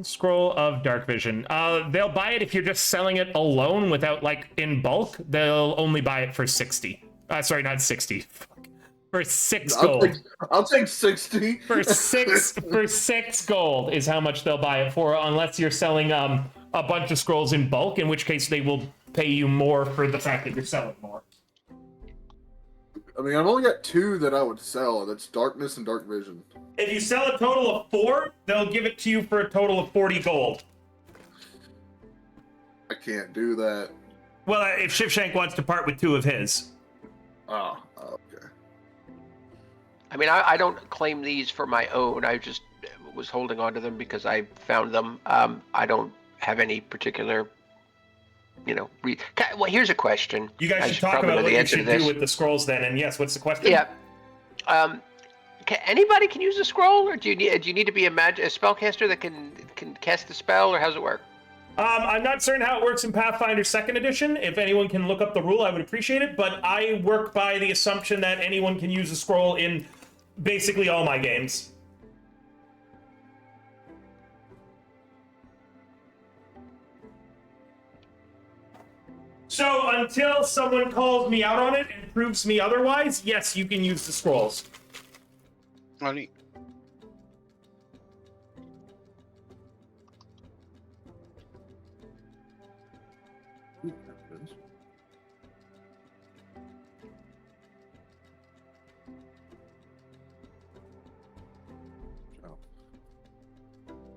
Scroll of Dark Vision. They'll buy it if you're just selling it alone without, like, in bulk. They'll only buy it for 60. Sorry, not 60. Fuck. For 6 gold. I'll take 60. For six gold is how much they'll buy it for, unless you're selling a bunch of scrolls in bulk, in which case they will pay you more for the fact that you're selling more. I mean, I've only got 2 that I would sell. That's Darkness and Dark Vision. If you sell a total of 4, they'll give it to you for a total of 40 gold. I can't do that. Well, if Shivshank wants to part with 2 of his. Oh, okay. I mean, I don't claim these for my own. I just was holding on to them because I found them. I don't have any particular, well, here's a question. You guys I should talk probably about know what the you answer to should do this. with the scrolls then. And yes, what's the question? Yeah. Anybody can use a scroll, or do you need to be a spellcaster that can cast the spell, or how's it work? I'm not certain how it works in Pathfinder 2nd Edition. If anyone can look up the rule, I would appreciate it. But I work by the assumption that anyone can use a scroll in basically all my games. So until someone calls me out on it and proves me otherwise, yes, you can use the scrolls. Oh, neat.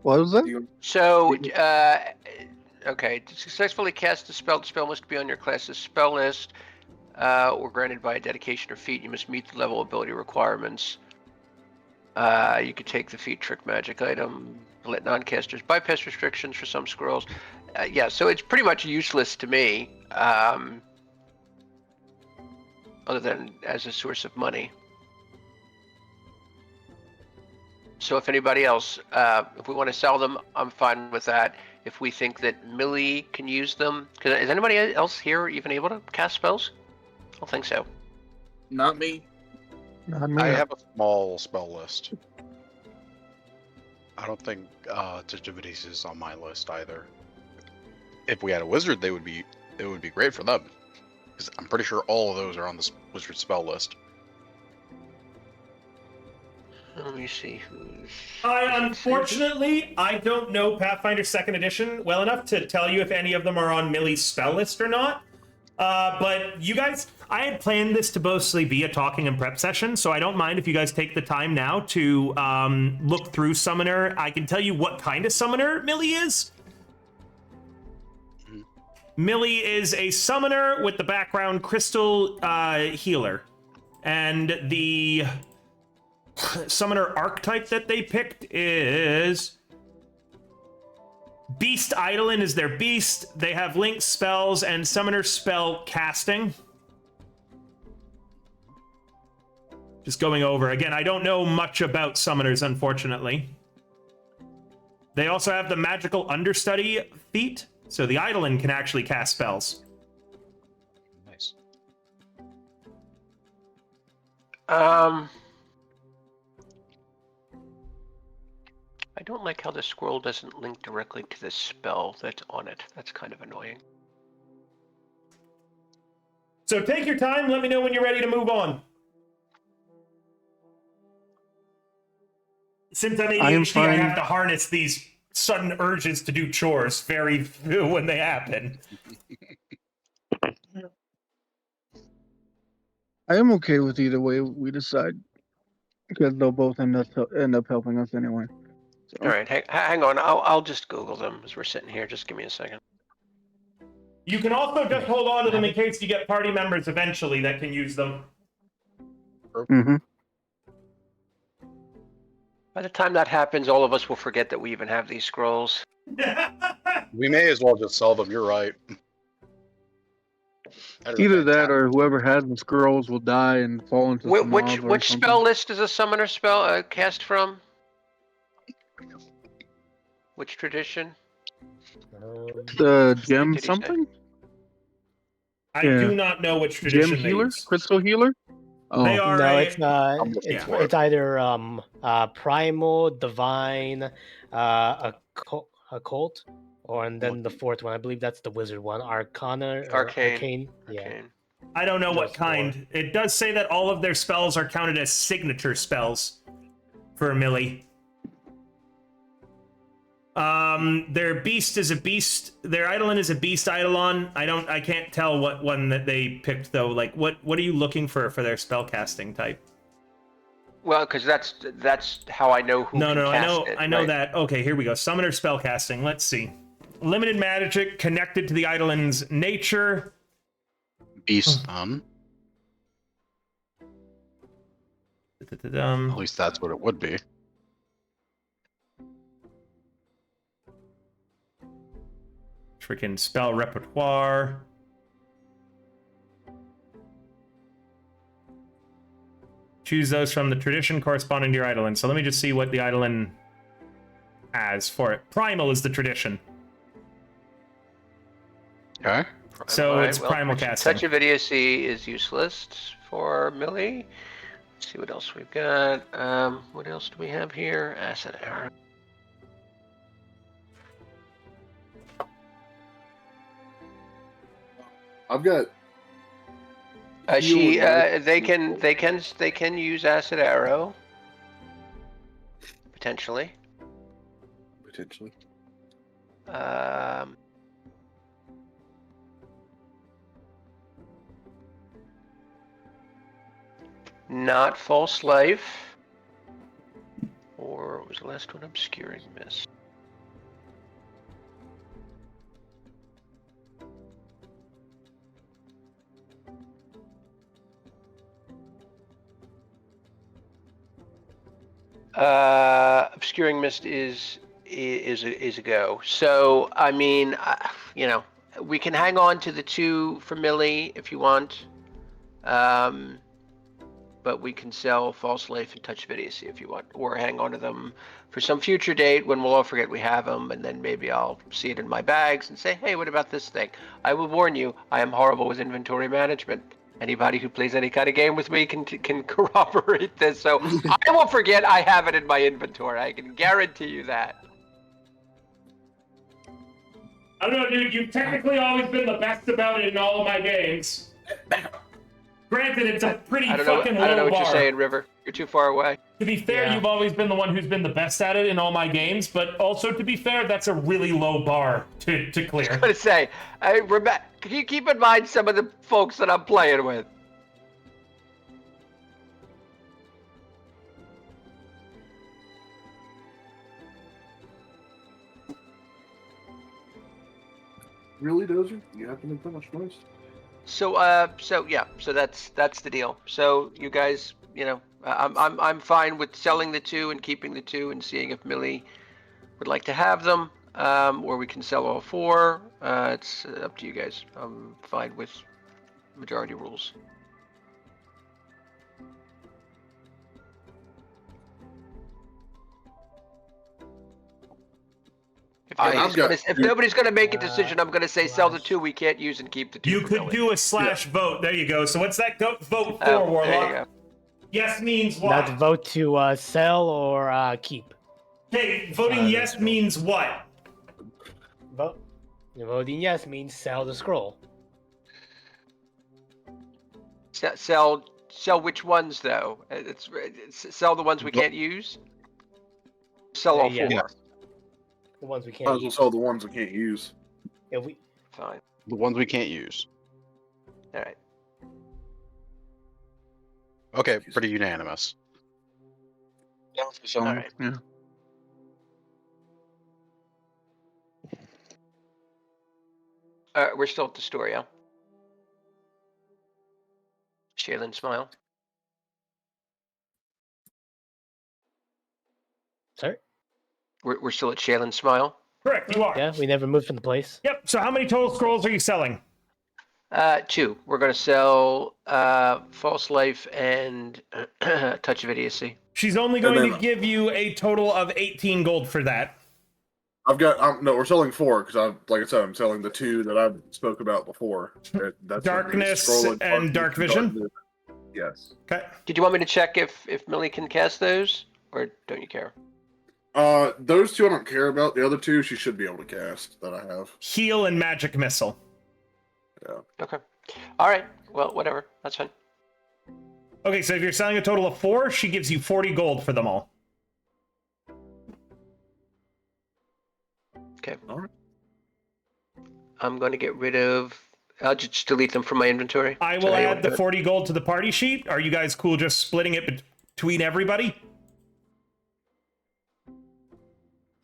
What was that? So, okay, to successfully cast the spell must be on your class's spell list, or granted by a dedication or feat. You must meet the level ability requirements. You could take the feat trick magic item, let non-casters bypass restrictions for some scrolls. Yeah, so it's pretty much useless to me, other than as a source of money. So if anybody else, if we want to sell them, I'm fine with that. If we think that Millie can use them, is anybody else here even able to cast spells? I don't think so. Not me. Not me. I have a small spell list. I don't think Titivities is on my list either. If we had a wizard, it would be great for them, because I'm pretty sure all of those are on the wizard spell list. Let me see. Unfortunately, I don't know Pathfinder 2nd Edition well enough to tell you if any of them are on Millie's spell list or not. But you guys, I had planned this to mostly be a talking and prep session, so I don't mind if you guys take the time now to look through Summoner. I can tell you what kind of Summoner Millie is. Millie is a summoner with the background crystal healer. And the summoner archetype that they picked is Beast Eidolon is their beast. They have link spells and summoner spell casting. Just going over. Again, I don't know much about summoners, unfortunately. They also have the magical understudy feat, so the Eidolon can actually cast spells. Nice. I don't like how the scroll doesn't link directly to the spell that's on it. That's kind of annoying. So take your time. Let me know when you're ready to move on. Since I'm ADHD, I have to harness these sudden urges to do chores very few when they happen. I am okay with either way we decide, because they'll both end up helping us anyway. So, All right, hang on. I'll just Google them as we're sitting here. Just give me a second. You can also just hold on to them in case you get party members eventually that can use them. Mm-hmm. By the time that happens, all of us will forget that we even have these scrolls. We may as well just sell them. You're right. Either that or whoever has the scrolls will die and fall into some mob or Which something. spell list does a summoner spell cast from? Which tradition? The gem Did he say? something? I Yeah. do not know which Gem tradition they healer? use. Crystal healer? Oh. They are No, a... it's not. I'm looking It's for it. it's either primal, divine, occult, or and then the fourth one. I believe that's the wizard one, arcana or Arcane. Yeah. Arcane. I don't know what Those four. kind. It does say that all of their spells are counted as signature spells for Millie. Their beast is a beast. Their Eidolon is a beast Eidolon. I can't tell what one that they picked though. Like, what are you looking for their spellcasting type? Well, because that's how I know who No, can cast it. I know right? that. Okay, here we go. Summoner spellcasting. Let's see. Limited magic connected to the Eidolon's nature. Beast stun. At least that's what it would be. Freaking spell repertoire. Choose those from the tradition corresponding to your Eidolon. So let me just see what the Eidolon has for it. Primal is the tradition. Okay. So Alright, it's well, primal casting. Touch of idiocy is useless for Millie. Let's see what else we've got. What else do we have here? Acid arrow. I've got. They can use acid arrow potentially. Potentially. Not false life. Or what was the last one? Obscuring mist. Obscuring mist is a go. So I mean, you know, we can hang on to the two for Millie if you want, but we can sell false life and touch of idiocy if you want, or hang on to them for some future date when we'll all forget we have them, and then maybe I'll see it in my bags and say, hey, what about this thing? I will warn you, I am horrible with inventory management. Anybody who plays any kind of game with me can corroborate this. So I will forget I have it in my inventory. I can guarantee you that. I don't know, dude. You've technically always been the best about it in all of my games. Granted, it's a pretty fucking low bar. I don't know what you're saying, River. You're too far away. To be fair, Yeah. you've always been the one who's been the best at it in all my games, but also to be fair, that's a really low bar to clear. I was gonna say, can you keep in mind some of the folks that I'm playing with? really, Dozer? You have to make that much noise? So that's the deal. So you guys, I'm fine with selling the 2 and keeping the 2 and seeing if Millie would like to have them, or we can sell all 4. It's up to you guys. I'm fine with majority rules. If nobody's going to make a decision, I'm going to say sell the 2 we can't use and keep the 2. You for could Millie. do a / vote. There you go. So what's that vote for, There you Warlock? go. Yes means That's what? vote to sell or keep. Okay, voting yes means what? Voting yes means sell the scroll. Sell which ones though? It's sell the ones we can't use. Sell all 4. Yeah. The ones we Might can't as well use. sell the ones we can't use. If we Fine. The ones we can't use. All right. Okay, pretty unanimous. All right. Yeah. We're still at the store, yeah? Shaylin, smile. sorry. We're still at Shaylin, smile. Correct, you are. Yeah, we never moved from the place. Yep. So how many total scrolls are you selling? 2. We're going to sell False Life and Touch of Idiocy. She's only And going then- to give you a total of 18 gold for that. I've got no. We're selling 4 because like I said, I'm selling the 2 that I spoke about before. That's gonna be Darkness Scroll and Dark Vision? Yes. Okay. Did you want me to check if Millie can cast those, or don't you care? Those 2 I don't care about. The other 2 she should be able to cast that I have. Heal and Magic Missile. Okay. All right. Well, whatever. That's fine. Okay, so if you're selling a total of 4, she gives you 40 gold for them all. Okay. All right. I'm going to get rid of. I'll just delete them from my inventory. I So will how you add wanna the do it? 40 gold to the party sheet. Are you guys cool just splitting it between everybody?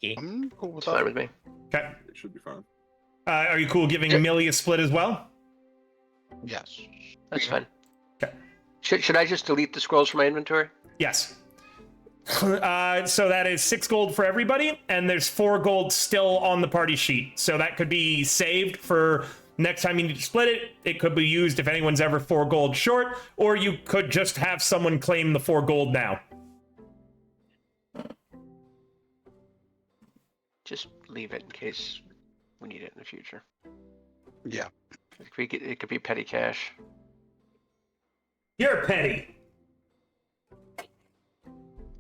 I'm cool with It's fine with me. Okay. It should be fine. Are you cool giving Millie a split as well? Yes. That's fine. Okay. Should I just delete the scrolls from my inventory? Yes. So that is 6 gold for everybody, and there's 4 gold still on the party sheet. So that could be saved for next time you need to split it. It could be used if anyone's ever 4 gold short, or you could just have someone claim the 4 gold now. Just leave it in case we need it in the future. Yeah. It could be petty cash. You're petty.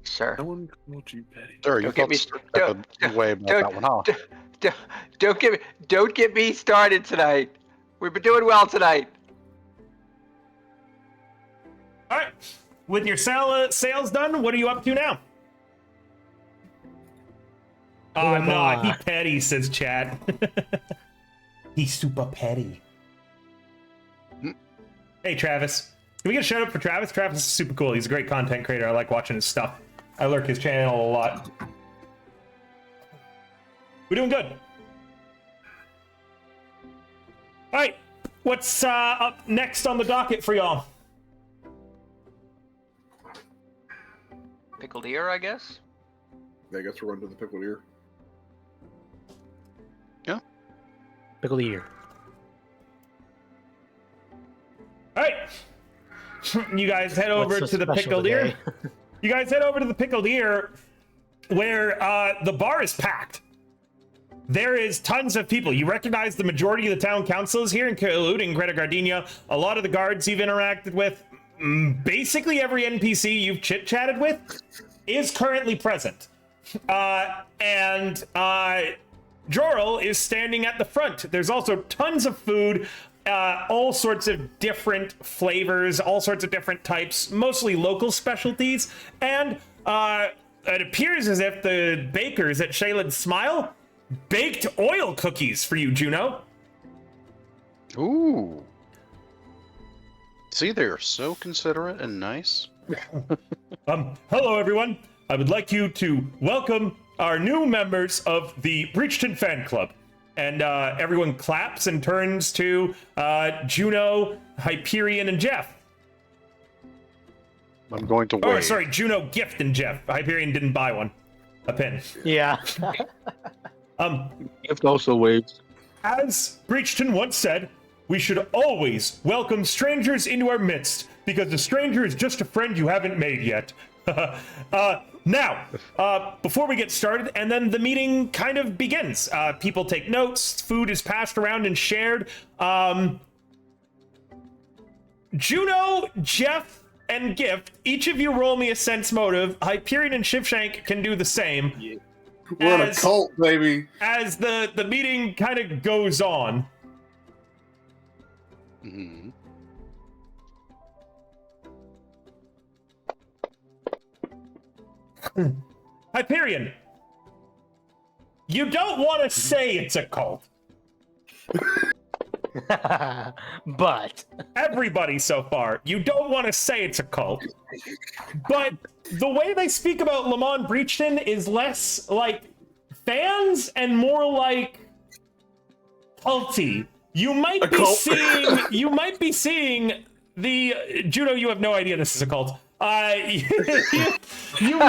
Sir. No one called you petty. Sir, you Don't get me felt a way about that one, huh? Don't get me started tonight. We've been doing well tonight. All right. With your sales done, what are you up to now? Oh, am no, I? he petty, says Chad. He's super petty. Hey, Travis. Can we get a shout out for Travis? Travis is super cool. He's a great content creator. I like watching his stuff. I lurk his channel a lot. We're doing good. All right. What's up next on the docket for y'all? Pickled ear, I guess. I guess we're under the pickled ear. Pickle ear. All right. You guys head over What's so to the special Pickled today? Ear. You guys head over to the Pickled Ear, where the bar is packed. There is tons of people. You recognize the majority of the town councilors here, including Greta Gardenia. A lot of the guards you've interacted with. Basically every NPC you've chit-chatted with is currently present. And Jorel is standing at the front. There's also tons of food, all sorts of different flavors, all sorts of different types, mostly local specialties. And it appears as if the bakers at Shaylin's Smile baked oil cookies for you, Juno. Ooh. See, they're so considerate and nice. Hello, everyone. I would like you to welcome our new members of the Breachton Fan Club. And everyone claps and turns to Juno, Hyperion, and Jeff. I'm going to wait. Oh, sorry, Juno, Gift, and Jeff. Hyperion didn't buy one. A pin. Yeah. Gift also waves. As Breachton once said, we should always welcome strangers into our midst, because a stranger is just a friend you haven't made yet. Now, before we get started, and then the meeting kind of begins. People take notes, food is passed around and shared. Juno, Jeff, and Gift, each of you roll me a sense motive. Hyperion and Shivshank can do the same. We're in a cult, baby. As the meeting kind of goes on. Mhm. Hyperion, you don't want to say it's a cult. But Everybody so far, you don't want to say it's a cult. But the way they speak about Lamont Breachton is less like fans and more like culty. You might A be cult? seeing the Juno. You have no idea this is a cult. You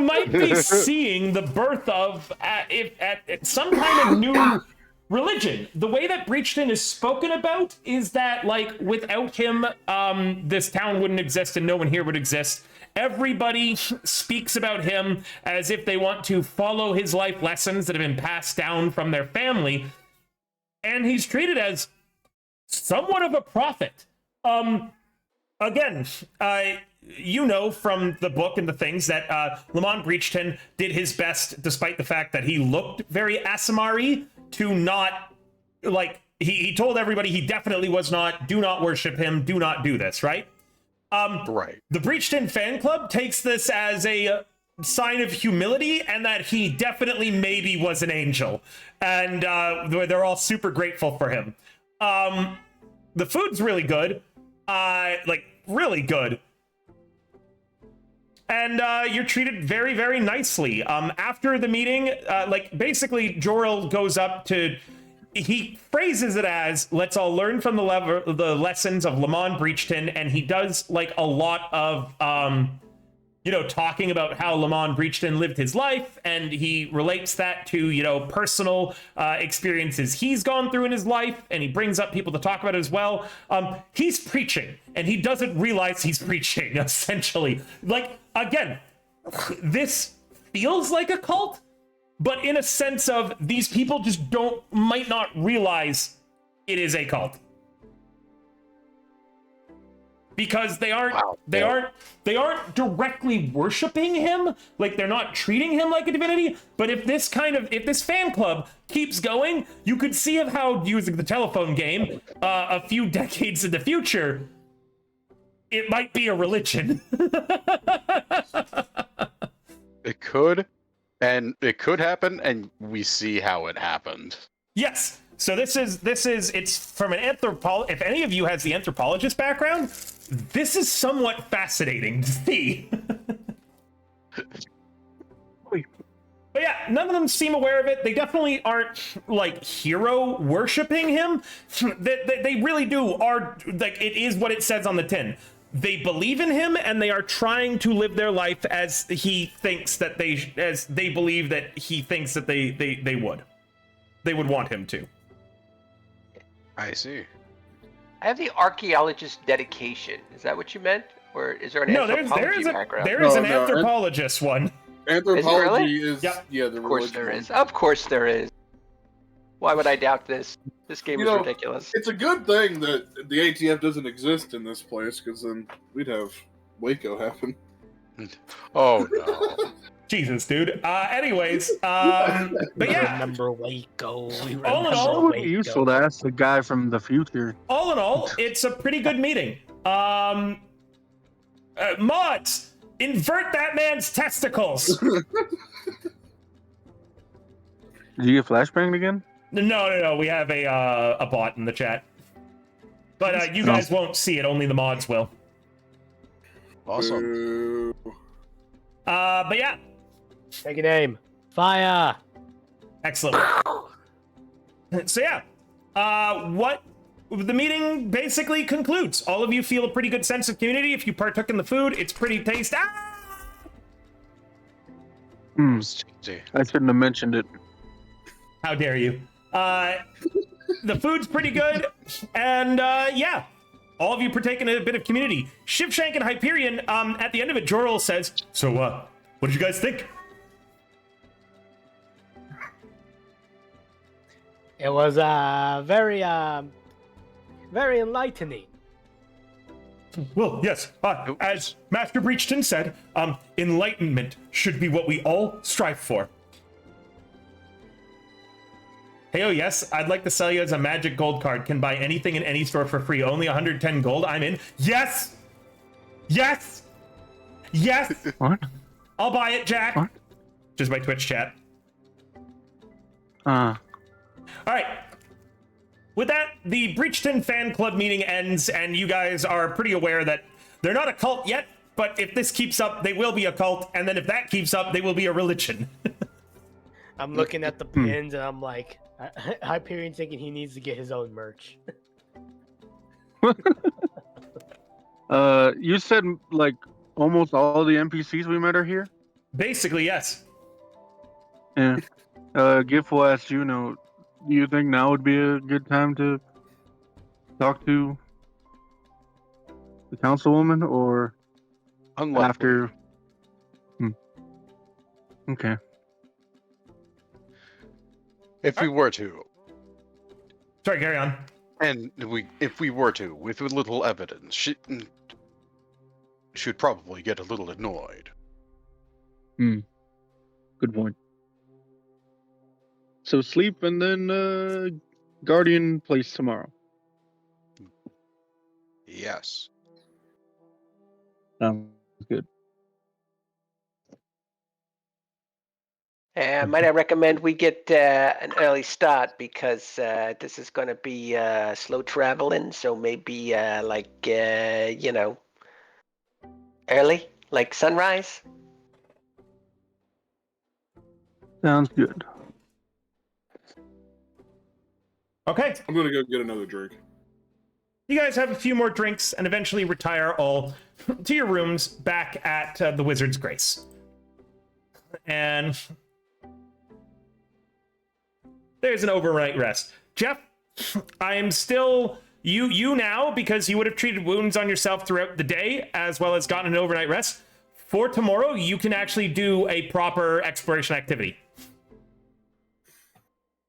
might be seeing the birth of some kind of new religion. The way that Breachton is spoken about is that, like, without him, this town wouldn't exist and no one here would exist. Everybody speaks about him as if they want to follow his life lessons that have been passed down from their family. And he's treated as somewhat of a prophet. Again, you know from the book and the things that Lamont Breachton did his best, despite the fact that he looked very Asimari, to not, like, he told everybody he definitely was not, do not worship him, do not do this, right? Right. The Breachton fan club takes this as a sign of humility and that he definitely maybe was an angel. And they're all super grateful for him. The food's really good. Like, really good. And you're treated very, very nicely. After the meeting, like, basically, Jor-El goes up to... He phrases it as, let's all learn from the lessons of Lamont Breachton, and he does, like, a lot of, talking about how Lamont Breachton lived his life, and he relates that to, personal experiences he's gone through in his life, and he brings up people to talk about it as well. He's preaching, and he doesn't realize he's preaching, essentially. Like, again, this feels like a cult, but in a sense of these people just might not realize it is a cult. Because they aren't directly worshiping him, like they're not treating him like a divinity. But if this fan club keeps going, you could see of how, using the telephone game, a few decades in the future, it might be a religion. It could, and it could happen, and we see how it happened. Yes. So it's from an if any of you has the anthropologist background, this is somewhat fascinating to see. But yeah, none of them seem aware of it. They definitely aren't, like, hero worshipping him. They really are, like, it is what it says on the tin. They believe in him, and they are trying to live their life as he thinks that as they believe that he thinks that they would want him to. I see. I have the archaeologist dedication. Is that what you meant? Or is there an anthropology background? There is an No, anthropologist one. Anthropology is, Yep. yeah, the Of course religion there one. is. Of course there is. Why would I doubt this? This game is ridiculous. It's a good thing that the ATF doesn't exist in this place, because then we'd have Waco happen. Oh no. Jesus, dude. Anyways, but yeah. remember Waco. All in all, It would be useful to ask the guy from the future. All in all, it's a pretty good meeting. Mods, invert that man's testicles. Did you get flashbanged again? No. We have a bot in the chat, but you guys won't see it. Only the mods will. Awesome. Boo. But yeah, Take a name. Fire. excellent. So yeah, what the meeting basically concludes. All of you feel a pretty good sense of community. If you partook in the food, it's pretty tasty. I shouldn't have mentioned it. How dare you? The food's pretty good, and yeah, all of you partake in a bit of community. Shivshank and Hyperion, at the end of it, Jorl says, so what did you guys think? It was very enlightening. Well, yes, as Master Breachton said, enlightenment should be what we all strive for. Hey, oh yes, I'd like to sell you as a magic gold card. Can buy anything in any store for free. Only 110 gold. I'm in. Yes! Yes! Yes! What? I'll buy it, Jack. What? Just my Twitch chat. Uh, All right. With that, the Breachton fan club meeting ends, and you guys are pretty aware that they're not a cult yet, but if this keeps up, they will be a cult, and then if that keeps up, they will be a religion. I'm looking at the pins and I'm like, Hyperion thinking he needs to get his own merch. you said like almost all the NPCs we met are here? Basically, yes. Yeah. Gifo asked you, do you think now would be a good time to talk to the councilwoman or Unlikely. after? Okay. If we were to, Sorry, carry on. and if we were to, with a little evidence, she'd probably get a little annoyed. Good point. So sleep and then Guardian place tomorrow. Yes. Sounds good. Might I recommend we get an early start because this is going to be slow traveling, so maybe early, like sunrise. Sounds good. Okay. I'm gonna go get another drink. You guys have a few more drinks and eventually retire all to your rooms back at the Wizard's Grace. And there's an overnight rest. Jeff, I am still you now, because you would have treated wounds on yourself throughout the day as well as gotten an overnight rest. For tomorrow, you can actually do a proper exploration activity.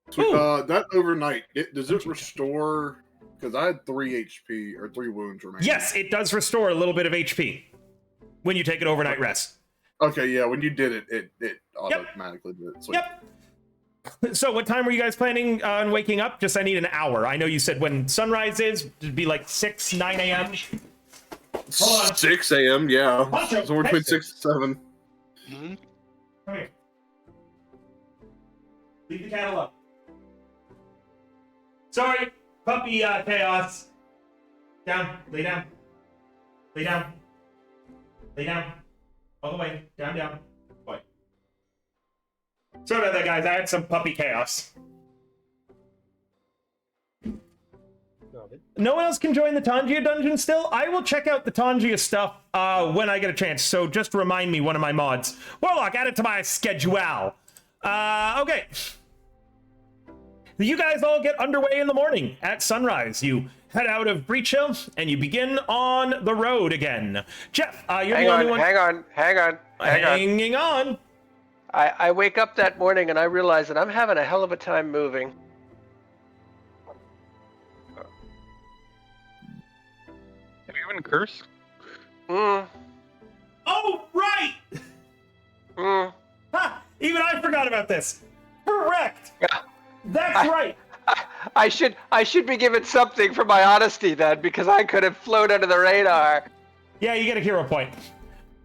So, that overnight, does it restore? Because I had 3 HP or 3 wounds remaining. Yes, it does restore a little bit of HP when you take an overnight rest. Okay, yeah. When you did it, it automatically did it. Sweet. Yep. So what time were you guys planning on waking up? Just I need an hour. I know you said when sunrise is, it'd be like 6, 9 a.m. Hold on. 6 a.m. Yeah. Poncho, So we're between 6 and 7. Mm-hmm. Come here. Leave the cattle up. Sorry, puppy chaos. Down, lay down. Lay down. Lay down. All the way. Down, down. Boy. Sorry about that, guys. I had some puppy chaos. No one else can join the Tangia dungeon still? I will check out the Tangia stuff when I get a chance, so just remind me, one of my mods. Warlock, add it to my schedule. Okay. You guys all get underway in the morning at sunrise. You head out of Breach Hill, and you begin on the road again. Jeff, you're the only one... Hanging on. I wake up that morning and I realize that I'm having a hell of a time moving. Have you been cursed? Mm. Oh, right! Mm. Ha! Even I forgot about this. Correct. Yeah. That's right. I should be given something for my honesty then, because I could have flown under the radar. Yeah, you get a hero point.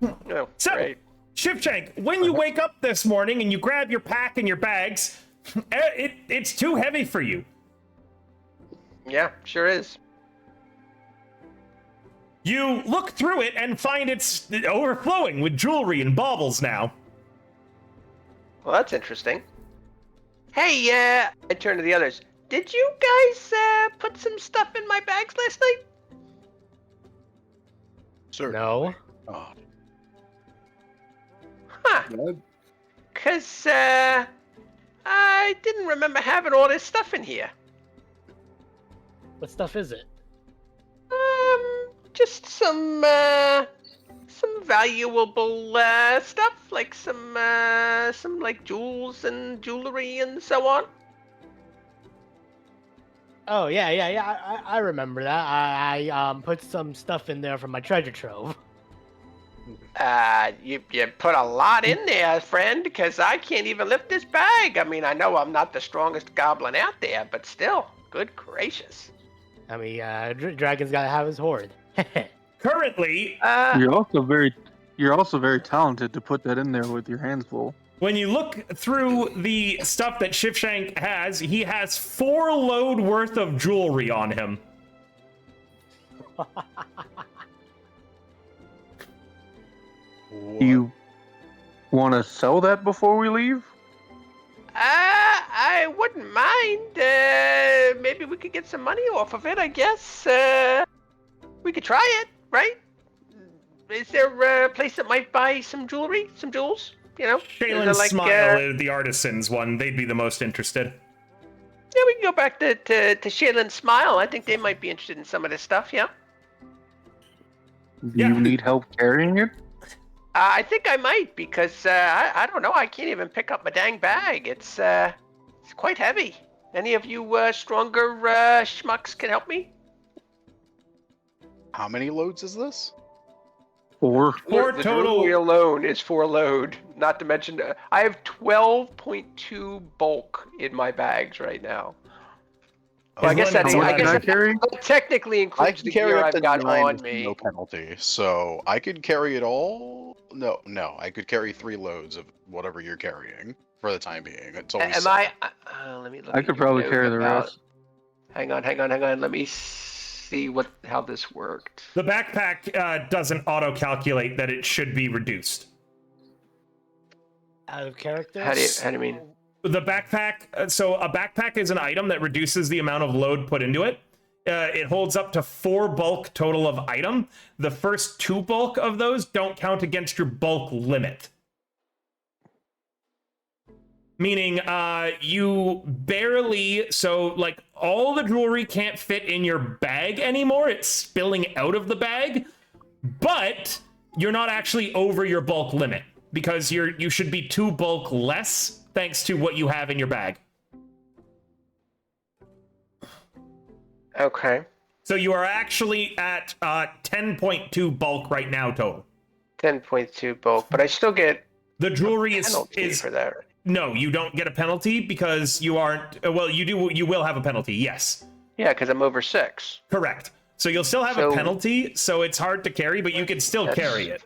Oh, So, great. Shivshank, when you wake up this morning and you grab your pack and your bags, it's too heavy for you. Yeah, sure is. You look through it and find it's overflowing with jewelry and baubles now. Well, that's interesting. Hey, I turn to the others. did you guys put some stuff in my bags last night? No. Oh, Huh. Yeah, Because I didn't remember having all this stuff in here. What stuff is it? Just some valuable stuff, like some like jewels and jewelry and so on. Oh yeah. I remember that. I put some stuff in there from my treasure trove. You put a lot in there, friend, because I can't even lift this bag. I mean, I know I'm not the strongest goblin out there, but still, good gracious. I mean, Dragon's gotta have his hoard. Currently, You're also very talented to put that in there with your hands full. when you look through the stuff that Shifshank has, he has 4 load worth of jewelry on him. Do you want to sell that before we leave? I wouldn't mind. Maybe we could get some money off of it, I guess. We could try it, right? Is there a place that might buy some jewelry, some jewels? You know? Is Shaylin's there, like, Smile, the artisan's one, they'd be the most interested. Yeah, we can go back to Shaylin's Smile. I think they might be interested in some of this stuff, yeah? Do Yeah. you need help carrying it? I think I might, because I don't know. I can't even pick up my dang bag. It's quite heavy. Any of you stronger schmucks can help me? how many loads is this? 4. 4 the total. jewelry alone is 4 load. Not to mention, I have 12.2 bulk in my bags right now. Well, I guess that, How I much guess can I that carry? technically I includes can the carry gear up I've to got 9 on with me. no penalty, so I could carry it all. No, I could carry 3 loads of whatever you're carrying for the time being. It's always Am set. I? Let me look. I at could your probably note carry the about- rest. Hang on. Let me see how this worked. The backpack doesn't auto-calculate that it should be reduced. Out of character. How do you mean? The backpack, so a backpack is an item that reduces the amount of load put into it. It holds up to 4 bulk total of item. The first 2 bulk of those don't count against your bulk limit. Meaning, you barely, so like all the jewelry can't fit in your bag anymore. It's spilling out of the bag, but you're not actually over your bulk limit because you should be 2 bulk less thanks to what you have in your bag. Okay. So you are actually at 10.2 bulk right now total. 10.2 bulk, but I still get The jewelry penalty is for that. no, you don't get a penalty because you aren't. Well, you do. You will have a penalty. Yes, Yeah, because I'm over 6. correct. So you'll still have a So- penalty. So it's hard to carry, but you can still That's- carry it.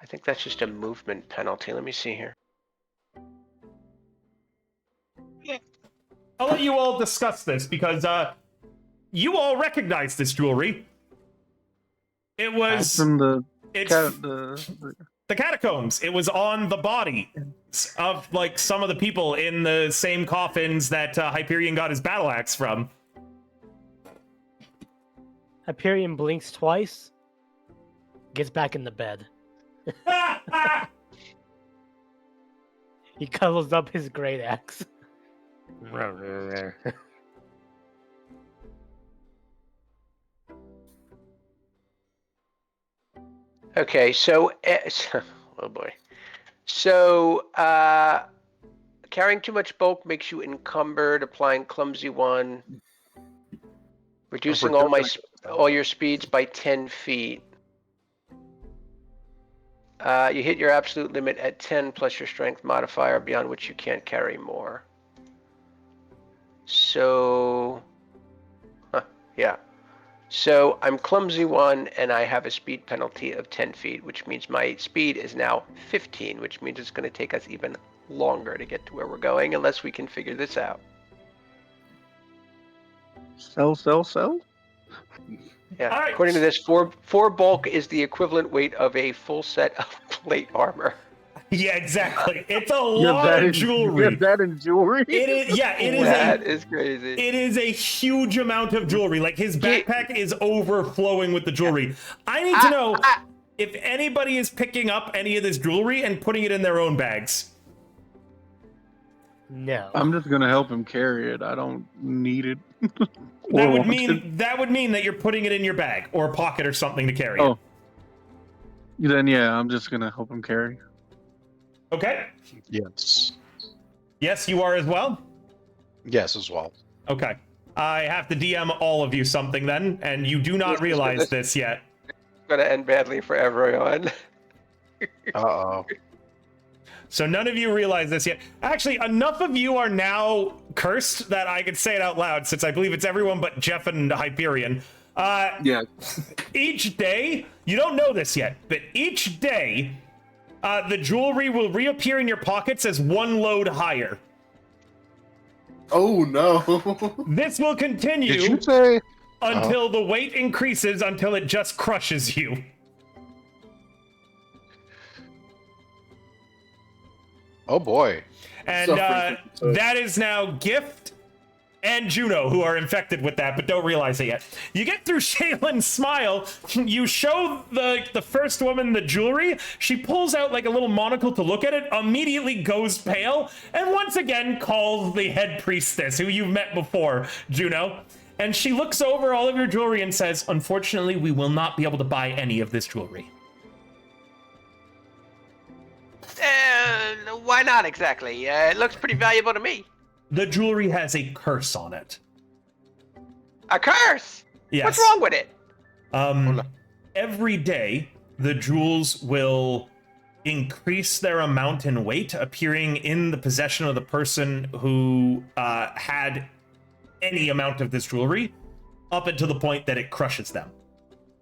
I think that's just a movement penalty. Let me see here. I'll let you all discuss this because you all recognize this jewelry. It was From the it's the the catacombs. It was on the body of like some of the people in the same coffins that Hyperion got his battle axe from. Hyperion blinks twice. Gets back in the bed. He cuddles up his great axe. Okay, so, oh boy. So, carrying too much bulk makes you encumbered, applying clumsy 1, reducing all your speeds by 10 feet. You hit your absolute limit at 10 plus your strength modifier, beyond which you can't carry more. So, yeah. So I'm clumsy 1, and I have a speed penalty of 10 feet, which means my speed is now 15, which means it's going to take us even longer to get to where we're going, unless we can figure this out. sell. Yeah. All right. According to this, four bulk is the equivalent weight of a full set of plate armor. Yeah, exactly. It's a You have lot that of in, jewelry. You have that in jewelry? It is, yeah, That is crazy. it is a huge amount of jewelry. Like his backpack is overflowing with the jewelry. I need to know if anybody is picking up any of this jewelry and putting it in their own bags. No. I'm just gonna help him carry it. I don't need it. That Or would want mean that you're putting it in your bag or pocket or something to carry. Oh. It. Then yeah, I'm just gonna help him carry. Okay. Yes. Yes, you are as well. Yes, as well. Okay. I have to DM all of you something then, and you do not realize this yet. It's gonna end badly for everyone. Uh-oh. So none of you realize this yet. Actually, enough of you are now cursed that I could say it out loud, since I believe it's everyone but Jeff and Hyperion. Yeah. Each day, you don't know this yet, but each day, the jewelry will reappear in your pockets as one load higher. Oh no. This will continue Did you say? until the weight increases until it just crushes you. Oh boy. And Suffering from- that is now Gift and Juno who are infected with that, but don't realize it yet. You get through Shaylin's smile. You show the first woman the jewelry. She pulls out like a little monocle to look at it, immediately goes pale, and once again calls the head priestess, who you've met before, Juno. And she looks over all of your jewelry and says, "Unfortunately, we will not be able to buy any of this jewelry." Why not exactly? It looks pretty valuable to me. The jewelry has a curse on it. A curse? Yes. What's wrong with it? Every day, the jewels will increase their amount in weight, appearing in the possession of the person who had any amount of this jewelry, up until the point that it crushes them.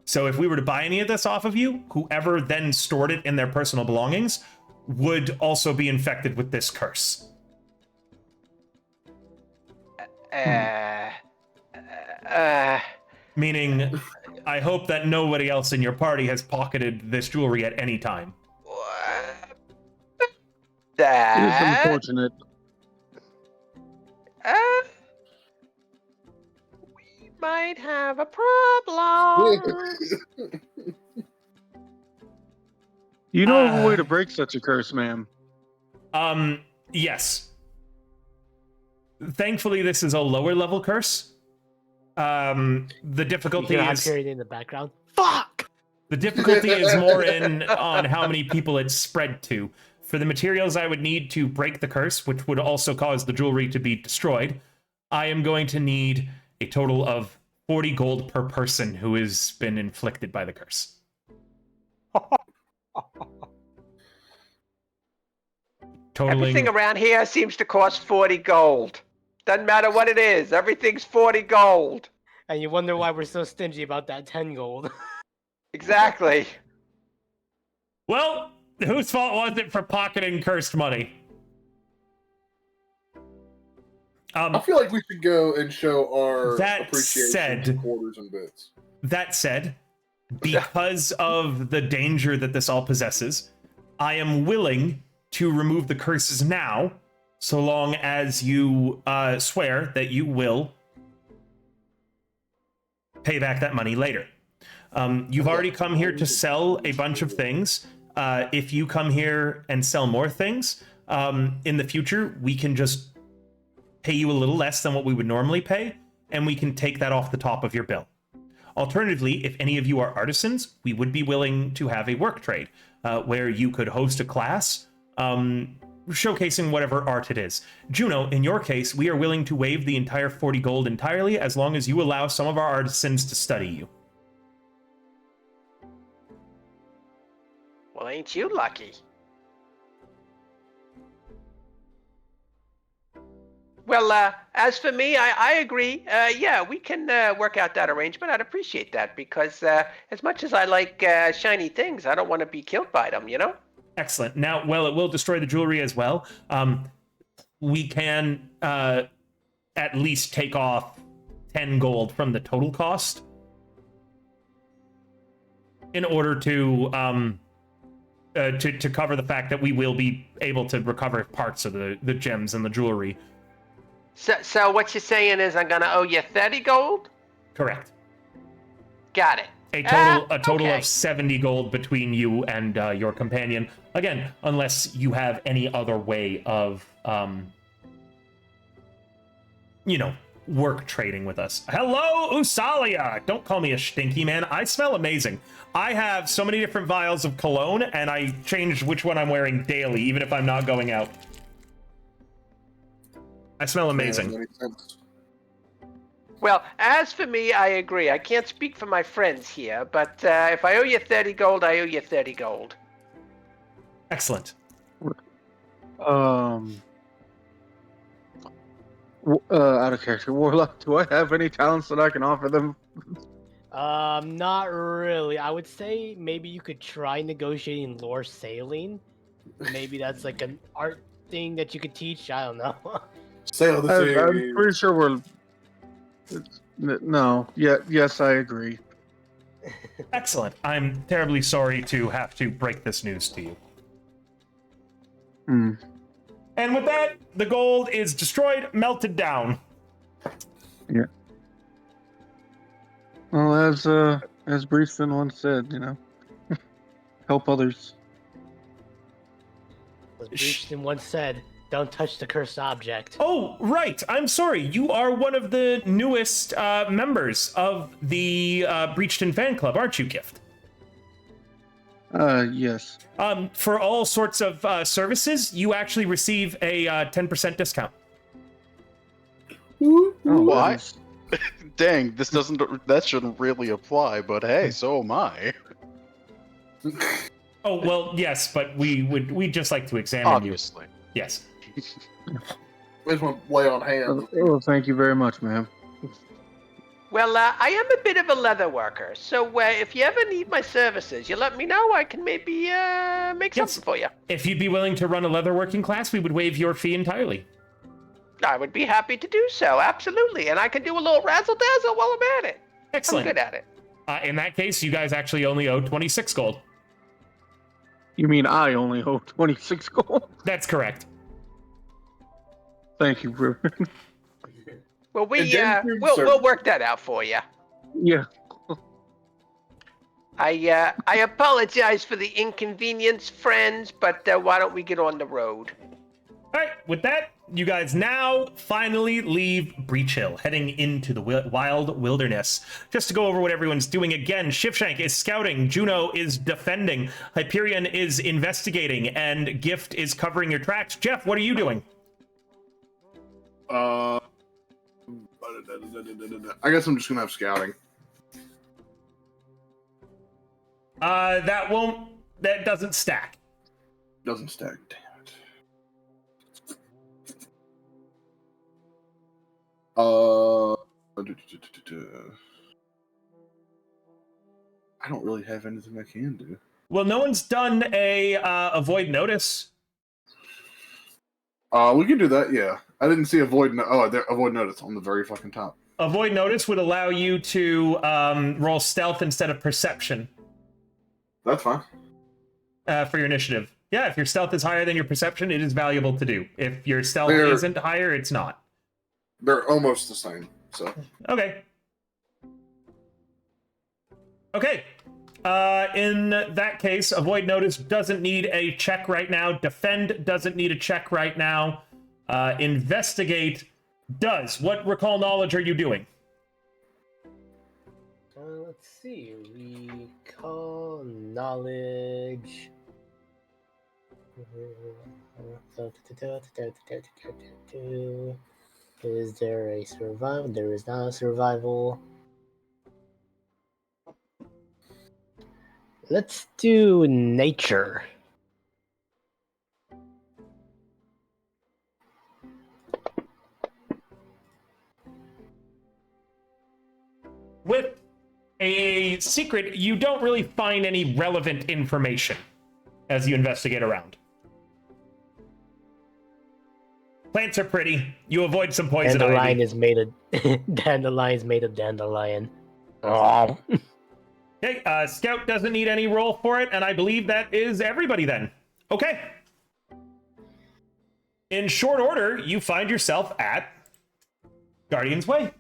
So if we were to buy any of this off of you, whoever then stored it in their personal belongings would also be infected with this curse. Meaning, I hope that nobody else in your party has pocketed this jewelry at any time. It is That. unfortunate. We might have a problem. You know of a way to break such a curse, ma'am. Yes. Thankfully, this is a lower level curse. The difficulty You hear is Hyperion in the background. Fuck! the difficulty is more on how many people it's spread to. For the materials I would need to break the curse, which would also cause the jewelry to be destroyed, I am going to need a total of 40 gold per person who has been inflicted by the curse. Totaling. Everything around here seems to cost 40 gold. Doesn't matter what it is. Everything's 40 gold. And you wonder why we're so stingy about that 10 gold. Exactly. Well, whose fault was it for pocketing cursed money? I feel like we should go and show our That appreciation said- to quarters and bits. That said, because of the danger that this all possesses, I am willing to remove the curses now, so long as you swear that you will pay back that money later. You've already come here to sell a bunch of things. If you come here and sell more things, in the future, we can just pay you a little less than what we would normally pay, and we can take that off the top of your bill. Alternatively, if any of you are artisans, we would be willing to have a work trade, where you could host a class, showcasing whatever art it is. Juno, in your case, we are willing to waive the entire 40 gold entirely, as long as you allow some of our artisans to study you. Well, ain't you lucky? Well, as for me, I agree. Yeah, we can work out that arrangement. I'd appreciate that because as much as I like shiny things, I don't want to be killed by them, you know? Excellent. Now, well, it will destroy the jewelry as well. We can at least take off 10 gold from the total cost in order to to cover the fact that we will be able to recover parts of the gems and the jewelry. So what you're saying is I'm gonna owe you 30 gold? Correct. Got it. A total Okay. of 70 gold between you and your companion. Again, unless you have any other way of, work trading with us. Hello, Usalia! Don't call me a stinky man. I smell amazing. I have so many different vials of cologne, and I change which one I'm wearing daily, even if I'm not going out. I smell amazing. Yeah, that makes sense. Well, as for me, I agree. I can't speak for my friends here, but if I owe you 30 gold, I owe you 30 gold. Excellent. Out of character, Warlock, do I have any talents that I can offer them? Not really. I would say maybe you could try negotiating lore sailing. Maybe that's like an art thing that you could teach. I don't know. Sail the sea. I'm pretty sure we're. No. Yeah. Yes, I agree. Excellent. I'm terribly sorry to have to break this news to you. Hmm. And with that, the gold is destroyed, melted down. Yeah. Well, as Breeston once said, help others. As Breachton once said, "Don't touch the cursed object." Oh, right. I'm sorry. You are one of the newest members of the Breachton fan club, aren't you, Gift? Yes. For all sorts of services, you actually receive a 10% discount. Oh, Why? nice. Dang, that shouldn't really apply, but hey, so am I. Oh, well, yes, but we'd just like to examine Obviously. you. Yes. We just want to lay on hands. Oh, thank you very much, ma'am. Well, I am a bit of a leather worker, so if you ever need my services, you let me know. I can maybe make Yes. something for you. If you'd be willing to run a leatherworking class, we would waive your fee entirely. I would be happy to do so, absolutely. And I can do a little razzle-dazzle while I'm at it. Excellent. I'm good at it. In that case, you guys actually only owe 26 gold. You mean I only owe 26 gold? That's correct. Thank you, Reverend. Well, Indentured we'll work that out for you. Yeah. I apologize for the inconvenience, friends, but why don't we get on the road? All right, with that, you guys now finally leave Breach Hill, heading into the wild wilderness. Just to go over what everyone's doing again, Shifshank is scouting, Juno is defending, Hyperion is investigating, and Gift is covering your tracks. Jeff, what are you doing? I guess I'm just gonna have scouting. That doesn't stack. Doesn't stack. Damn it. I don't really have anything I can do. Well, no one's done a avoid notice. We can do that. Yeah, I didn't see avoid. Avoid notice on the very fucking top. Avoid notice would allow you to roll stealth instead of perception That's fine. for your initiative. Yeah, if your stealth is higher than your perception, it is valuable to do. If your stealth isn't higher, it's not. They're almost the same. So Okay. Okay. In that case, avoid notice doesn't need a check right now. Defend doesn't need a check right now. Investigate does. What recall knowledge are you doing? Let's see. Recall knowledge. Is there a survival? There is not a survival. Let's do nature. With a secret, you don't really find any relevant information as you investigate around. Plants are pretty. You avoid some poison Dandelion ivy. is made of dandelion's made of dandelion. Oh. Okay, Scout doesn't need any roll for it, and I believe that is everybody then. Okay. In short order, you find yourself at Guardian's Way.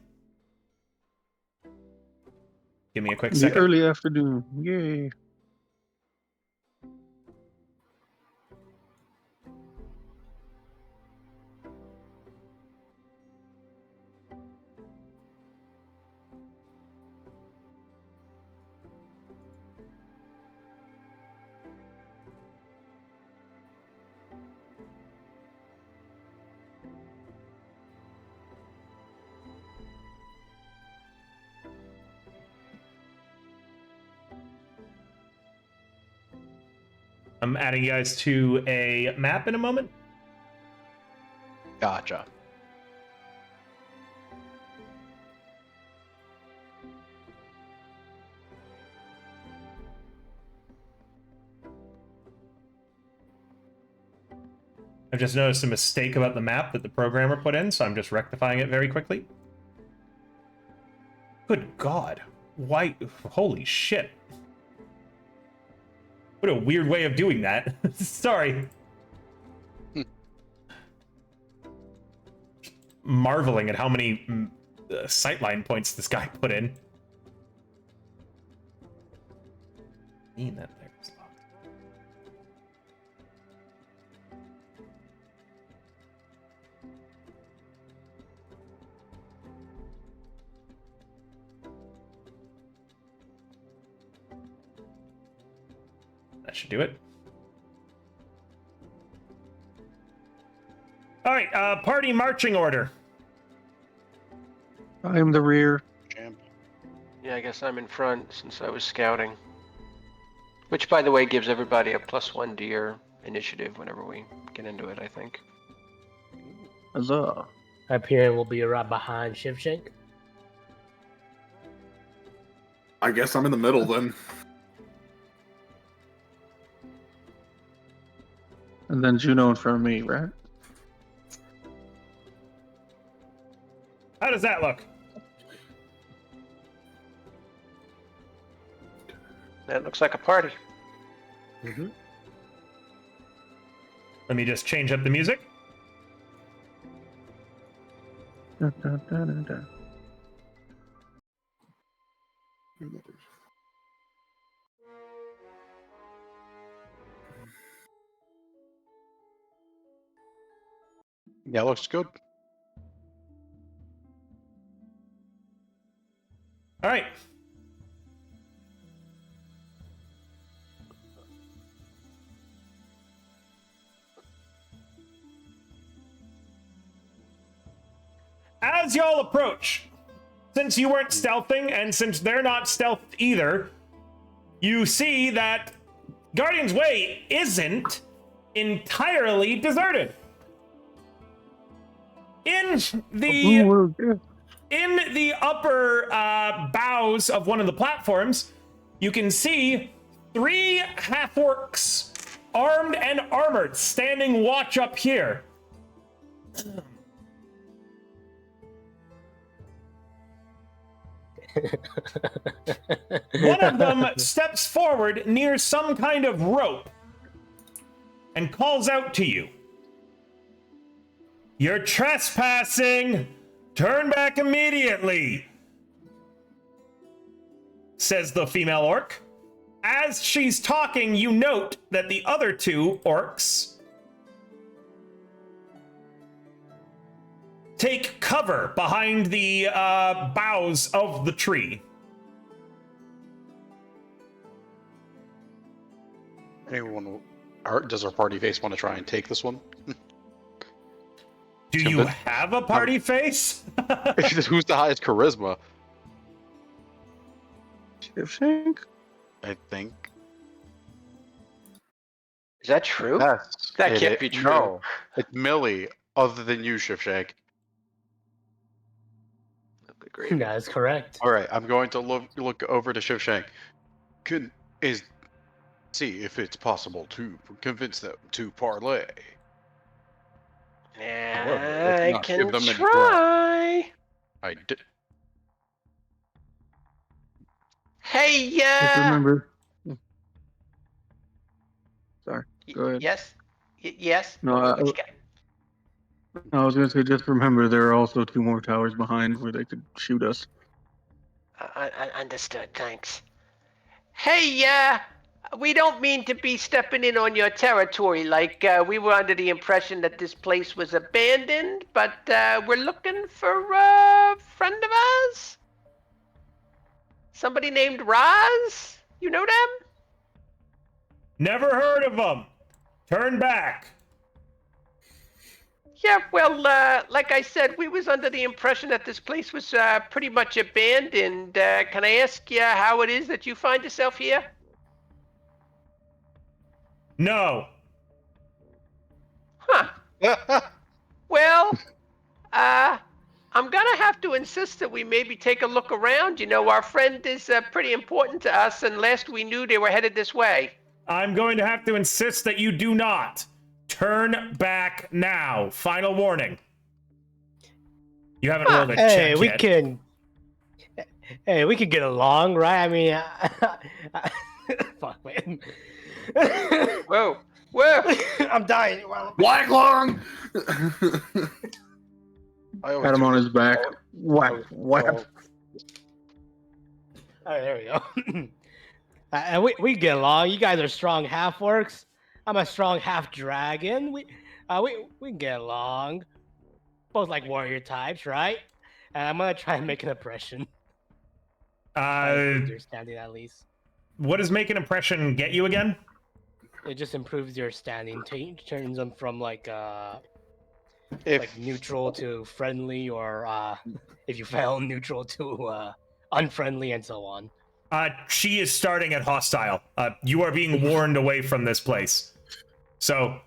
Give me a quick The second. early afternoon. Yay. I'm adding you guys to a map in a moment. Gotcha. I've just noticed a mistake about the map that the programmer put in, so I'm just rectifying it very quickly. Good God. Why? Holy shit. What a weird way of doing that. Sorry. Marveling at how many sightline points this guy put in. That there's locked. That should do it. All right, party marching order. I am the rear. Champ. Yeah, I guess I'm in front since I was scouting. Which, by the way, gives everybody a +1 to your initiative whenever we get into it, I think. Huzzah. Hyperion will be right behind Shivshank. I guess I'm in the middle then. And then Juno in front of me, right? How does that look? That looks like a party. Let me just change up the music. Dun, dun, dun, dun, dun. Yeah, looks good. All right. As y'all approach, since you weren't stealthing and since they're not stealthed either, you see that Guardian's Way isn't entirely deserted. In the Ooh, yeah. in the upper bows of one of the platforms, you can see 3 half-orcs, armed and armored, standing watch up here. One of them steps forward near some kind of rope and calls out to you. You're trespassing! Turn back immediately! Says the female orc. As she's talking, you note that the other 2 orcs take cover behind the boughs of the tree. Does our party face want to try and take this one? Do you have a party face? Who's the highest charisma? Shivshank? I think. Is that true? Yes. That can't be true. No, it's Millie, other than you, Shivshank. Great. That is correct. All right, I'm going to look over to Shivshank. See if it's possible to convince them to parlay. Yeah, let's I not can give them any try. I did. Hey, Just remember. Sorry. Go ahead. Yes? Yes? No, What you got? I was gonna say, just remember there are also 2 more towers behind where they could shoot us. Understood, thanks. Hey, we don't mean to be stepping in on your territory. Like, we were under the impression that this place was abandoned, but we're looking for a friend of ours? Somebody named Roz? You know them? Never heard of them. Turn back. Yeah, well, like I said, we was under the impression that this place was pretty much abandoned. Can I ask you how it is that you find yourself here? No. Huh. Well, I'm gonna have to insist that we maybe take a look around. You know, our friend is pretty important to us, and last we knew they were headed this way. I'm going to have to insist that you do not. Turn back now. Final warning. You haven't rolled a check yet. Hey, we can get along, right? I mean, fuck, man. Whoa. I'm dying. Black lung. Had him on his back. Whap. Oh, there we go. And we get along. You guys are strong half orcs. I'm a strong half dragon. We can get along. Both like warrior types, right? And I'm gonna try and make an impression. Your standing at least. What does make an impression get you again? It just improves your standing. Turns them from like If like neutral to friendly, or if you fail, neutral to unfriendly, and so on. She is starting at hostile. You are being warned away from this place. So,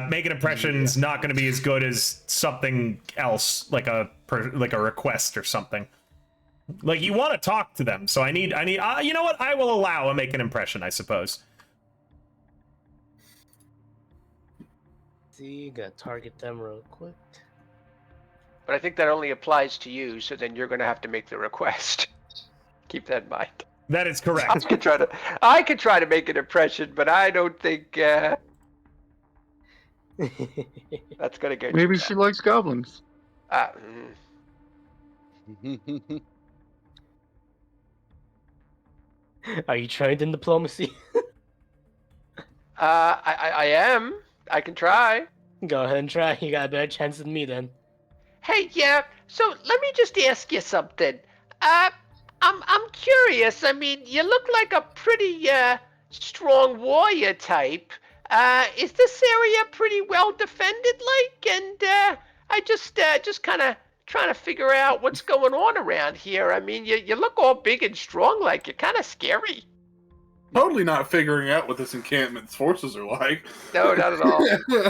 make an impression is not going to be as good as something else, like a request or something. Like, you want to talk to them, so I need. You know what? I will allow a make an impression, I suppose. See, gotta target them real quick. But I think that only applies to you, so then you're gonna have to make the request. Keep that in mind. That is I correct. could try to make an impression, but I don't think that's gonna get. Maybe you she likes goblins. Are you trained in diplomacy? I am. I can try. Go ahead and try. You got a better chance than me then. Hey, yeah. So let me just ask you something. I'm curious. I mean, you look like a pretty strong warrior type. Is this area pretty well defended, like? And I just kind of trying to figure out what's going on around here. I mean, you look all big and strong, like you're kind of scary. Totally not figuring out what this encampment's forces are like. No, not at all.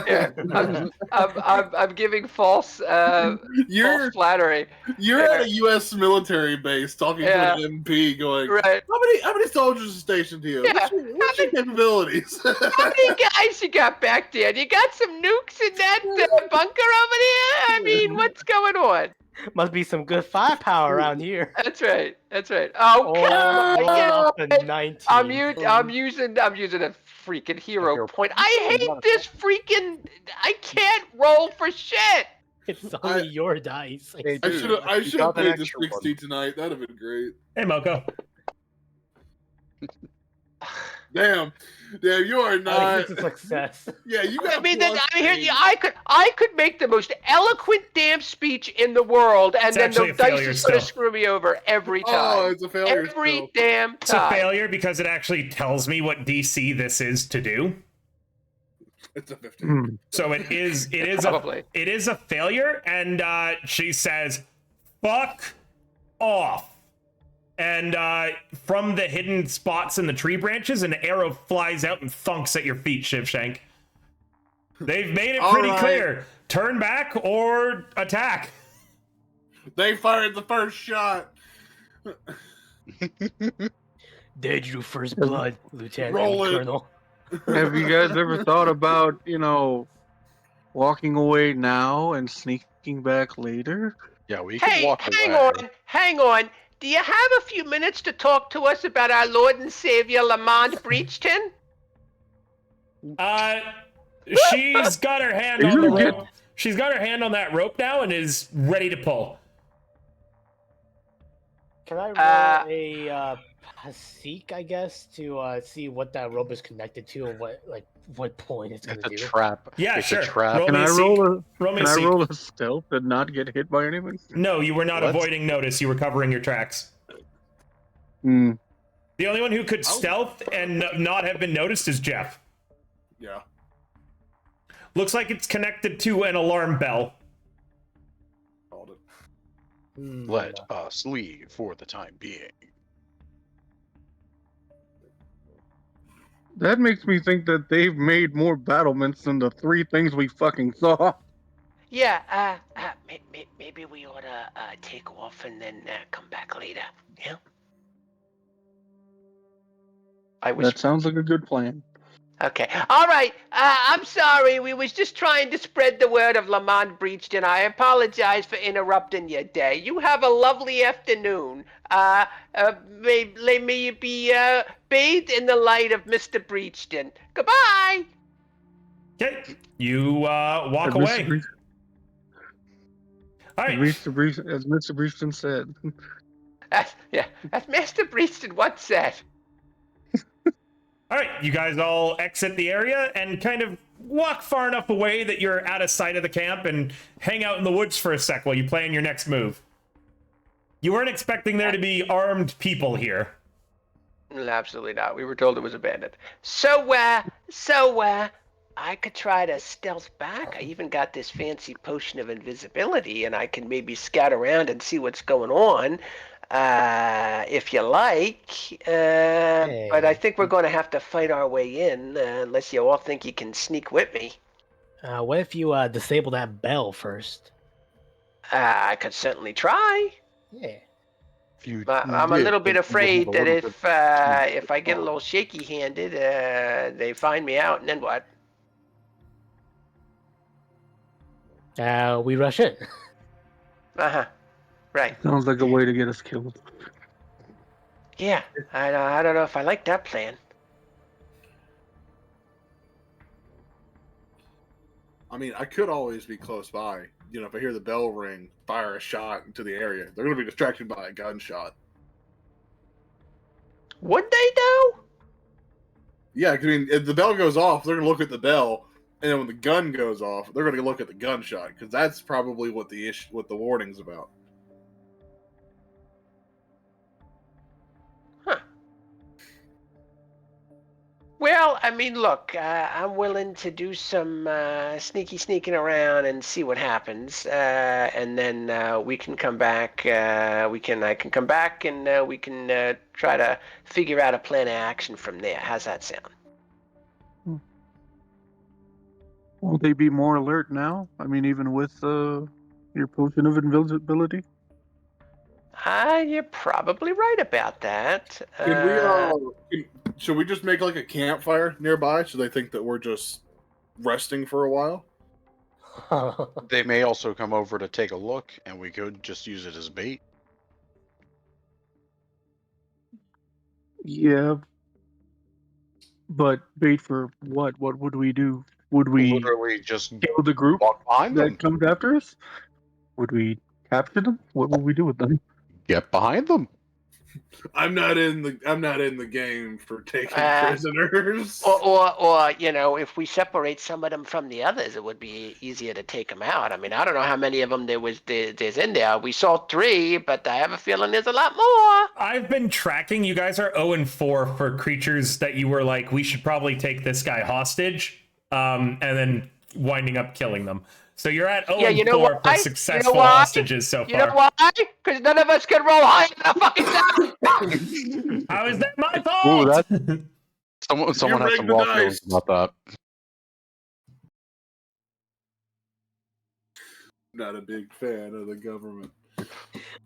Yeah, I'm giving false false flattery. You're at a U.S. military base talking to an MP, going, Right. How many soldiers are stationed here? Yeah. What's your capabilities? How many guys you got back there? You got some nukes in that bunker over there? I mean, what's going on? Must be some good firepower around here. That's right. Oh, come on. 19. I'm using a freaking hero point. I hate this freaking. I can't roll for shit. It's only your dice. I should have played the 60 tonight. That'd have been great. Hey, Moko. Damn, you are not. It's a success. Yeah, you got. I mean, I could make the most eloquent damn speech in the world, and It's then the actually a dice failure is gonna still. screw me over every time. Oh, it's a failure. Every still. damn It's a time. failure because it actually tells me what DC this is to do. It's a 15. So it is Probably. it is a failure, and she says, "Fuck off." And from the hidden spots in the tree branches, an arrow flies out and thunks at your feet, Shivshank. They've made it pretty clear. Turn back or attack. They fired the first shot. Did you first blood, Lieutenant Roll it. Colonel? Have you guys ever thought about, walking away now and sneaking back later? yeah, we can Hey, walk hang away. on. do you have a few minutes to talk to us about our Lord and Savior Lamont Breachton? She's got her hand on the rope. She's got her hand on that rope now and is ready to pull. Can I roll a seek, I guess, to see what that rope is connected to and what point it's gonna It's a do? trap. Yeah, it's sure. a trap. Roll Can me a I seek. roll Roll me a seek. a stealth and not get hit by anything? No, you were not What? avoiding notice. You were covering your tracks. Hmm. The only one who could stealth and not have been noticed is Jeff. Yeah. Looks like it's connected to an alarm bell. Called it. Let us leave for the time being. That makes me think that they've made more battlements than the 3 things we fucking saw. Yeah, maybe we ought to take off and then come back later. Yeah. That sounds like a good plan. Okay. All right. I'm sorry. We was just trying to spread the word of Lamont Breachton. I apologize for interrupting your day. You have a lovely afternoon. May you be bathed in the light of Mr. Breachton. Goodbye. Okay, you walk away. All right. As Mr. Breachton said. That's Master Breachton once said. All right, you guys all exit the area and kind of walk far enough away that you're out of sight of the camp and hang out in the woods for a sec while you plan your next move. You weren't expecting there to be armed people here. Absolutely not. We were told it was abandoned. So I could try to stealth back. I even got this fancy potion of invisibility, and I can maybe scout around and see what's going on. If you like, but I think we're going to have to fight our way in, unless you all think you can sneak with me. What if you disable that bell first? I could certainly try. Yeah. I'm a little bit afraid that if I get a little shaky-handed, they find me out, and then what? We rush in. Right. Sounds like a way to get us killed. Yeah, I don't know if I like that plan. I mean, I could always be close by. You know, if I hear the bell ring, fire a shot into the area. They're going to be distracted by a gunshot. Would they, though? Yeah, I mean, if the bell goes off, they're going to look at the bell, and then when the gun goes off, they're going to look at the gunshot, because that's probably what the warning's about. Well, I mean, look, I'm willing to do some sneaking around and see what happens, and then we can come back. I can come back, and we can try to figure out a plan of action from there. How's that sound? Won't they be more alert now? I mean, even with your potion of invisibility? You're probably right about that. Should we just make like a campfire nearby so they think that we're just resting for a while? They may also come over to take a look, and we could just use it as bait. Yeah. But bait for what? What would we do? Would we literally just kill the group walk behind that them? comes after us? Would we capture them? What would we do with them? Get behind them. I'm not in the game for taking prisoners. Or you know, if we separate some of them from the others, it would be easier to take them out. I mean, I don't know how many of them there's in there. We saw 3, but I have a feeling there's a lot more. I've been tracking. You guys are 0-4 for creatures that you were like, we should probably take this guy hostage, and then winding up killing them. So you're at 0-4 for successful hostages so far. You know why? Because none of us can roll high enough fucking time. How is that my fault? Ooh, someone has some raw feelings about that. Not a big fan of the government.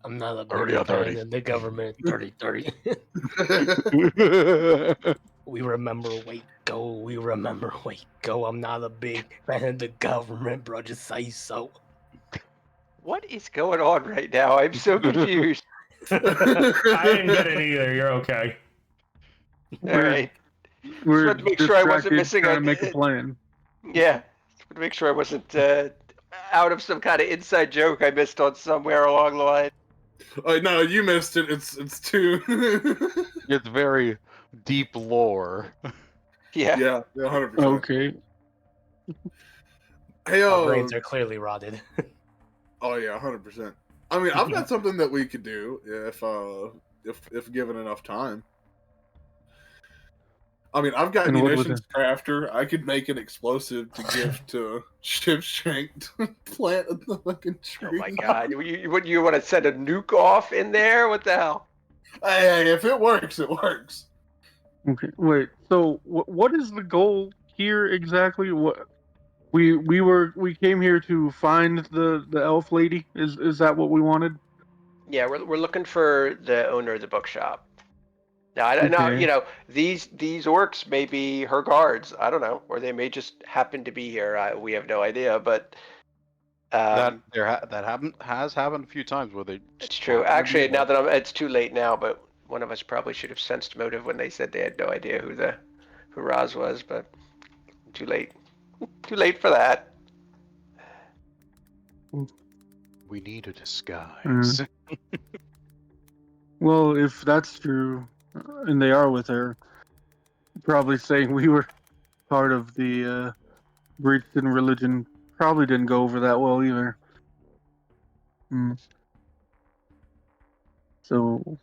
I'm not a 30 big on fan 30. of the government. 30. We remember, wait, go. We remember, wait, go. I'm not a big fan of the government, bro. Just say so. What is going on right now? I'm so confused. I didn't get it either. You're okay. All right. We're wanted to make sure I wasn't distracted missing trying a- to make a plan. Yeah. Just wanted to make sure I wasn't out of some kind of inside joke I missed on somewhere along the line. No, you missed it. It's too. It's very deep lore. Yeah. Yeah, 100%. Okay. Hey, Our brains are clearly rotted. oh yeah, 100%. I mean, I've got something that we could do if given enough time. I mean, I've got And what was munitions crafter. I could make an explosive to give to Shipshank to plant in the fucking tree. Oh my god. You want to send a nuke off in there? What the hell? Hey, if it works, it works. Okay. Wait. So what is the goal here exactly? What we came here to find the elf lady. Is that what we wanted? Yeah, we're looking for the owner of the bookshop. Now, Okay. these orcs may be her guards. I don't know, or they may just happen to be here. We have no idea, but That has happened a few times where they. it's true. Actually, now that it's too late now, but one of us probably should have sensed motive when they said they had no idea who Raz was, but too late. Too late for that. We need a disguise. Well, if that's true, and they are with her, probably saying we were part of the breach in religion probably didn't go over that well either. Hmm. So,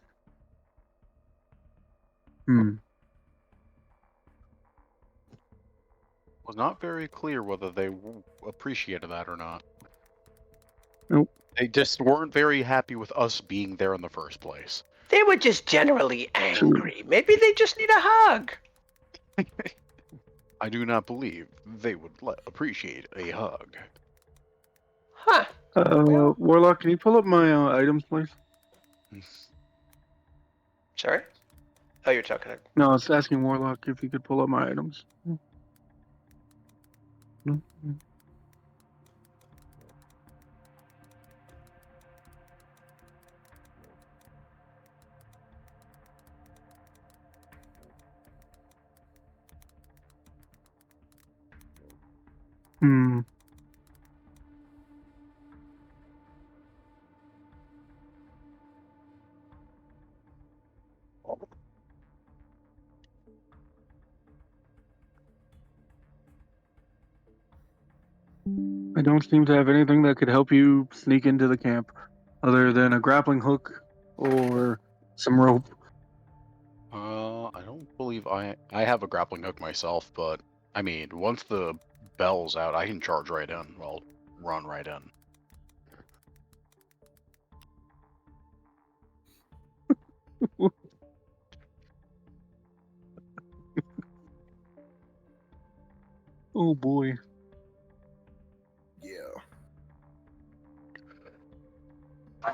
Was not very clear whether they appreciated that or not. Nope. They just weren't very happy with us being there in the first place. They were just generally angry. Maybe they just need a hug. I do not believe they would appreciate a hug. Huh. Warlock, can you pull up my items, please? Sorry? Oh, you're talking to... No, I was asking Warlock if he could pull up my items. Hmm. I don't seem to have anything that could help you sneak into the camp, other than a grappling hook or some rope. I don't believe I have a grappling hook myself, but I mean, once the bell's out, I can charge right in. Well, run right in. Oh boy. Yeah. I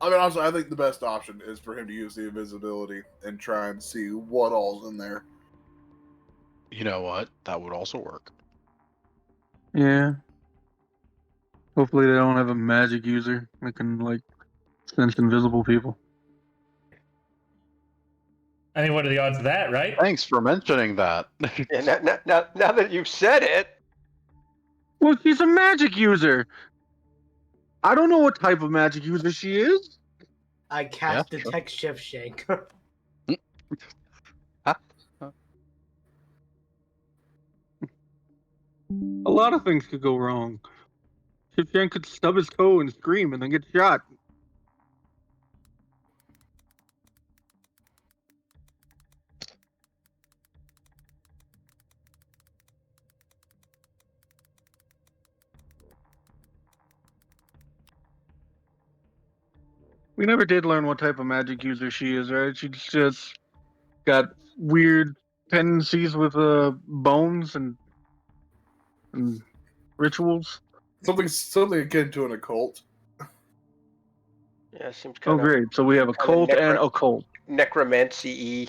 mean, honestly, I think the best option is for him to use the invisibility and try and see what all's in there. You know what? That would also work. Yeah. Hopefully they don't have a magic user that can like sense invisible people. I mean, what are the odds of that, right? Thanks for mentioning that. Yeah, now that you've said it. Well, she's a magic user. I don't know what type of magic user she is. I cast Yeah, sure. Detect Shipshank. A lot of things could go wrong. Shipshank could stub his toe and scream and then get shot. We never did learn what type of magic user she is, right? She's just got weird tendencies with bones and rituals. Something akin to an occult. Yeah, seems Oh, kind of great! So we have a cult and occult. necromancer-y.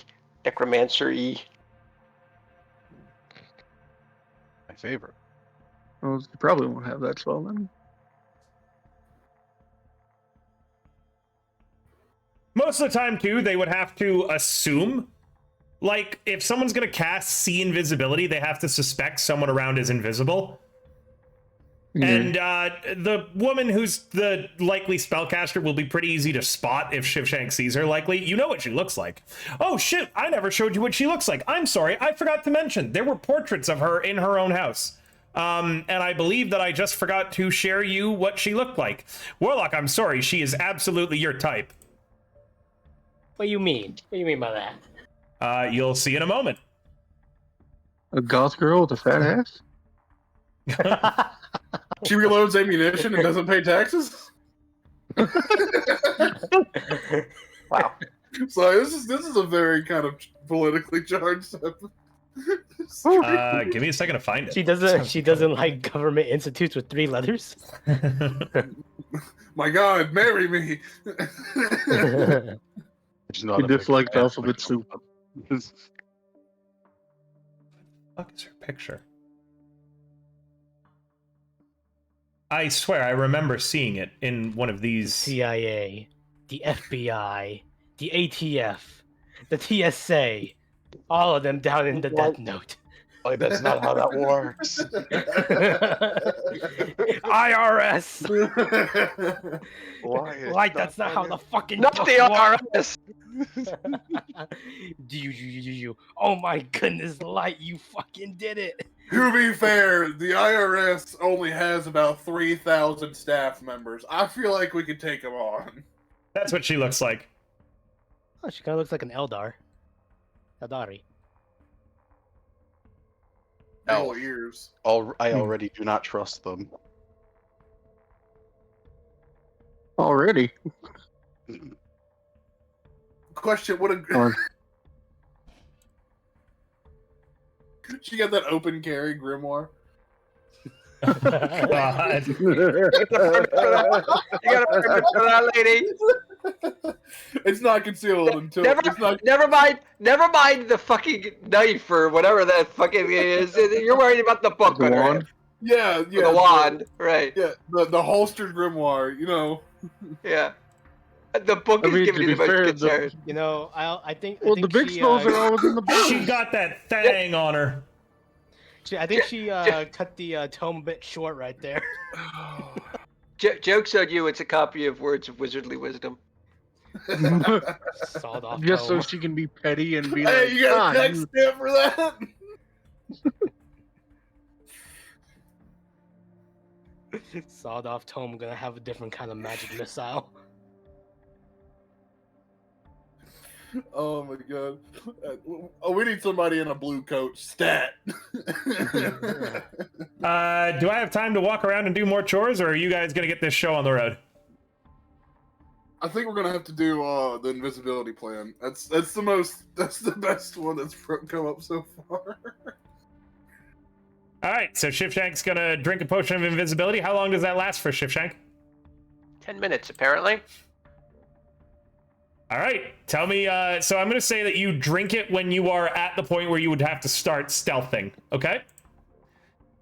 My favorite. Well, you probably won't have that spell then. most of the time, too, they would have to assume, like, if someone's going to cast see invisibility, they have to suspect someone around is invisible. And the woman who's the likely spellcaster will be pretty easy to spot if Shivshank sees her likely. You know what she looks like. Oh shit, I never showed you what she looks like. I'm sorry, I forgot to mention. There were portraits of her in her own house. And I believe that I just forgot to share you what she looked like. Warlock, I'm sorry, she is absolutely your type. What do you mean? What do you mean by that? You'll see in a moment. A goth girl with a fat ass? She reloads ammunition and doesn't pay taxes. Wow. So this is a very kind of politically charged. Give me a second to find it. She doesn't like government institutes with 3 letters. My God, marry me. It's not He a big disliked fan. alphabet soup. Fuck is her picture? I swear I remember seeing it in one of these. CIA, the FBI, the ATF, the TSA, all of them down in the Death Note. Like, that's not how that works. IRS. Why? It's Like that's not how the fucking Not book the works. IRS. You. Oh my goodness, Light, you fucking did it. To be fair, the IRS only has about 3,000 staff members. I feel like we could take them on. That's what she looks like. Oh, she kind of looks like an Eldari. No ears. I already do not trust them. Already. Question: What a Or- she got that open carry grimoire. God. You got a permit for that, lady. It's not concealed until it's not. Never mind the fucking knife or whatever that fucking is. You're worried about the book, The right? wand? Yeah, yeah. The wand, right? Yeah, the holstered grimoire. You know. Yeah. The book is giving to you the be most fair, concern. You know, I think. Well, I think the big she, spells are always in the book. She got that thing on her. I think she cut the tome a bit short right there. Joke's on you. It's a copy of Words of Wizardly Wisdom. Sawed off Just so tome. she can be petty and be Hey, like, you got "Ah, a text you- stamp for that? Sawed off tome gonna have a different kind of magic missile. Oh my God! We need somebody in a blue coat. Stat. Do I have time to walk around and do more chores, or are you guys gonna get this show on the road? I think we're gonna have to do the invisibility plan. That's the best one that's come up so far. All right, so Shivshank's gonna drink a potion of invisibility. How long does that last for Shivshank? 10 minutes, apparently. All right, tell me. So I'm gonna say that you drink it when you are at the point where you would have to start stealthing. Okay.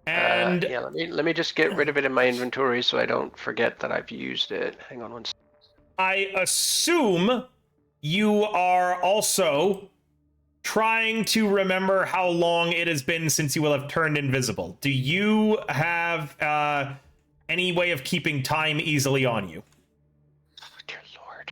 And Yeah, let me just get rid of it in my inventory so I don't forget that I've used it. Hang on one second. I assume you are also trying to remember how long it has been since you will have turned invisible. Do you have any way of keeping time easily on you? Oh, dear Lord.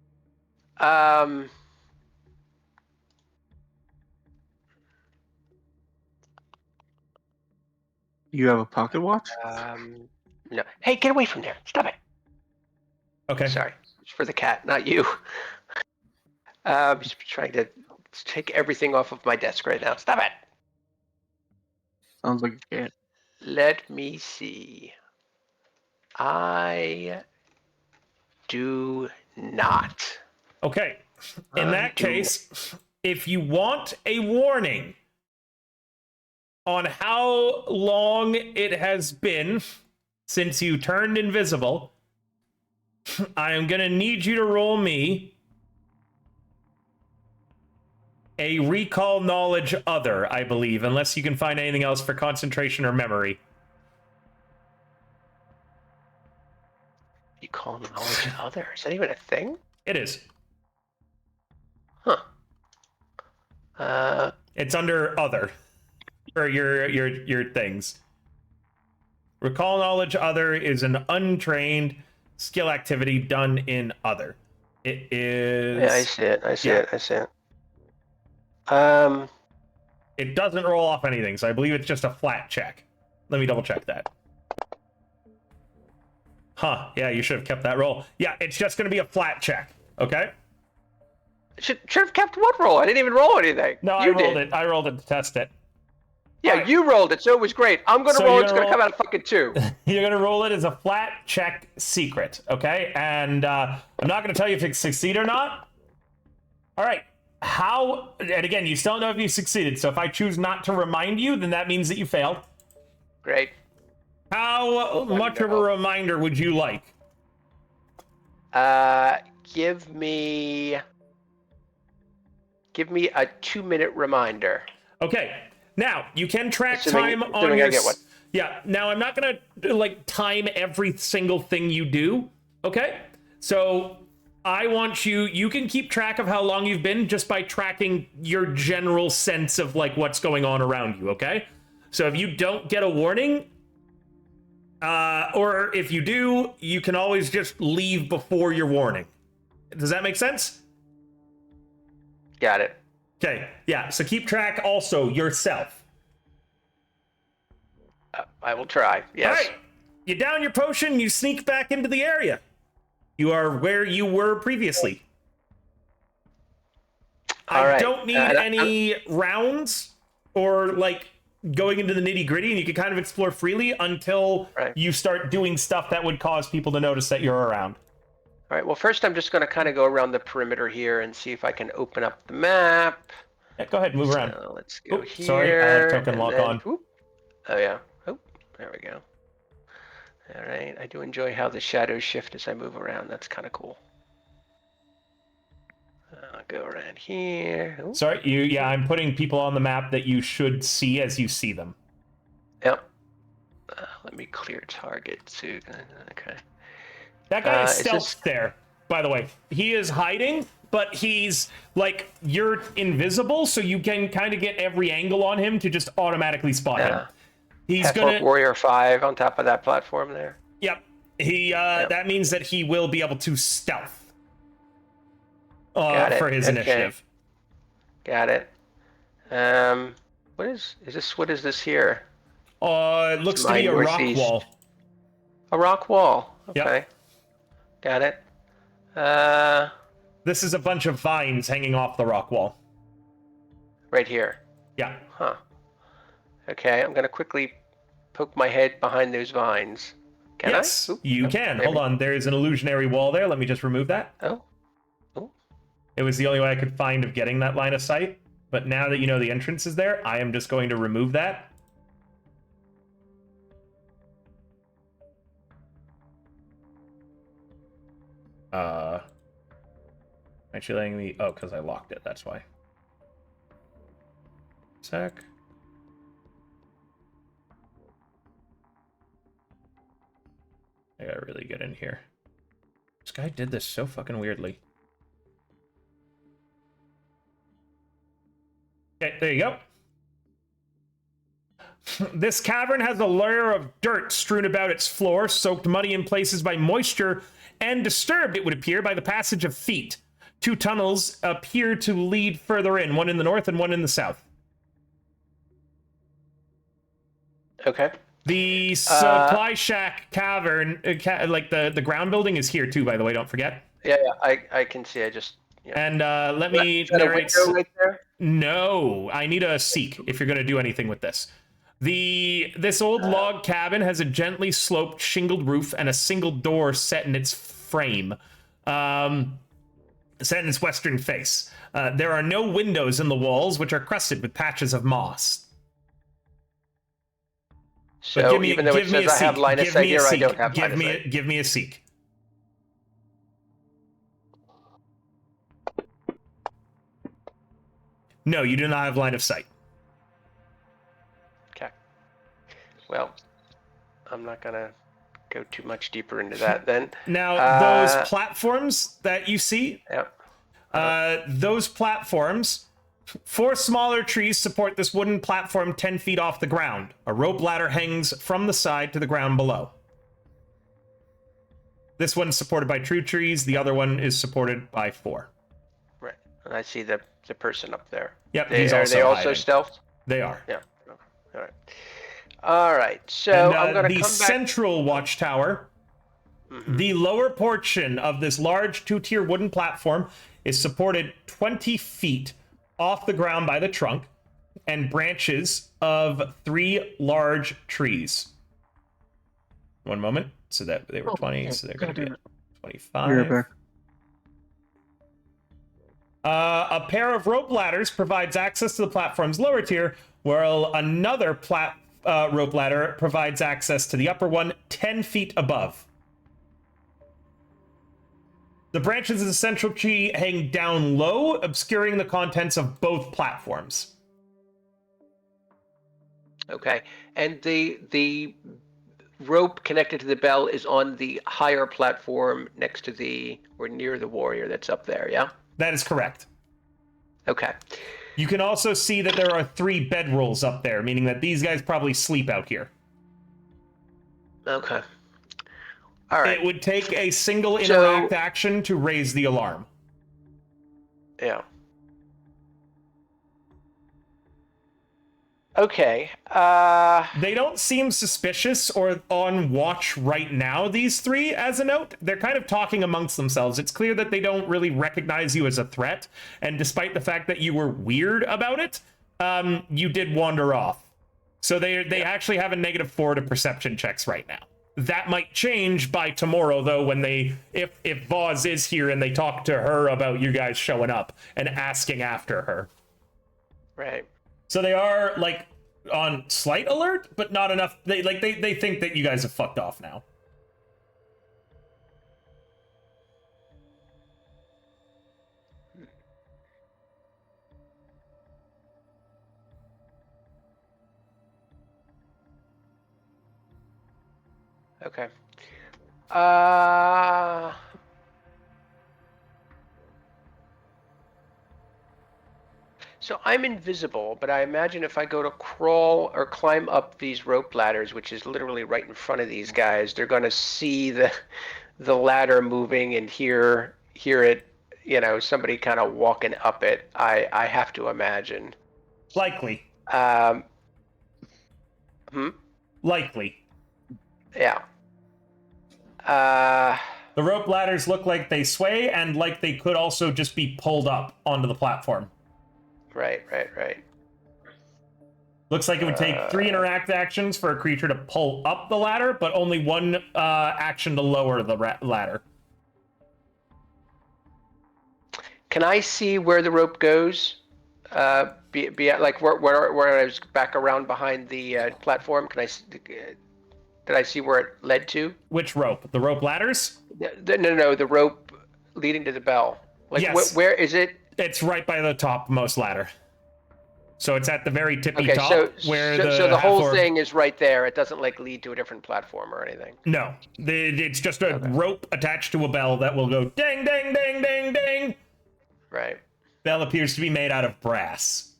You have a pocket watch? No. Hey, get away from there. Stop it. Okay. Sorry. It's for the cat, not you. Just trying to take everything off of my desk right now. Stop it. Sounds like a cat. Let me see. I do not. Okay. In that case, if you want a warning on how long it has been since you turned invisible, I am going to need you to roll me a recall knowledge other, I believe, unless you can find anything else for concentration or memory. You call knowledge other? Is that even a thing? It is. It's under other, or your things. Recall knowledge other is an untrained skill activity done in other. It is. Yeah, I see it. I see Yeah. it. I see it. It doesn't roll off anything, so I believe it's just a flat check. Let me double check that. Huh, yeah, you should have kept that roll. Yeah, it's just going to be a flat check, okay? Should have kept what roll? I didn't even roll anything. No, You I rolled did. it. I rolled it to test it. Yeah, Alright. you rolled it, so it was great. I'm gonna So roll. you're It's gonna gonna roll- come out a fucking 2. You're going to roll it as a flat check secret, okay? And I'm not going to tell you if you succeed or not. All right. How, and again, you still don't know if you succeeded, so if I choose not to remind you, then that means that you failed. Great. How much of a reminder would you like? Give me a 2-minute reminder. Okay. Now, you can track Assuming- time on assuming your... I get one. Yeah, now I'm not going to, like, time every single thing you do, okay? So, I want you can keep track of how long you've been just by tracking your general sense of, like, what's going on around you, okay? So, if you don't get a warning, or if you do, you can always just leave before your warning. Does that make sense? Got it. Okay, yeah, so keep track also yourself. I will try. Yes. All right, you down your potion, you sneak back into the area. You are where you were previously. All I right. don't need any rounds or, like, going into the nitty-gritty, and you can kind of explore freely until you start doing stuff that would cause people to notice that you're around. All right. Well, first I'm just going to kind of go around the perimeter here and see if I can open up the map. Yeah, go ahead, move around. So let's go Oops, here. sorry, I had token and lock then- on. Oop. Oh yeah. Oh, there we go. All right. I do enjoy how the shadows shift as I move around. That's kind of cool. I'll go around here. Oop. Sorry, yeah, I'm putting people on the map that you should see as you see them. Yep. Let me clear target too. Okay. That guy is is stealth this- there, by the way. He is hiding, but he's, like, you're invisible, so you can kind of get every angle on him to just automatically spot him. He's Half gonna... Orc Warrior 5 on top of that platform there. Yep. That means that he will be able to stealth Got it. for his Okay. initiative. Got it. What is this here? It looks to My be a rock northeast. wall. A rock wall. Yep. Okay. Got it. This is a bunch of vines hanging off the rock wall. Right here. Yeah. Huh. Okay, I'm gonna quickly poke my head behind those vines. Can Yes, I? Oop, you oh, can. maybe. Hold on, there is an illusionary wall there. Let me just remove that. Oh. It was the only way I could find of getting that line of sight. But now that you know the entrance is there, I am just going to remove that. Actually letting me... Oh, because I locked it, that's why. Sec. I gotta really get in here. This guy did this so fucking weirdly. Okay, there you go. This cavern has a layer of dirt strewn about its floor, soaked muddy in places by moisture, and disturbed, it would appear, by the passage of feet. 2 tunnels appear to lead further in, one in the north and one in the south. Okay. The supply shack cavern, like the ground building, is here too, by the way, don't forget. Yeah, I can see. I just. Yeah. And let me Is that a narrate. window right there? No, I need a seek if you're going to do anything with this. This old log cabin has a gently sloped shingled roof and a single door set in its frame, set in its western face. There are no windows in the walls, which are crusted with patches of moss. So even though it says I have line of sight here, I don't have line of sight. Give me a seek. No, you do not have line of sight. Okay. Well, I'm not gonna go too much deeper into that then. Now, those platforms that you see, Yep. those platforms 4 smaller trees support this wooden platform 10 feet off the ground. A rope ladder hangs from the side to the ground below. This one's supported by 2 trees. The other one is supported by 4. Right. And I see the person up there. Yep, They, he's are also they also hiding. stealth? They are. Yeah. Okay. All right. All right. So And I'm going to the come back. central watchtower, the lower portion of this large 2-tier wooden platform is supported 20 feet off the ground by the trunk and branches of 3 large trees. One moment. So that they were 20, so they're going to be at 25. back. A pair of rope ladders provides access to the platform's lower tier, while another rope ladder provides access to the upper one 10 feet above. The branches of the central tree hang down low, obscuring the contents of both platforms. Okay. And the rope connected to the bell is on the higher platform next to the or near the warrior that's up there, yeah? That is correct. Okay. You can also see that there are 3 bedrolls up there, meaning that these guys probably sleep out here. Okay. All right. It would take a single So- interact action to raise the alarm. Yeah. Okay. They don't seem suspicious or on watch right now, these 3, as a note. They're kind of talking amongst themselves. It's clear that they don't really recognize you as a threat, and despite the fact that you were weird about it, you did wander off. So they actually have a -4 to perception checks right now. That might change by tomorrow, though, when if Voz is here and they talk to her about you guys showing up and asking after her. Right. So they are, like, on slight alert, but not enough. They think that you guys have fucked off now. Okay. So I'm invisible, but I imagine if I go to crawl or climb up these rope ladders, which is literally right in front of these guys, they're going to see the ladder moving and hear it, somebody kind of walking up it. I have to imagine. Likely. Likely. Yeah. The rope ladders look like they sway and like they could also just be pulled up onto the platform. Right. Looks like it would take 3 interact actions for a creature to pull up the ladder, but only 1 action to lower the ladder. Can I see where the rope goes? Be at, like where I was back around behind the platform. Did I see where it led to? Which rope? The rope ladders? No, the rope leading to the bell. Like, Yes. where is it? It's right by the topmost ladder. So it's at the very tippy Okay, top so where the whole half-orc- thing is right there. It doesn't like lead to a different platform or anything. No, it's just a rope attached to a bell that will go ding, ding, ding, ding, ding. Right. Bell appears to be made out of brass.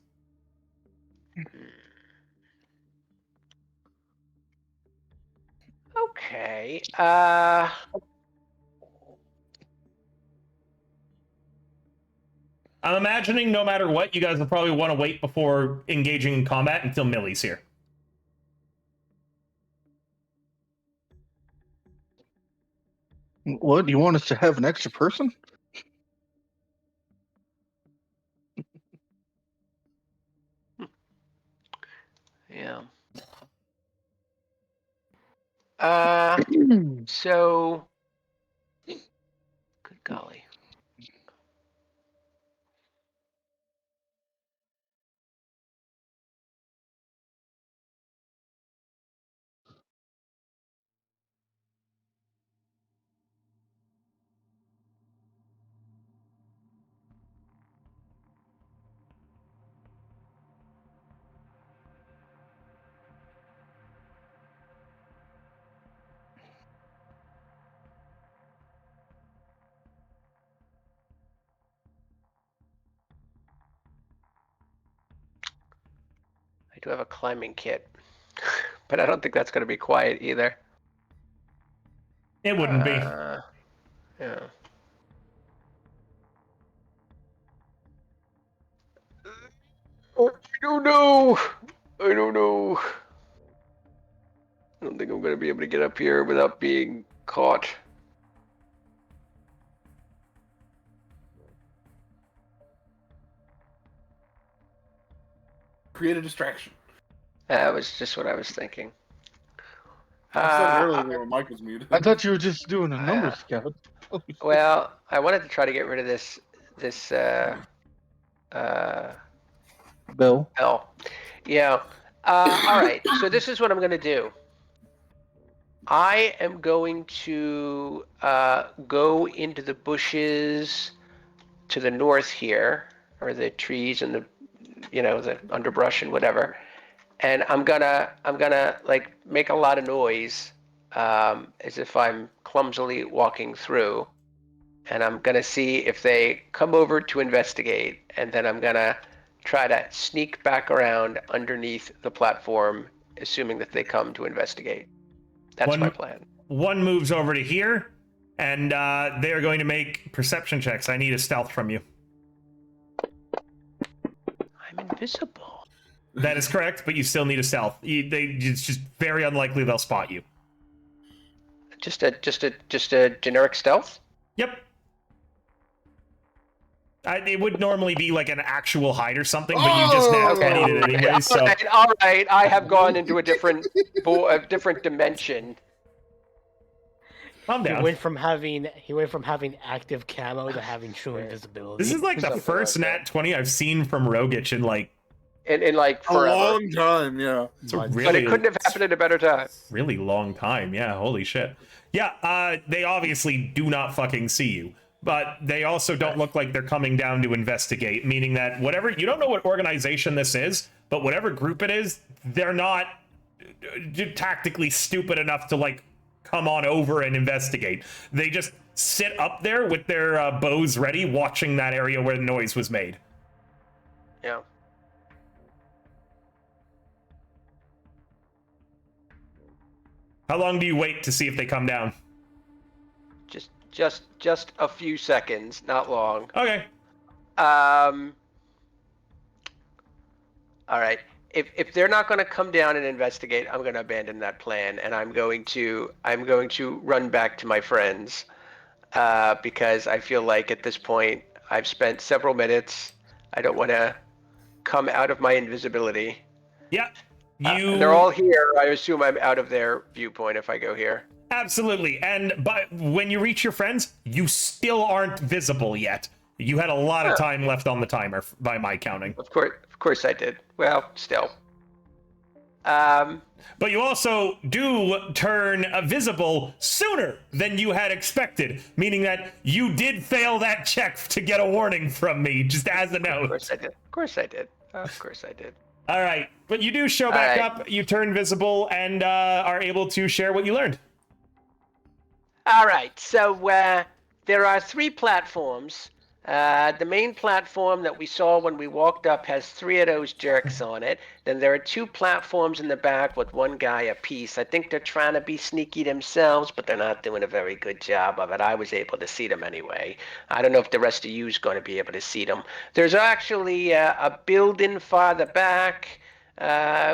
Okay. I'm imagining no matter what, you guys will probably want to wait before engaging in combat until Millie's here. What? You want us to have an extra person? Yeah. So. Good golly. I do have a climbing kit, but I don't think that's going to be quiet either. It wouldn't be. Yeah. I don't know. I don't know. I don't think I'm going to be able to get up here without being caught. Create a distraction. That was just what I was thinking. I said it earlier when Mike was muted. I thought you were just doing a number scout. Well, I wanted to try to get rid of this Bill. bell. Yeah. All right. So this is what I'm going to do. I am going to go into the bushes to the north here, or the trees and the underbrush and whatever, and I'm gonna like make a lot of noise, as if I'm clumsily walking through, and I'm gonna see if they come over to investigate, and then I'm gonna try to sneak back around underneath the platform, assuming that they come to investigate. That's my plan. One moves over to here, and they are going to make perception checks. I need a stealth from you. I'm invisible. That is correct, but you still need a stealth. It's just very unlikely they'll spot you. Just a generic stealth? Yep. It would normally be like an actual hide or something, but you just need it anyway. So All right. I have gone into a different dimension. calm He down. went from having active camo to having true invisibility. This is like the Something first like nat 20 I've seen from Rogic in like In like A forever. long time, yeah. it's a But But it couldn't have happened at a better time. really long time. Yeah, holy shit. Yeah, they obviously do not fucking see you. But they also don't look like they're coming down to investigate, meaning that whatever, you don't know what organization this is, but whatever group it is, they're not tactically stupid enough to like come on over and investigate. They just sit up there with their bows ready, watching that area where the noise was made. Yeah. How long do you wait to see if they come down? Just a few seconds, not long. Okay. All right. If they're not going to come down and investigate, I'm going to abandon that plan, and I'm going to run back to my friends, because I feel like at this point I've spent several minutes. I don't want to come out of my invisibility. Yeah. They're all here. I assume I'm out of their viewpoint if I go here. Absolutely. And but when you reach your friends, you still aren't visible yet. You had a lot of time left on the timer by my counting. Of course I did. Well, still. But you also do turn visible sooner than you had expected, meaning that you did fail that check to get a warning from me, just as a note. Of course I did. Of course I did. Of course I did. All right. But you do show back All right. up, you turn visible, and are able to share what you learned. All right, so there are 3 platforms. The main platform that we saw when we walked up has 3 of those jerks on it. Then there are 2 platforms in the back with 1 guy apiece. I think they're trying to be sneaky themselves, but they're not doing a very good job of it. I was able to see them anyway. I don't know if the rest of you is going to be able to see them. There's actually a building farther back,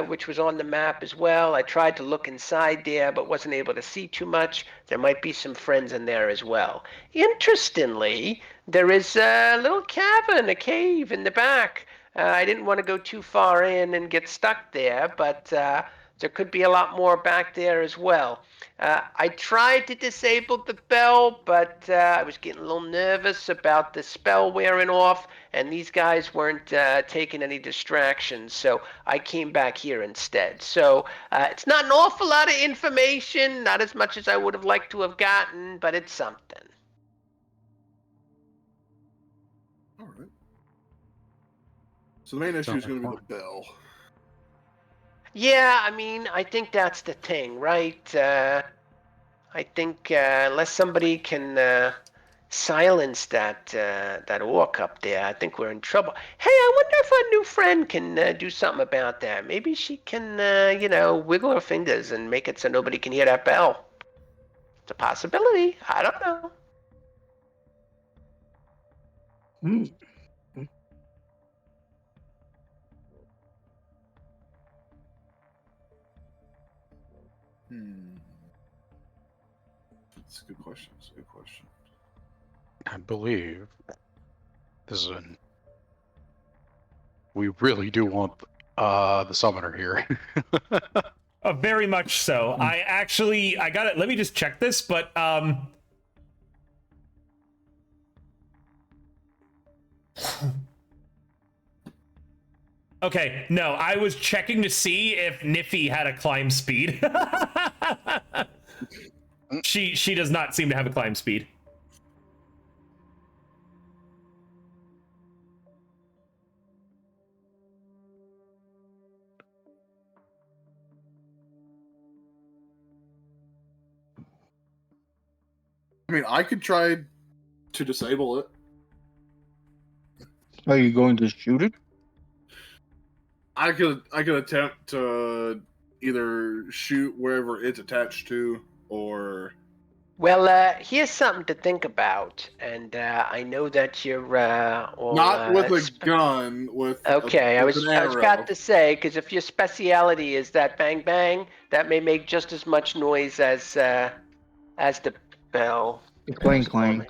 which was on the map as well. I tried to look inside there, but wasn't able to see too much. There might be some friends in there as well. Interestingly, there is a little cavern, a cave in the back. I didn't want to go too far in and get stuck there, but there could be a lot more back there as well. I tried to disable the bell, but I was getting a little nervous about the spell wearing off, and these guys weren't taking any distractions, so I came back here instead. So it's not an awful lot of information, not as much as I would have liked to have gotten, but it's something. All right. So the main issue is going to be the bell. Yeah, I mean, I think that's the thing, right? I think unless somebody can silence that orc up there, I think we're in trouble. Hey, I wonder if our new friend can do something about that. Maybe she can, wiggle her fingers and make it so nobody can hear that bell. It's a possibility. I don't know. Hmm. That's a good question. That's a good question. I believe this is we really do want the summoner here. Very much so. I got it. Let me just check this, but okay, no, I was checking to see if Niffy had a climb speed. She does not seem to have a climb speed. I mean, I could try to disable it. Are you going to shoot it? I could attempt to either shoot wherever it's attached to, or Well, here's something to think about, and I know that you're all, not with a gun. With okay, I with was an arrow. about to say, because if your speciality is that bang bang, that may make just as much noise as the bell. The clang clang.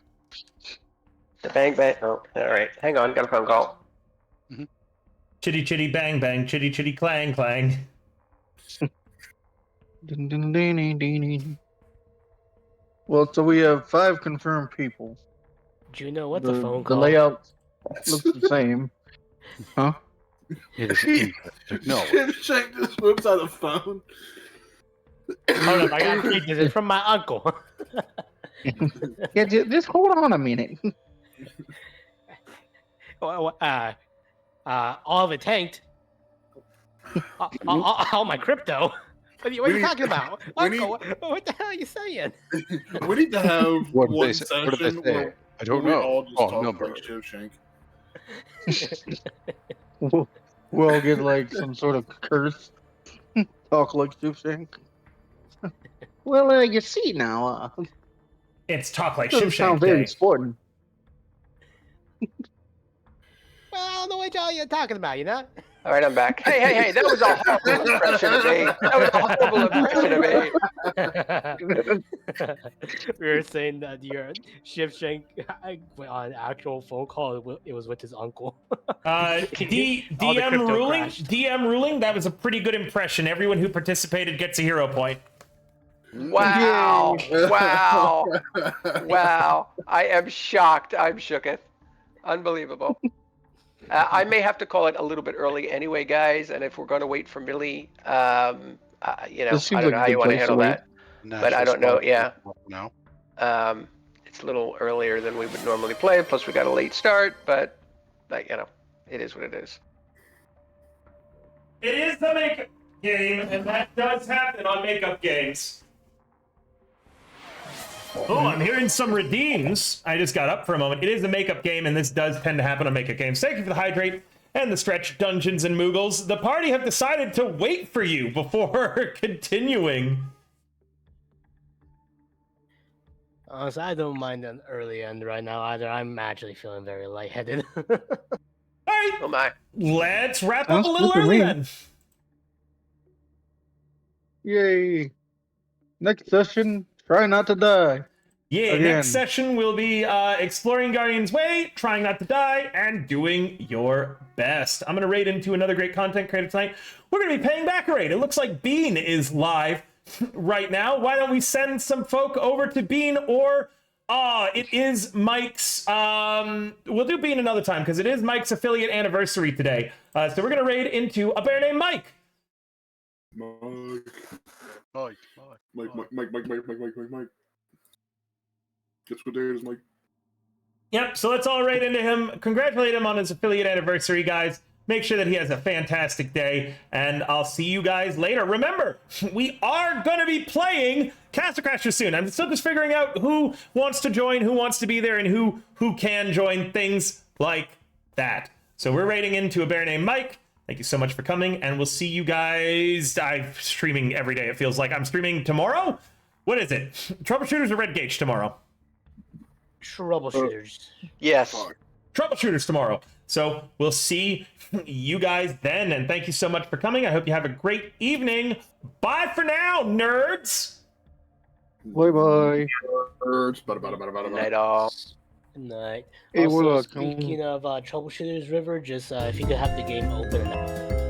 The bang bang. Oh, all right. Hang on, got a phone call. Chitty chitty bang bang, chitty chitty clang clang. Ding, ding, ding, ding, ding, ding. Well, so we have 5 confirmed people. Juno, what's a phone The call? layout looks the same. Huh? It is interesting. No, Shank just whips out a phone. Hold up, I got this is from my uncle. Yeah, just hold on a minute. All of it tanked. All my crypto. What are you talking about? Uncle, what the hell are you saying? We need to have What did one they say? What did they session say? where I don't we know. all just Oh, talk number. like Shivshank. We'll get like some sort of curse. Talk like Shivshank. Well, you see now, It's talk like doesn't sound Shivshank very Day. sporting. Well, I don't know what y'all you're talking about, you know? All right, I'm back. Hey, that was a horrible impression of me. That was a horrible impression of me. We were saying that your Shivshank on actual phone call, it was with his uncle. All the DM crypto ruling. crashed. DM ruling. That was a pretty good impression. Everyone who participated gets a hero point. Wow. Wow. I am shocked. I'm shooketh. Unbelievable. I may have to call it a little bit early anyway, guys. And if we're going to wait for Millie, I This seems don't like know a how good you want to place to handle wait. that. But I don't know. Yeah. It's a little earlier than we would normally play. Plus, we got a late start. But it is what it is. It is the makeup game, and that does happen on makeup games. Oh, I'm hearing some redeems. I just got up for a moment. It is a makeup game, and this does tend to happen on makeup games. Thank you for the hydrate and the stretch, Dungeons and Moogles. The party have decided to wait for you before continuing. So I don't mind an early end right now either. I'm actually feeling very lightheaded. All right, Oh my. let's wrap up Sounds a little good to early me. then. Yay! Next session, try not to die. Yeah, Again. next session will be exploring Guardian's Way, trying not to die, and doing your best. I'm going to raid into another great content creator tonight. We're going to be paying back a raid. It looks like Bean is live right now. Why don't we send some folk over to Bean, or it is Mike's, we'll do Bean another time, because it is Mike's affiliate anniversary today. So we're going to raid into a bear named Mike. Mike. Guess what day it is, Mike? Yep, so let's all raid into him. Congratulate him on his affiliate anniversary, guys. Make sure that he has a fantastic day, and I'll see you guys later. Remember, we are going to be playing Castle Crashers soon. I'm still just figuring out who wants to join, who wants to be there, and who can join, things like that. So we're raiding into a bear named Mike. Thank you so much for coming, and we'll see you guys. I'm streaming every day. It feels like I'm streaming tomorrow. What is it? Troubleshooters or Red Gauge tomorrow? Troubleshooters. Yes. Troubleshooters tomorrow. So we'll see you guys then, and thank you so much for coming. I hope you have a great evening. Bye for now, nerds. Bye bye. Night all. Good night. Hey, Also, Warlock, speaking of Troubleshooters River, just if you could have the game open.